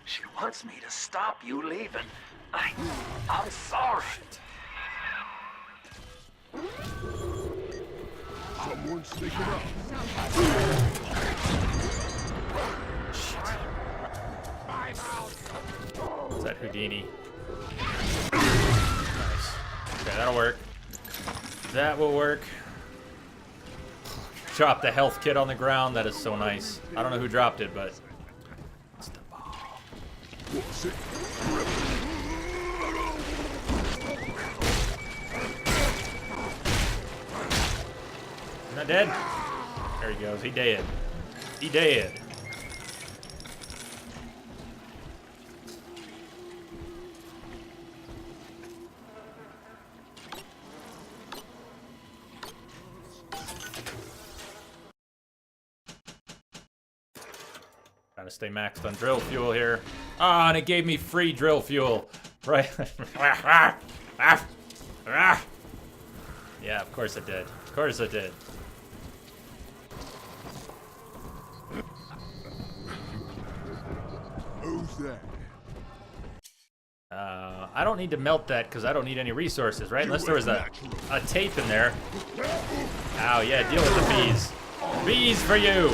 She wants me to stop you leaving. I'm sorry. Someone's sneaking up. Is that Houdini? Nice. Okay, that'll work. That will work. Drop the health kit on the ground. That is so nice. I don't know who dropped it, but it's the bomb. What's it? He's not dead. There he goes. He dead. He dead. Trying to stay maxed on drill fuel here. Ah, and it gave me free drill fuel. Right. Yeah, of course it did. Of course it did. Who's that? I don't need to melt that because I don't need any resources, right? Unless there was a tape in there. Ow, yeah, deal with the bees. Bees for you!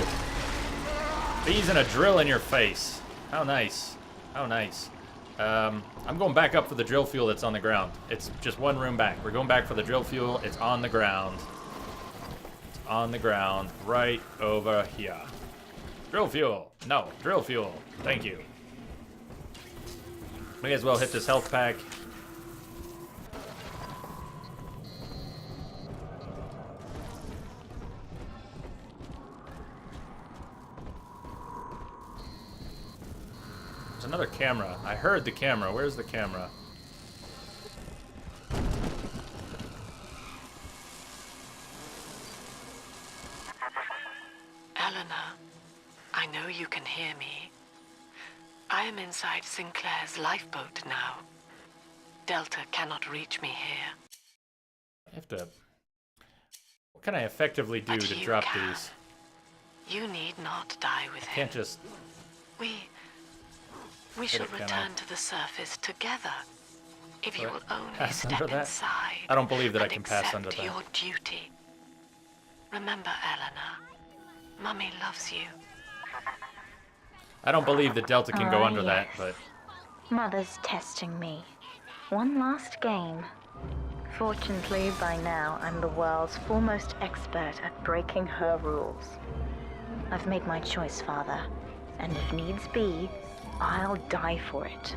Bees and a drill in your face. How nice. How nice. I'm going back up for the drill fuel that's on the ground. It's just one room back. We're going back for the drill fuel. It's on the ground. It's on the ground right over here. Drill fuel. No, drill fuel. Thank you. May as well hit this health pack. There's another camera. I heard the camera. Where's the camera? Eleanor, I know you can hear me. I am inside Sinclair's lifeboat now. Delta cannot reach me here. I have to... What can I effectively do to drop these? You need not die with him. Can't just... We shall return to the surface together. If you will only pass under step that? inside I don't believe that I and can pass under accept that. your duty. Remember, Eleanor, Mummy loves you. I don't believe that Delta can go under yes. that, but... Mother's testing me. One last game. Fortunately, by now, I'm the world's foremost expert at breaking her rules. I've made my choice, Father, and if needs be, I'll die for it.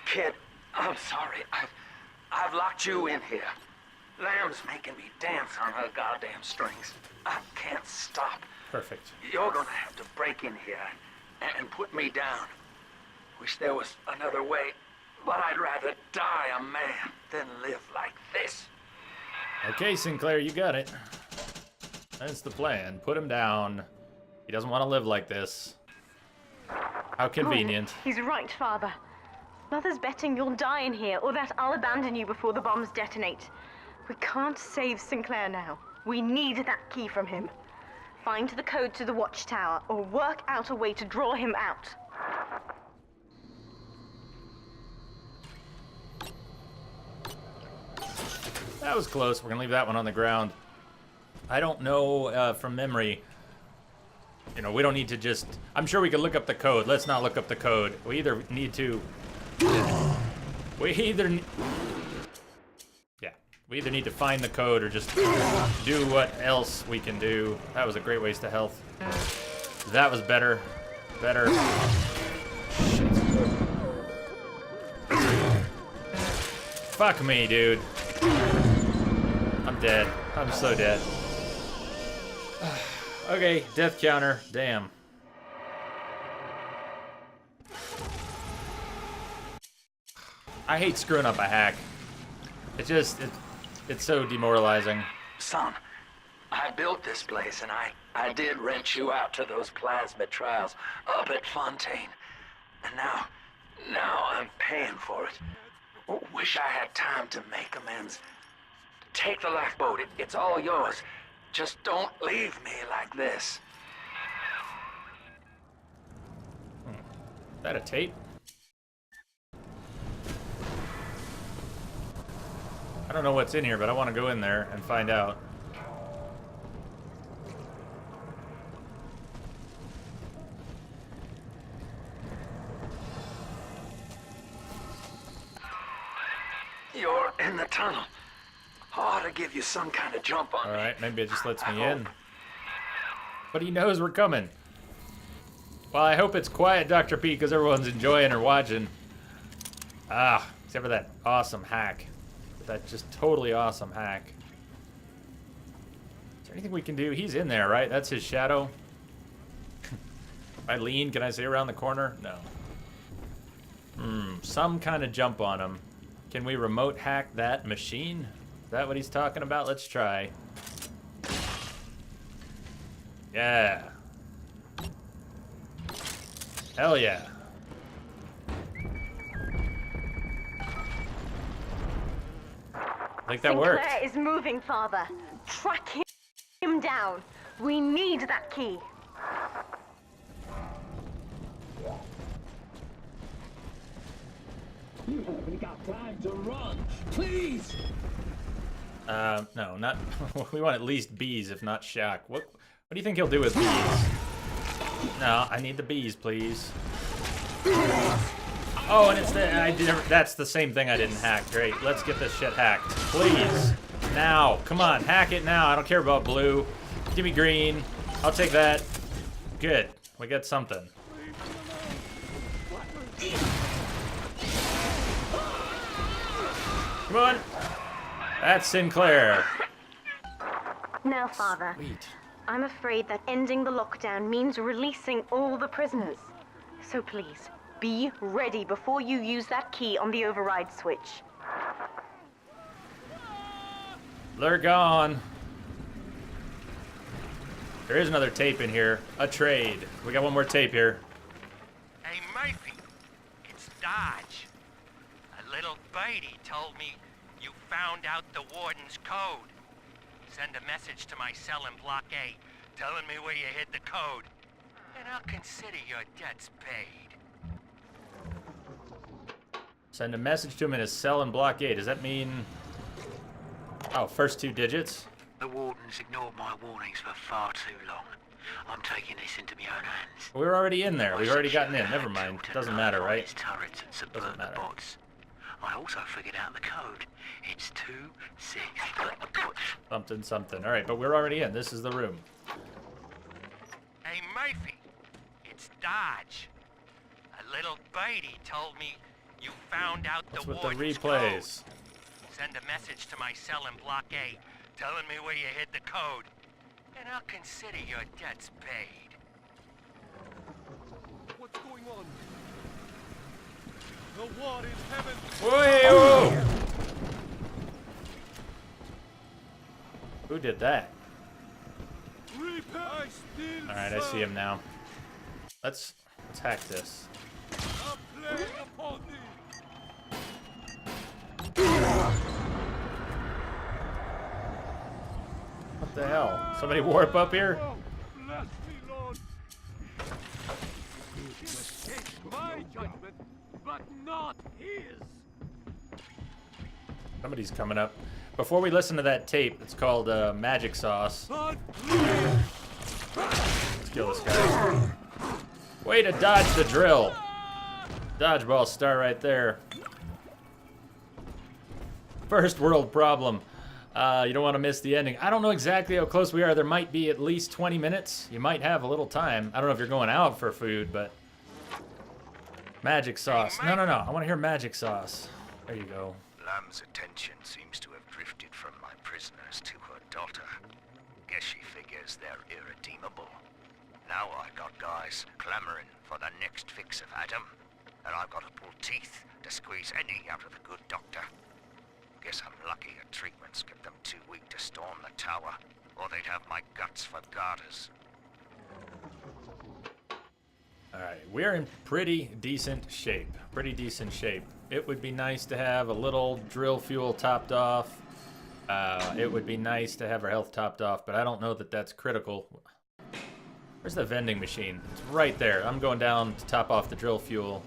Kid, I'm sorry. I've locked you in here. Lamb's making me dance on her goddamn strings. I can't stop. Perfect. You're gonna have to break in here and put me down. Wish there was another way, but I'd rather die a man than live like this. Okay, Sinclair, you got it. That's the plan. Put him down. He doesn't want to live like this. How convenient. Oh, he's right, Father. Mother's betting you'll die in here, or that I'll abandon you before the bombs detonate. We can't save Sinclair now. We need that key from him. Find the code to the watchtower, or work out a way to draw him out. That was close. We're gonna leave that one on the ground. I don't know from memory. You know, we don't need to just... I'm sure we could look up the code. Let's not look up the code. We either need to... We either need to find the code or just do what else we can do. That was a great waste of health. That was better. Better. Fuck me, dude. I'm dead. I'm so dead. Okay, death counter. Damn. I hate screwing up a hack. It's so demoralizing. Son, I built this place and I did rent you out to those plasmid trials up at Fontaine. And now I'm paying for it. Wish I had time to make amends. Take the lifeboat. It's all yours. Just don't leave me like this. Is that a tape? I don't know what's in here, but I want to go in there and find out. You're in the tunnel. Ought to give you some kind of jump on me. Alright, maybe it just lets me in. But he knows we're coming. Well, I hope it's quiet, Dr. P, because everyone's enjoying or watching. Ah, except for that awesome hack. That just totally awesome hack. Is there anything we can do? He's in there, right? That's his shadow. If I lean, can I see around the corner? No. Some kind of jump on him. Can we remote hack that machine? Is that what he's talking about? Let's try. Yeah. Hell yeah. I think that worked. Sinclair is moving, Father. Track him down. We need that key. You haven't got time to run. Please. No, not. We want at least bees, if not shock. What do you think he'll do with bees? No, I need the bees, please. Oh, and it's that's the same thing I didn't hack. Great, let's get this shit hacked, please. Now, come on, hack it now. I don't care about blue. Give me green. I'll take that. Good, we got something. Come on. That's Sinclair. Now, Father, Sweet. I'm afraid that ending the lockdown means releasing all the prisoners. So please, be ready before you use that key on the override switch. They're gone. There is another tape in here. A trade. We got one more tape here. Hey, Murphy, it's Dodge. A little birdie told me you found out the warden's code. Send a message to my cell in Block A, telling me where you hid the code, and I'll consider your debts paid. Send a message to him in his cell in Block A. Does that mean... Oh, first two digits? The warden's ignored my warnings for far too long. I'm taking this into my own hands. We were already in there. We've already gotten in. Never mind. Doesn't matter, right? Turrets and subvert the bots. I also figured out the code. It's 2-6. Something, something. All right, but we're already in. This is the room. Hey, Murphy, it's It's Dodge. A little birdie told me you found out What's the with the warden's replays? code. Send a message to my cell in Block A, telling me where you hid the code, and I'll consider your debts paid. What's going on? The war is heaven. Whoa! Who did that? All right, I see him now. Let's hack this. What the hell? Somebody warp up here? Bless me, Lord. You escaped my judgment, but not his. Somebody's coming up. Before we listen to that tape, it's called Magic Sauce. Let's kill this guy. Way to dodge the drill. Dodgeball star right there. First world problem. You don't want to miss the ending. I don't know exactly how close we are. There might be at least 20 minutes. You might have a little time. I don't know if you're going out for food, but... Magic Sauce. No. I want to hear Magic Sauce. There you go. Lamb's attention seems to have drifted from my prisoners to her daughter. Guess she figures they're irredeemable. Now I got guys clamoring for the next fix of Adam, and I've got to pull teeth to squeeze any out of the good doctor. Guess I'm lucky her treatments kept them too weak to storm the tower, or they'd have my guts for garters. Alright, we're in pretty decent shape. It would be nice to have a little drill fuel topped off. It would be nice to have our health topped off, but I don't know that that's critical. Where's the vending machine? It's right there. I'm going down to top off the drill fuel.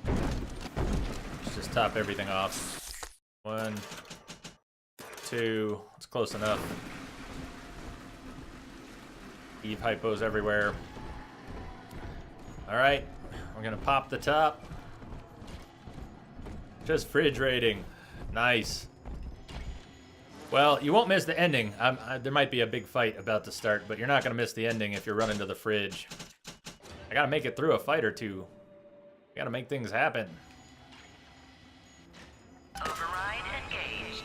Let's just top everything off. 1, 2. It's close enough. Eve hypos everywhere. Alright, we're gonna pop the top. Just fridge rating. Nice. Well, you won't miss the ending. There might be a big fight about to start, but you're not gonna miss the ending if you're running to the fridge. I gotta make it through a fight or two. I gotta make things happen. Override engaged.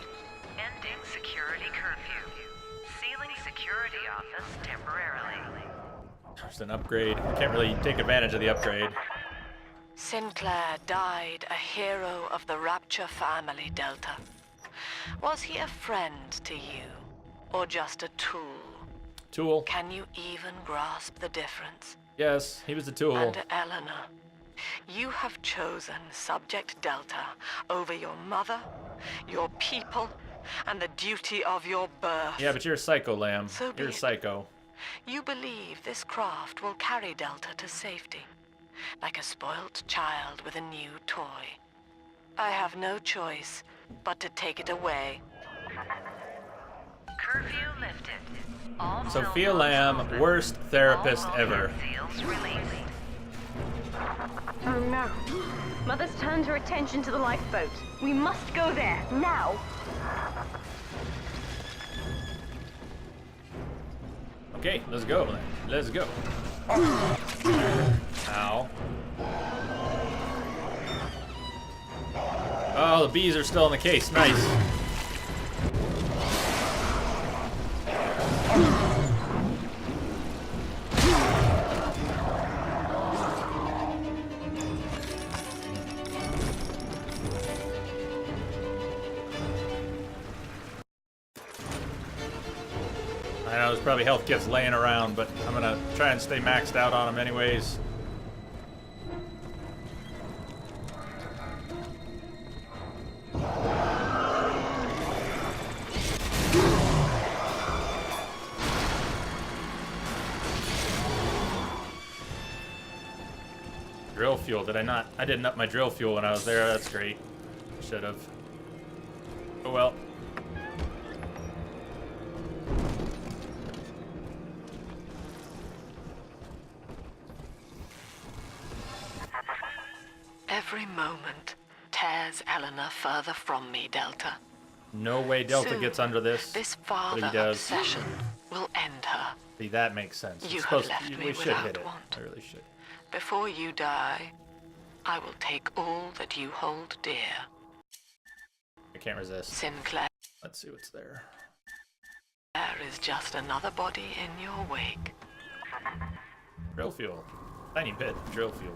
Ending security curfew. Sealing security office temporarily. There's an upgrade. I can't really take advantage of the upgrade. Sinclair died a hero of the Rapture family, Delta. Was he a friend to you, or just a tool? Tool. Can you even grasp the difference? Yes, he was a tool. And Eleanor, you have chosen Subject Delta over your mother, your people, and the duty of your birth. Yeah, but you're a psycho, Lamb. So be You're a it. psycho. You believe this craft will carry Delta to safety, like a spoilt child with a new toy. I have no choice but to take it away. Curfew lifted. All Sophia Lamb, worst therapist ever. Oh no. Mother's turned her attention to the lifeboat. We must go there, now. Okay, let's go, then. Let's go. Ow. Oh, the bees are still in the case. Nice. I know there's probably health kits laying around, but I'm gonna try and stay maxed out on them anyways. Drill fuel, did I not? I didn't up my drill fuel when I was there, that's great. Should have. Oh well. Every moment tears Eleanor further from me, Delta. No way Delta Soon, gets under this. This But father he does. obsession will end her. See, that makes sense. You It's have supposed left to, me we should without hit it. want. I really should. Before you die, I will take all that you hold dear. I can't resist. Sinclair Let's see what's there. is just another body in your wake. Drill fuel. Tiny bit of drill fuel.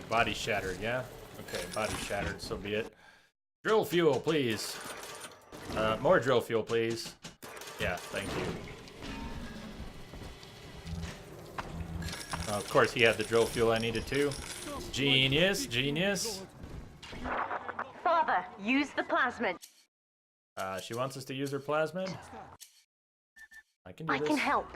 Body shattered, yeah? Okay, body shattered, so be it. Drill fuel, please. More drill fuel, please. Yeah, thank you. Of course, he had the drill fuel I needed too. Genius, genius. Father, use the plasmid. She wants us to use her plasmid? I can do this. I can help.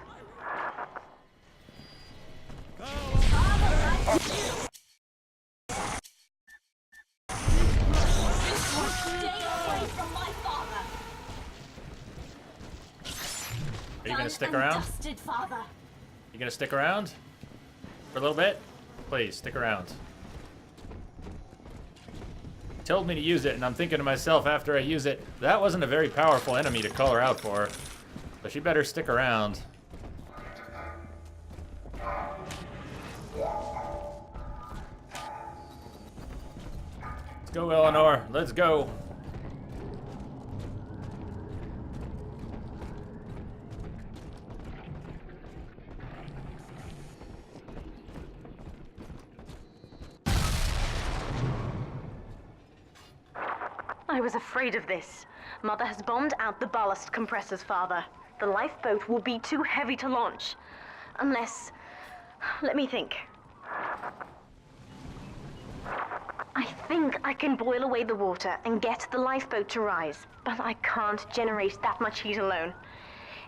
Are you gonna stick around? You gonna stick around? For a little bit? Please, stick around. He told me to use it, and I'm thinking to myself after I use it, that wasn't a very powerful enemy to call her out for. So she better stick around. Let's go, Eleanor. Let's go. I was afraid of this. Mother has bombed out the ballast compressors, Father. The lifeboat will be too heavy to launch. Unless... let me think. I think I can boil away the water and get the lifeboat to rise, but I can't generate that much heat alone.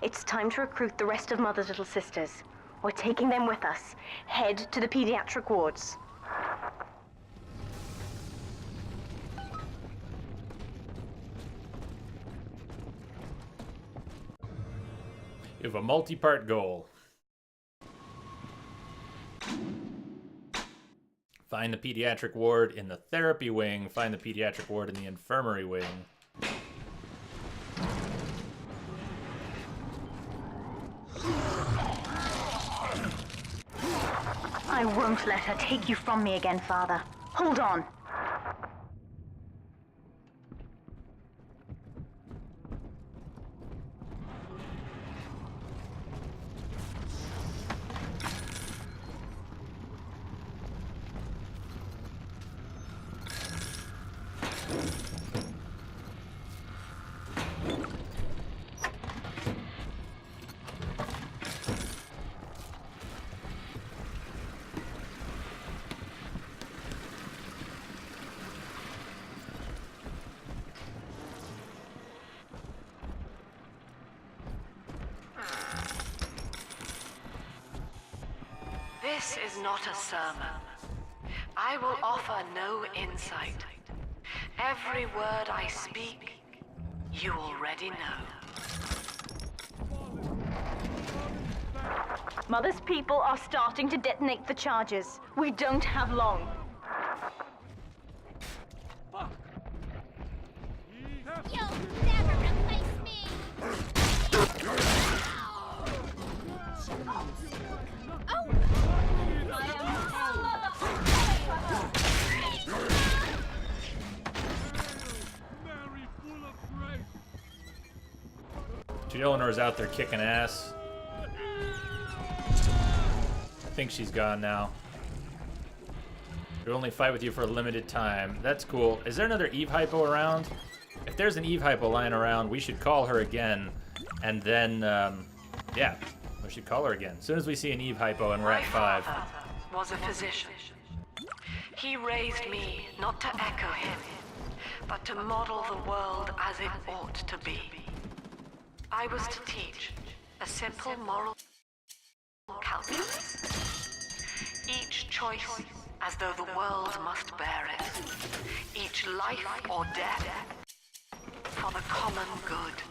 It's time to recruit the rest of Mother's little sisters. We're taking them with us. Head to the pediatric wards. You have a multi-part goal. Find the pediatric ward in the therapy wing. Find the pediatric ward in the infirmary wing. I won't let her take you from me again, Father. Hold on. This is not a sermon. I will offer no insight. Every word I speak, you already know. Mother's people are starting to detonate the charges. We don't have long. You'll never replace me! Oh! Eleanor's out there kicking ass. I think she's gone now. We'll only fight with you for a limited time. That's cool. Is there another Eve Hypo around? If there's an Eve Hypo lying around, we should call her again. And then, yeah, we should call her again. As soon as we see an Eve Hypo and we're at 5. My father was a physician. He raised me not to echo him, but to model the world as it ought to be. I was to teach a simple moral calculus. Each choice as though the world must bear it. Each life or death for the common good.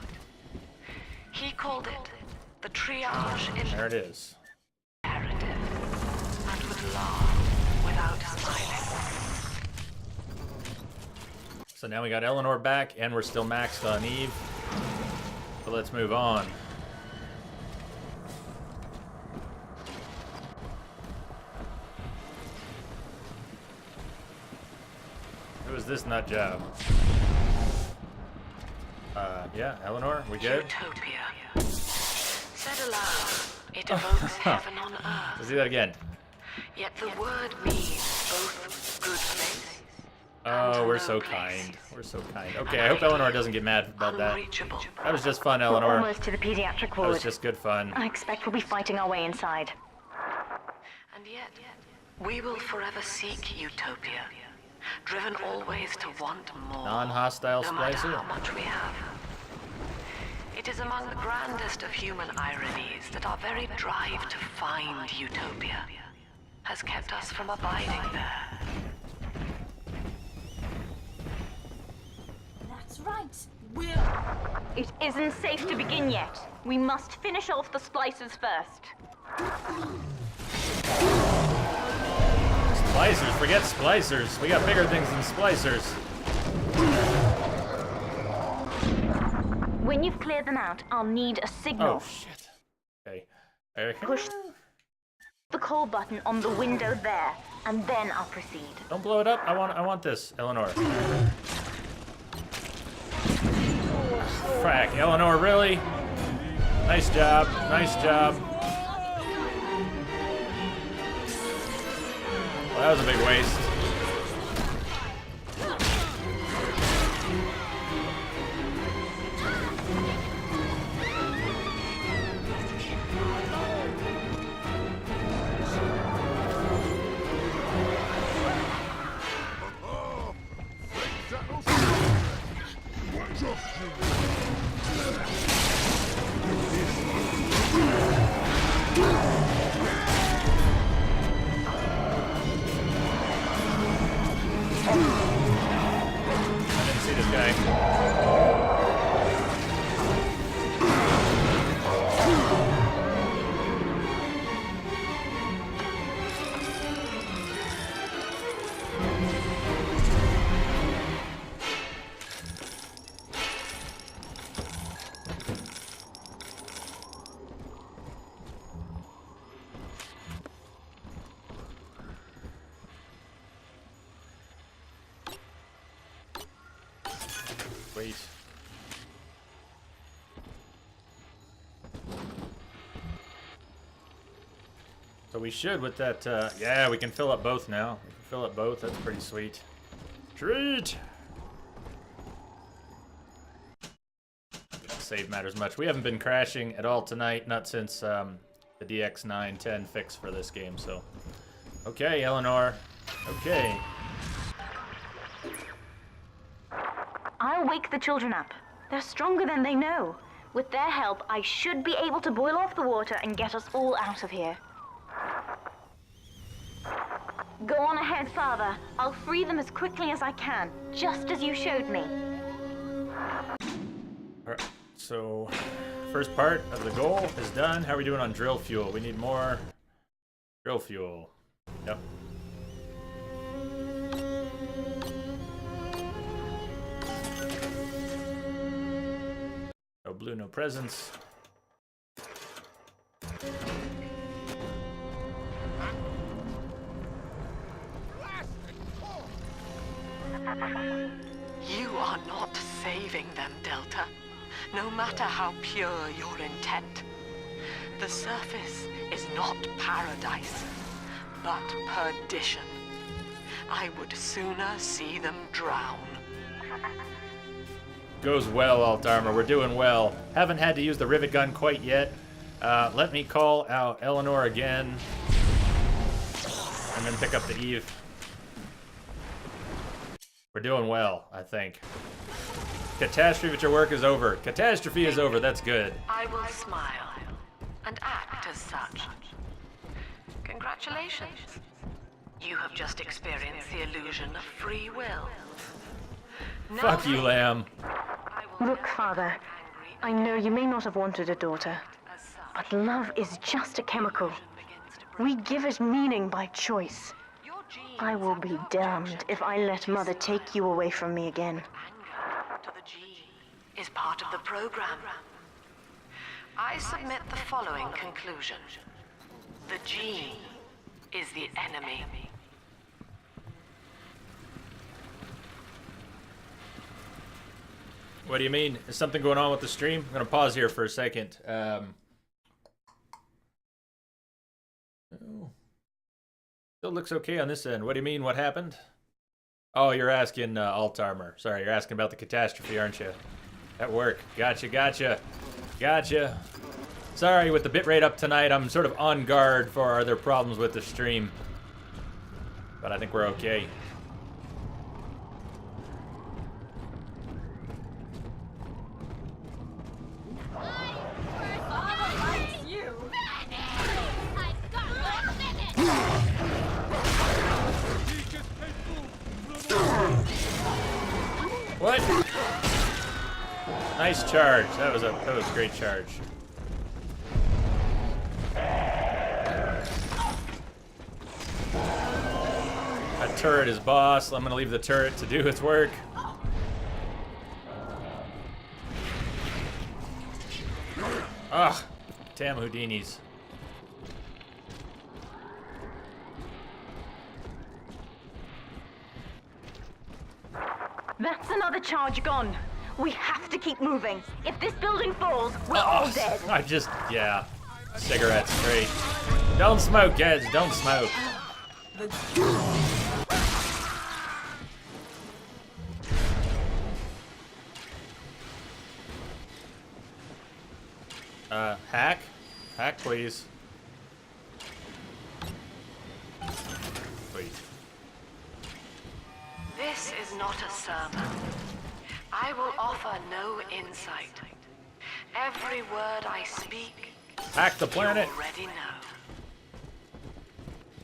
He called it the triage There it is. imperative, and would laugh without smiling. So now we got Eleanor back, and we're still maxed on Eve. So let's move on. Who is this nut job? Yeah, Eleanor, we good? Utopia. Said aloud, it evokes heaven on earth. Let's do that again. Yet the word means both good place. Oh, we're so kind. We're so kind. Okay, I hope Eleanor doesn't get mad about that. That was just fun, Eleanor. We're almost to the pediatric That ward. was just good fun. I expect we'll be fighting our way inside. And yet, we will forever seek utopia, driven always to want more. Non-hostile no matter splicer? how much we have. It is among the grandest of human ironies that our very drive to find utopia has kept us from abiding there. That's right. It isn't safe to begin yet. We must finish off the splicers first. Splicers, forget splicers. We got bigger things than splicers. When you've cleared them out, I'll need a signal. Oh, shit. Okay. Eric. Push the call button on the window there, and then I'll proceed. Don't blow it up. I want this, Eleanor. Frack, Eleanor, really? Nice job. Nice job. Well, that was a big waste. I didn't see this guy. Wait. So we should with that, yeah, we can fill up both now. We can fill up both, that's pretty sweet. Treat! Save matters much. We haven't been crashing at all tonight, not since the DX910 fix for this game, so. Okay, Eleanor. Okay. I'll wake the children up. They're stronger than they know. With their help, I should be able to boil off the water and get us all out of here. Go on ahead, Father. I'll free them as quickly as I can, just as you showed me. Alright, so first part of the goal is done. How are we doing on drill fuel? We need more drill fuel. Yep. No blue, no presents. You are not saving them, Delta. No matter how pure your intent. The surface is not paradise, but perdition. I would sooner see them drown. Goes well, Alt Armor. We're doing well. Haven't had to use the rivet gun quite yet. Let me call out Eleanor again. And then pick up the Eve. We're doing well, I think. Catastrophe at your work is over. Catastrophe is over. That's good. I will smile and act as such. Congratulations. You have just experienced the illusion of free will. Fuck you, Lamb. Look, Father, I know you may not have wanted a daughter, but love is just a chemical. We give it meaning by choice. I will be damned if I let Mother take you away from me again. To the gene is part of the program. I submit the following conclusion. The gene is the enemy. What do you mean? Is something going on with the stream? I'm gonna pause here for a second. Still looks okay on this end. What do you mean? What happened? Oh, you're asking alt armor. Sorry, you're asking about the catastrophe, aren't you? At work. Gotcha, gotcha. Gotcha. Sorry, with the bitrate up tonight, I'm sort of on guard for other problems with the stream. But I think we're okay. What? Nice charge. That was a great charge. That turret is boss. I'm gonna leave the turret to do its work. Ugh. Damn Houdinis. That's another charge gone. We have to keep moving. If this building falls, we're all dead. Yeah. Cigarettes, great. Don't smoke, kids, don't smoke. Hack? Hack, please. Please. This is not a sermon. I will offer no insight. Every word I speak, Hack the planet. you already know.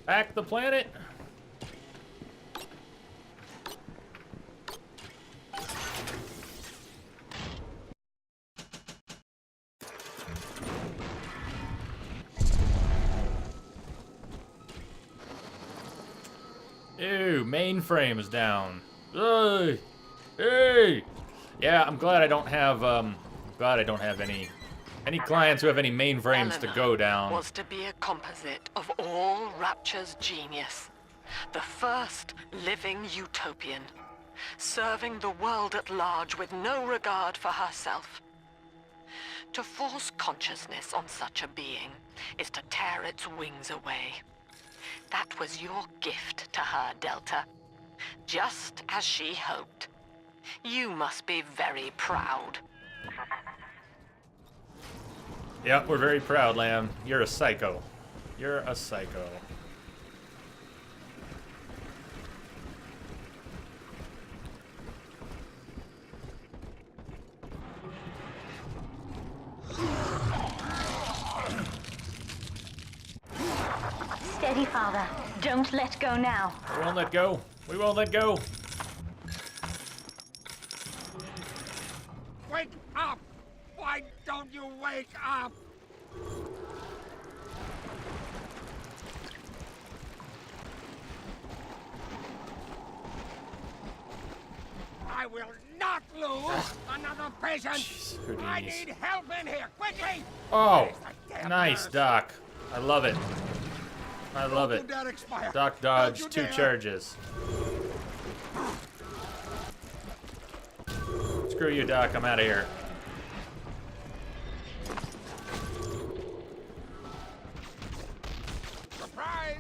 Hack the planet. Ew, mainframe is down. Hey, hey. Yeah, I'm glad I don't have any clients who have any mainframes to go down. Was to be a composite of all Rapture's genius, the first living utopian, serving the world at large with no regard for herself. To force consciousness on such a being is to tear its wings away. That was your gift to her, Delta. Just as she hoped. You must be very proud. Yeah, we're very proud, Lamb. You're a psycho. You're a psycho. Steady, Father. Don't let go now. We won't let go. We won't let go. Wake up! Why don't you wake up? I will not lose another patient. Jeez, I need help in here, quickly! Oh, nice, Doc. I love it. I love it. Doc dodged 2 charges. Screw you, Doc. I'm out of here. Surprise!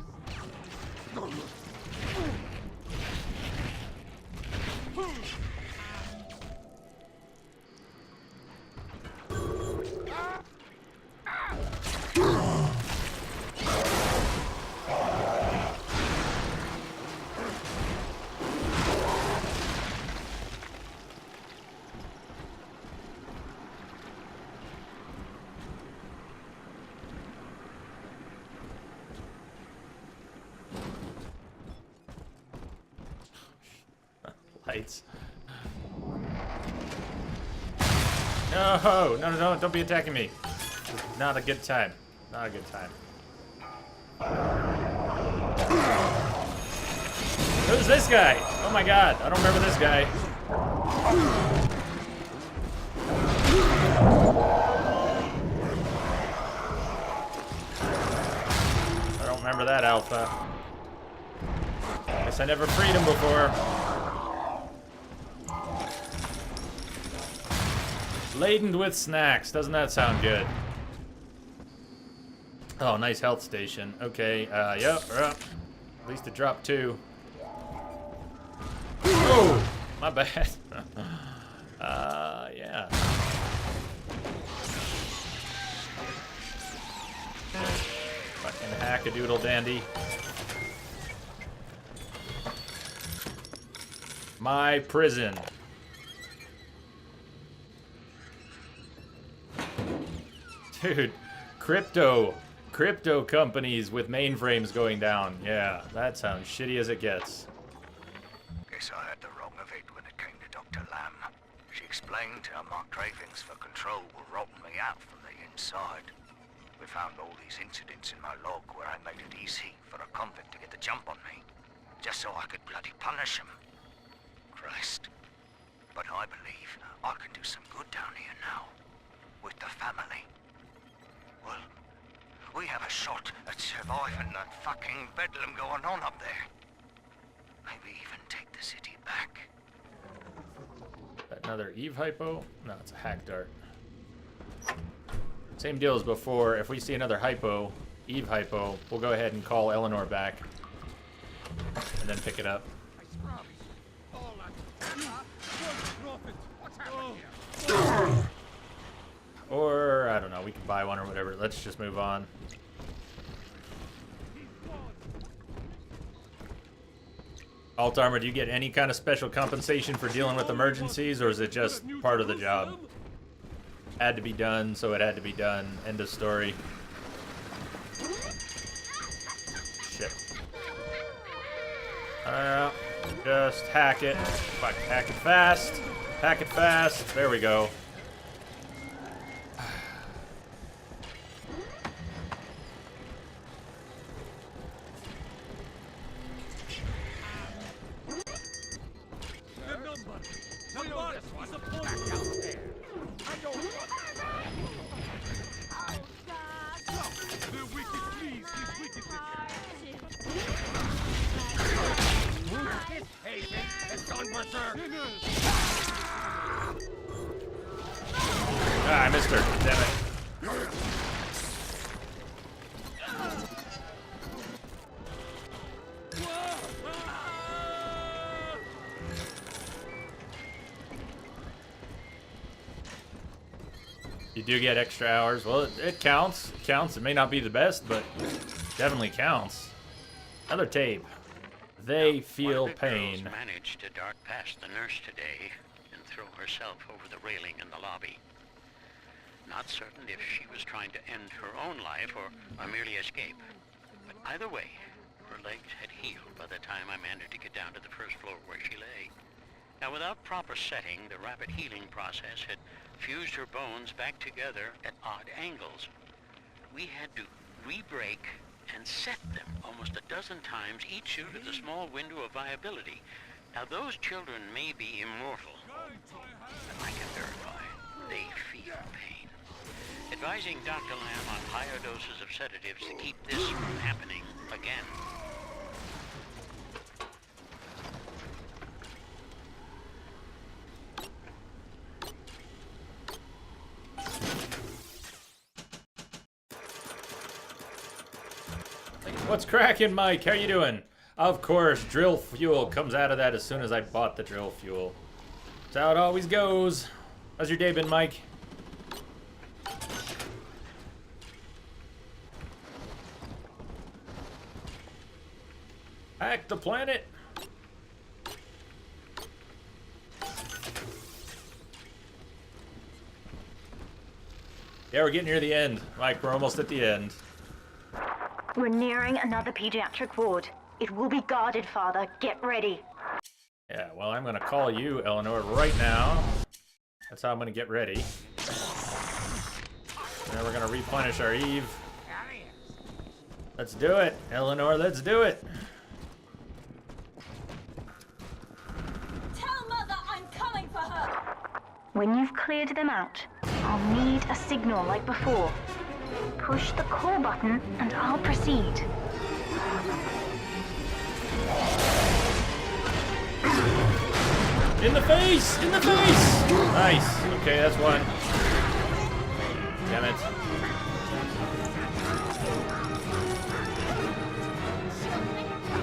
lights. No, no, no, no, don't be attacking me. Not a good time. Not a good time. Who's this guy? Oh my god, I don't remember this guy. I don't remember that alpha. Guess I never freed him before. Laden with snacks. Doesn't that sound good? Oh, nice health station. Okay, yep, yep. At least it dropped 2. Oh, my bad. Yeah. Fucking hack-a-doodle dandy. My prison. Dude, crypto companies with mainframes going down. Yeah, that sounds shitty as it gets. Guess I had the wrong of it when it came to Dr. Lamb. She explained how my cravings for control were rotting me out from the inside. We found all these incidents in my log where I made it easy for a convict to get the jump on me, just so I could bloody punish him. Christ. But I believe I can do some good down here now, with the family. Well, we have a shot at surviving that fucking bedlam going on up there. Maybe even take the city back. Another Eve hypo? No, it's a hack dart. Same deal as before. If we see another hypo, Eve hypo, we'll go ahead and call Eleanor back. And then pick it up. Or, I don't know, we can buy one or whatever. Let's just move on. Alt Armor, do you get any kind of special compensation for dealing with emergencies, or is it just part of the job? Had to be done, so it had to be done. End of story. Shit. Just hack it. Fuck, hack it fast. Hack it fast. There we go. Ah, I missed her. Damn it. You do get extra hours. Well, it counts. It counts. It may not be the best, but definitely counts. Another tape. They feel One of the pain. girls managed to dart past the nurse today and throw herself over the railing in the lobby. Not certain if she was trying to end her own life or merely escape. But either way, her legs had healed by the time I managed to get down to the first floor where she lay. Now, without proper setting, the rapid healing process had fused her bones back together at odd angles. We had to re-break and set them almost a dozen times, each due to the small window of viability. Now, those children may be immortal, but I can verify they feel pain. Advising Dr. Lamb on higher doses of sedatives to keep this from happening again. What's cracking, Mike? How you doing? Of course, drill fuel comes out of that as soon as I bought the drill fuel. That's how it always goes. How's your day been, Mike? Hack the planet. Yeah, we're getting near the end. Mike, we're almost at the end. We're nearing another pediatric ward. It will be guarded, Father. Get ready. Yeah, well, I'm gonna call you, Eleanor, right now. That's how I'm gonna get ready. And then we're gonna replenish our Eve. Let's do it, Eleanor, let's do it. Tell Mother I'm coming for her! When you've cleared them out, I'll need a signal like before. Push the call button and I'll proceed. In the face! In the face! Nice. Okay, that's one. Damn it.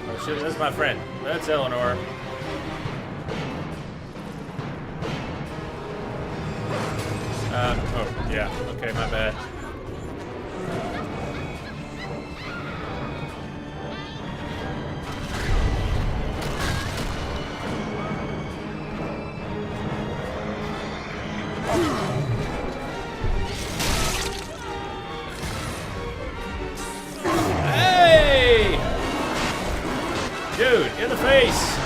Oh shit, that's my friend. That's Eleanor. Oh, yeah. Okay, my bad. Hey! Dude, in the face!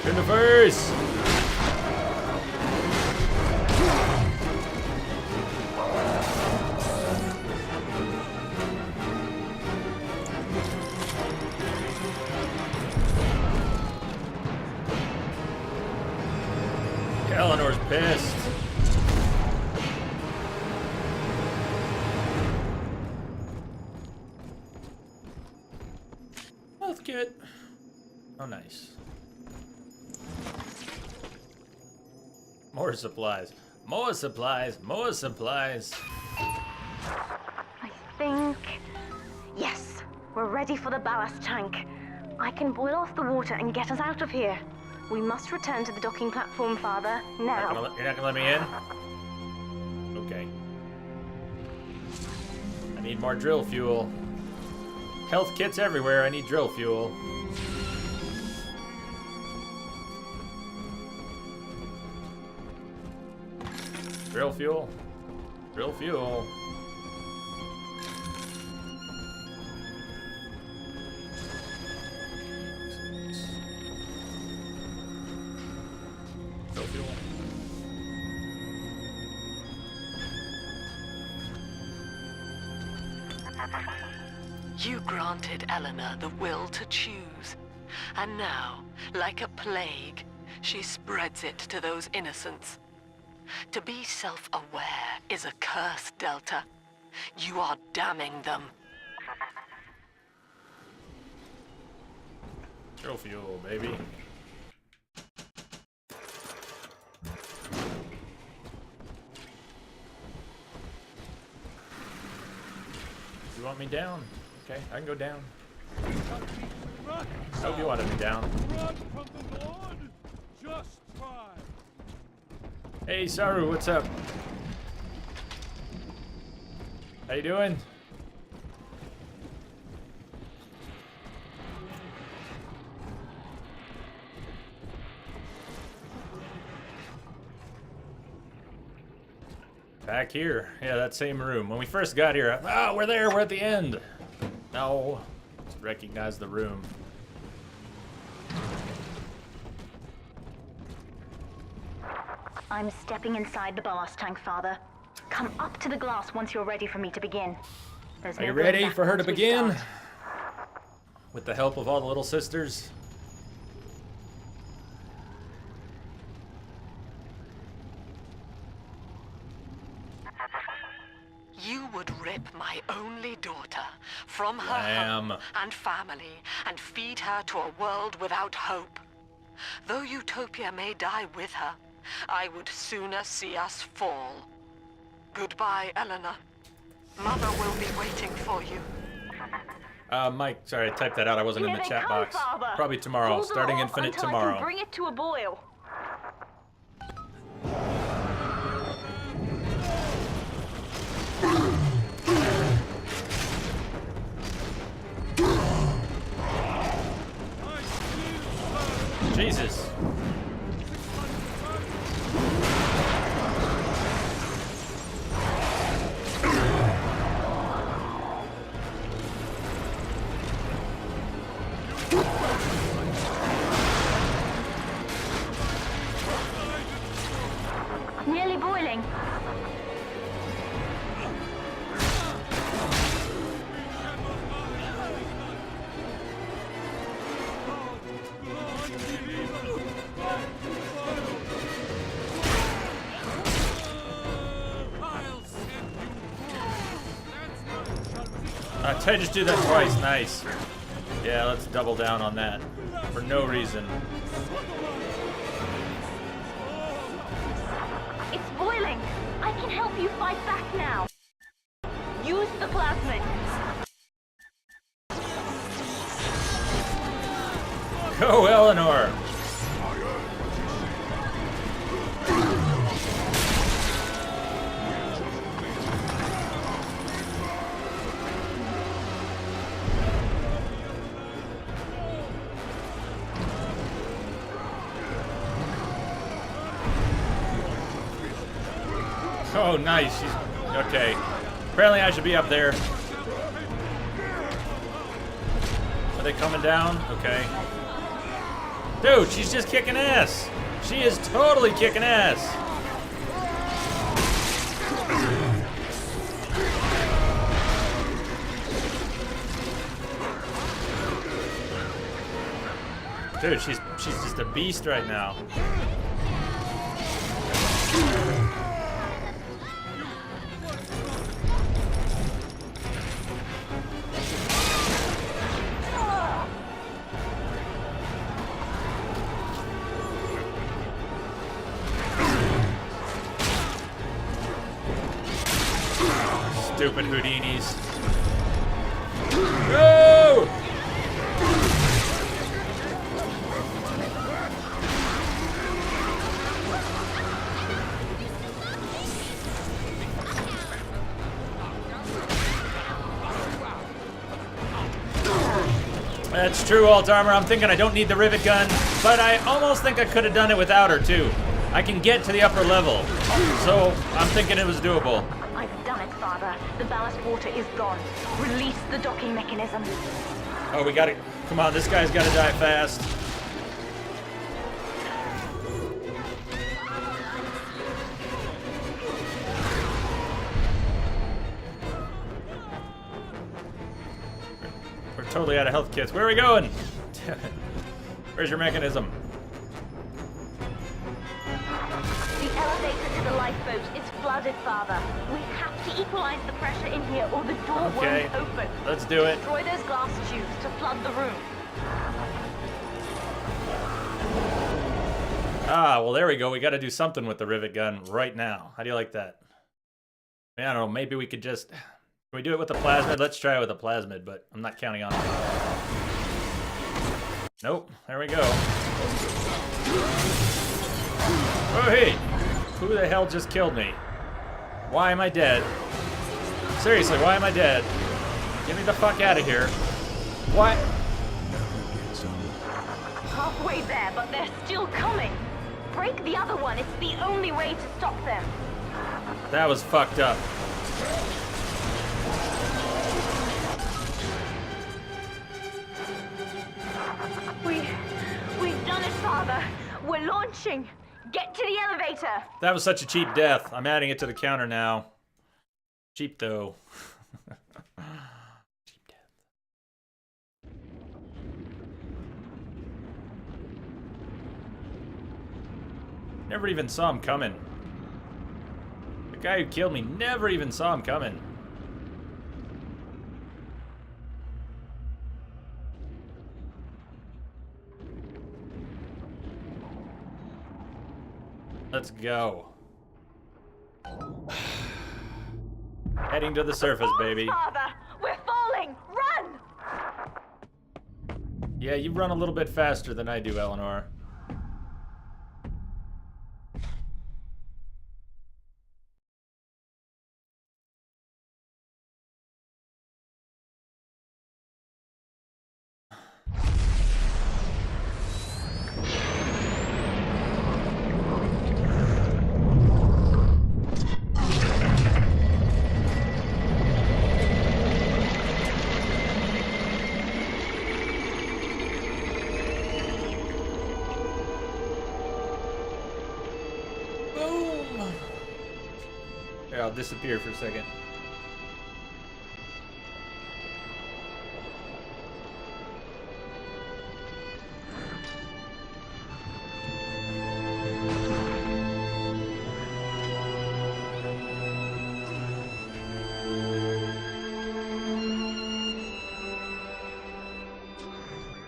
In the face! Eleanor's pissed. Health kit. Oh, nice. More supplies. More supplies. More supplies. I think... Yes, we're ready for the ballast tank. I can boil off the water and get us out of here. We must return to the docking platform, Father, now. You're not gonna let me in? Okay. I need more drill fuel. Health kits everywhere. I need drill fuel. Drill fuel. Drill fuel. Drill fuel. You granted Eleanor the will to choose. And now, like a plague, she spreads it to those innocents. To be self-aware is a curse, Delta. You are damning them. Drill fuel, baby. You want me down? Okay, I can go down. I hope you wanted me down. Run from the Lord! Just try! Hey, Saru, what's up? How you doing? Back here. Yeah, that same room. When we first got here, oh, we're there, we're at the end. No, just recognize the room. I'm stepping inside the ballast tank, Father. Come up to the glass once you're ready for me to begin. There's Are no you going ready back for her to once we begin? start. With the help of all the little sisters? You would rip my only daughter from her Lamb. home and family and feed her to a world without hope. Though Utopia may die with her, I would sooner see us fall. Goodbye, Eleanor. Mother will be waiting for you. Mike, sorry, I typed that out. I wasn't in Here the they chat come, box. Father. Probably tomorrow, Hold them starting off Infinite until I tomorrow. can bring it to a boil. Jesus. boiling. I just do that twice. Nice. Yeah, let's double down on that. For no reason. It's boiling. I can help you fight back now. Use the plasmid. Go, Eleanor. Oh, nice. She's okay. Apparently, I should be up there. Are they coming down? Okay. Dude, she's just kicking ass. She is totally kicking ass. Dude, she's just a beast right now. Stupid Houdinis. Go! That's true, Alt Armor. I'm thinking I don't need the rivet gun, but I almost think I could have done it without her, too. I can get to the upper level, so I'm thinking it was doable. I've done it, Father. The ballast water is gone. Release the docking mechanism. Oh, we gotta... Come on, this guy's gotta die fast. We're totally out of health kits. Where are we going? Where's your mechanism? The elevator to the lifeboat is flooded, Father. We have to equalize the pressure in here or the door won't open. Let's do it. Destroy those glass tubes to flood the room. Ah, well, there we go. We got to do something with the rivet gun right now. How do you like that? I don't know. Maybe we could just... Can we do it with the plasmid? Let's try it with the plasmid, but I'm not counting on it. Nope. There we go. Oh, hey! Who the hell just killed me? Why am I dead? Seriously, why am I dead? Get me the fuck out of here. What? Halfway there, but they're still coming. Break the other one. It's the only way to stop them. That was fucked up. We've done it, Father. We're launching. Get to the elevator. That was such a cheap death. I'm adding it to the counter now. Cheap, though. Cheap death. Never even saw him coming. The guy who killed me never even saw him coming. Let's go. Heading to the surface, baby. Father, we're falling. Run! Yeah, you run a little bit faster than I do, Eleanor. Here, I'll disappear for a second.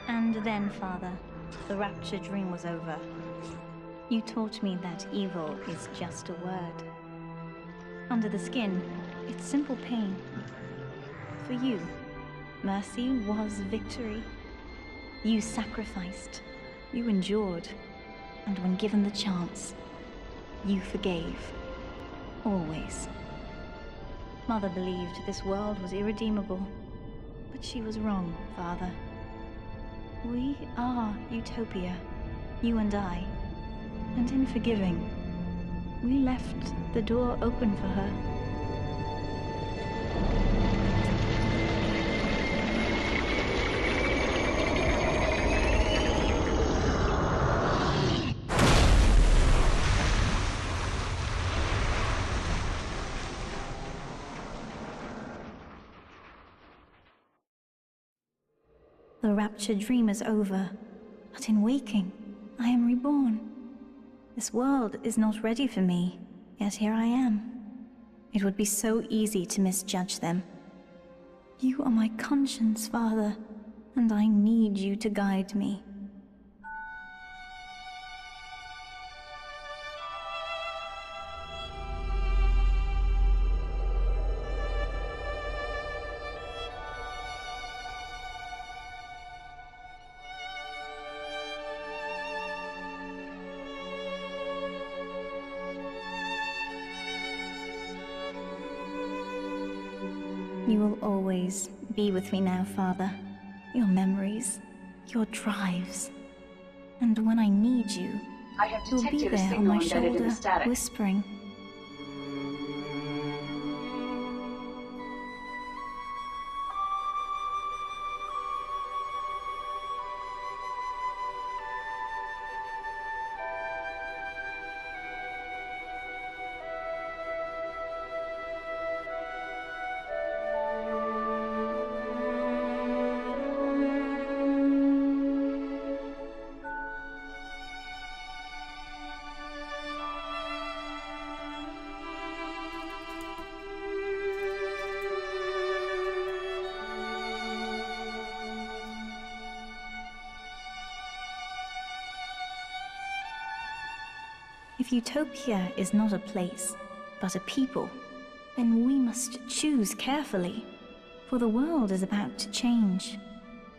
And then, Father, the rapture dream was over. You taught me that evil is just a word. Under the skin, it's simple pain. For you, mercy was victory. You sacrificed, you endured, and when given the chance, you forgave. Always. Mother believed this world was irredeemable, but she was wrong, Father. We are Utopia, you and I, and in forgiving, we left the door open for her. The rapture dream is over, but in waking, I am reborn. This world is not ready for me, yet here I am. It would be so easy to misjudge them. You are my conscience, Father, and I need you to guide me. You will always be with me now, Father. Your memories, your drives. And when I need you, I have you'll be detected a there on signal my embedded in the shoulder, static. whispering. If Utopia is not a place, but a people, then we must choose carefully, for the world is about to change.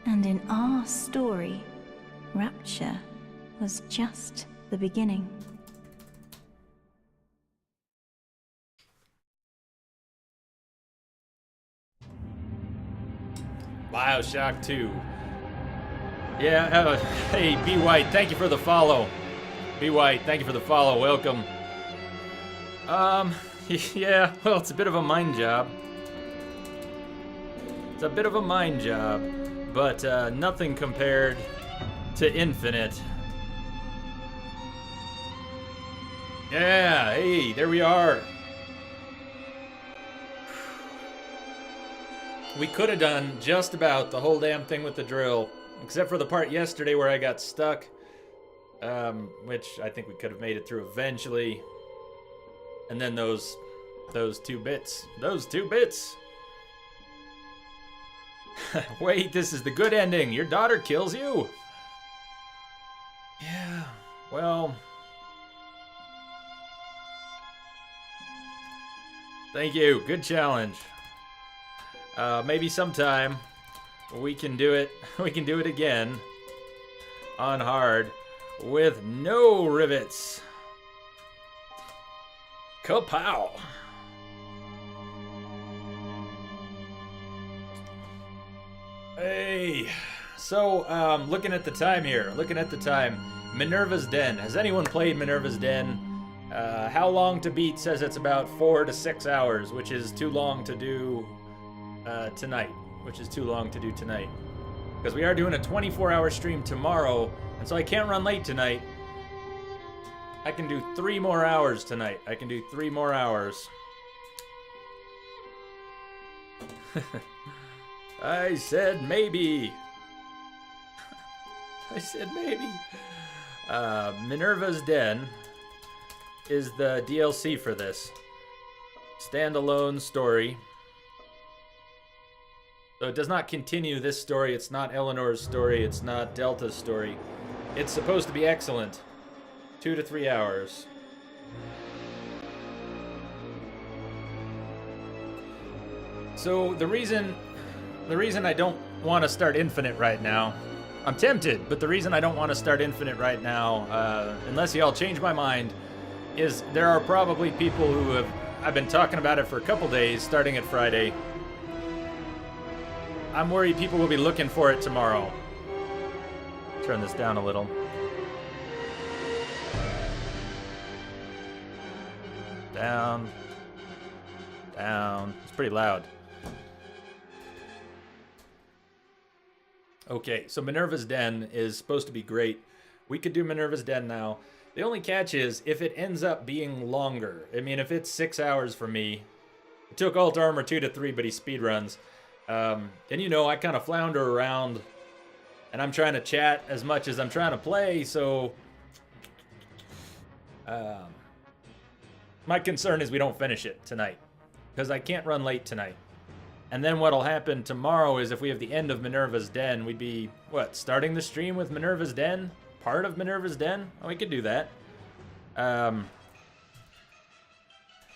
And in our story, Rapture was just the beginning. Bioshock 2. Yeah, hey, B. White, thank you for the follow. B. White, thank you for the follow. Welcome. Yeah, well, it's a bit of a mind job. It's a bit of a mind job, but nothing compared to Infinite. Yeah, hey, there we are. We could have done just about the whole damn thing with the drill, except for the part yesterday where I got stuck, which I think we could have made it through eventually. And then those 2 bits. Those 2 bits. Wait, this is the good ending. Your daughter kills you. Yeah, well. Thank you. Good challenge. Maybe sometime we can do it. We can do it again on hard with no rivets. Kapow! Hey, so looking at the time here. Looking at the time. Minerva's Den. Has anyone played Minerva's Den? How long to beat says it's about 4 to 6 hours, which is too long to do tonight. Because we are doing a 24-hour stream tomorrow, and so I can't run late tonight. I can do 3 more hours tonight. I said maybe. I said maybe. Minerva's Den is the DLC for this. Standalone story. So it does not continue this story. It's not Eleanor's story. It's not Delta's story. It's supposed to be excellent. 2 to 3 hours. So the reason I don't want to start Infinite right now, I'm tempted, but the reason I don't want to start Infinite right now, unless y'all change my mind, is there are probably people who have, I've been talking about it for a couple days, starting at Friday. I'm worried people will be looking for it tomorrow. Turn this down a little. Down. Down. It's pretty loud. Okay, so Minerva's Den is supposed to be great. We could do Minerva's Den now. The only catch is, if it ends up being longer, I mean, if it's 6 hours for me, it took Alt Armor 2 to 3, but he speedruns. And you know, I kind of flounder around, and I'm trying to chat as much as I'm trying to play, so... my concern is we don't finish it tonight, because I can't run late tonight. And then what'll happen tomorrow is if we have the end of Minerva's Den, we'd be, what, starting the stream with Minerva's Den? Part of Minerva's Den? Oh, we could do that.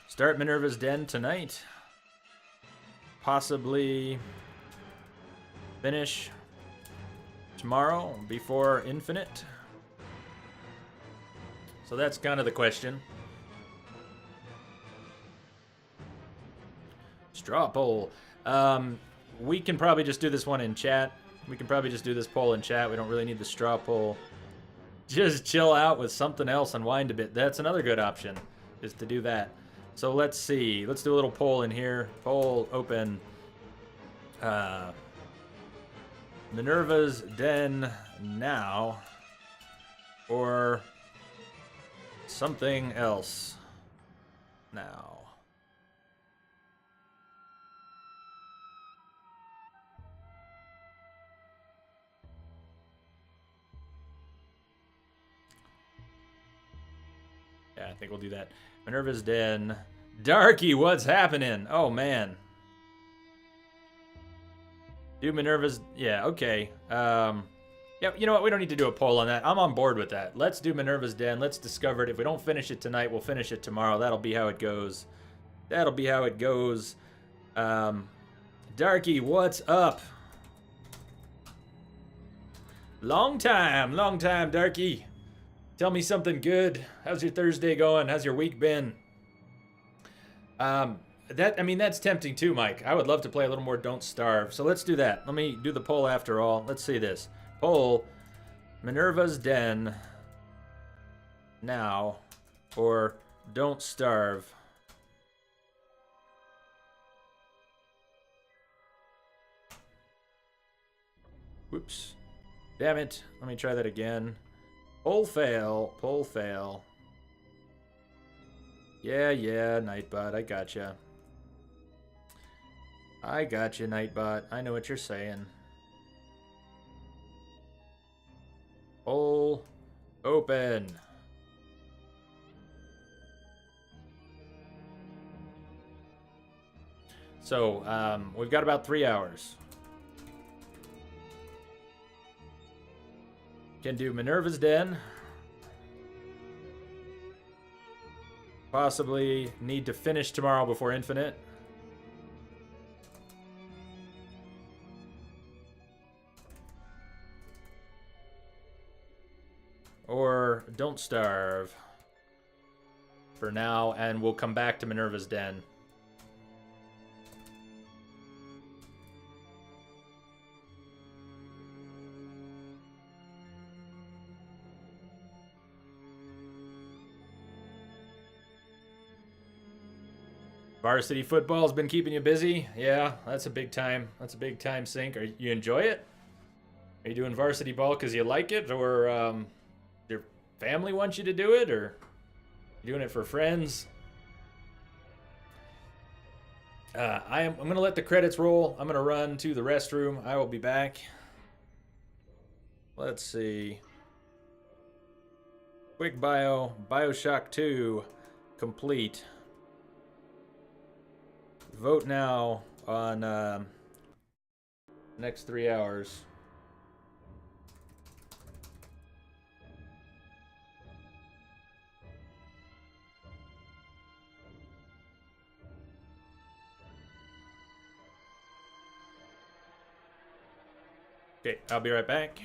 Start Minerva's Den tonight. Possibly finish tomorrow before Infinite. So that's kind of the question. Straw poll. We can probably just do this one in chat. We can probably just do this poll in chat. We don't really need the straw poll. Just chill out with something else, unwind a bit. That's another good option, is to do that. So let's see. Let's do a little poll in here. Poll open. Minerva's Den now, or something else now. Yeah, I think we'll do that. Minerva's Den. Darky, what's happening? Oh, man. Do Minerva's... Yeah, okay. Yeah, you know what? We don't need to do a poll on that. I'm on board with that. Let's do Minerva's Den. Let's discover it. If we don't finish it tonight, we'll finish it tomorrow. That'll be how it goes. That'll be how it goes. Darky, what's up? Long time, Darky. Tell me something good. How's your Thursday going? How's your week been? I mean, that's tempting too, Mike. I would love to play a little more Don't Starve. So let's do that. Let me do the poll after all. Let's see this. Poll. Minerva's Den now, or Don't Starve. Whoops. Damn it. Let me try that again. Poll fail. Poll fail. Yeah, Nightbot. I gotcha. I gotcha, Nightbot. I know what you're saying. Poll open. So, we've got about 3 hours. Can do Minerva's Den. Possibly need to finish tomorrow before Infinite. Or Don't Starve for now, and we'll come back to Minerva's Den. Varsity football's been keeping you busy? Yeah, that's a big time. That's a big time sink. You enjoy it? Are you doing varsity ball because you like it, or your family wants you to do it, or you doing it for friends? I'm going to let the credits roll. I'm going to run to the restroom. I will be back. Let's see. Quick bio. Bioshock 2 complete. Vote now on next 3 hours. Okay, I'll be right back.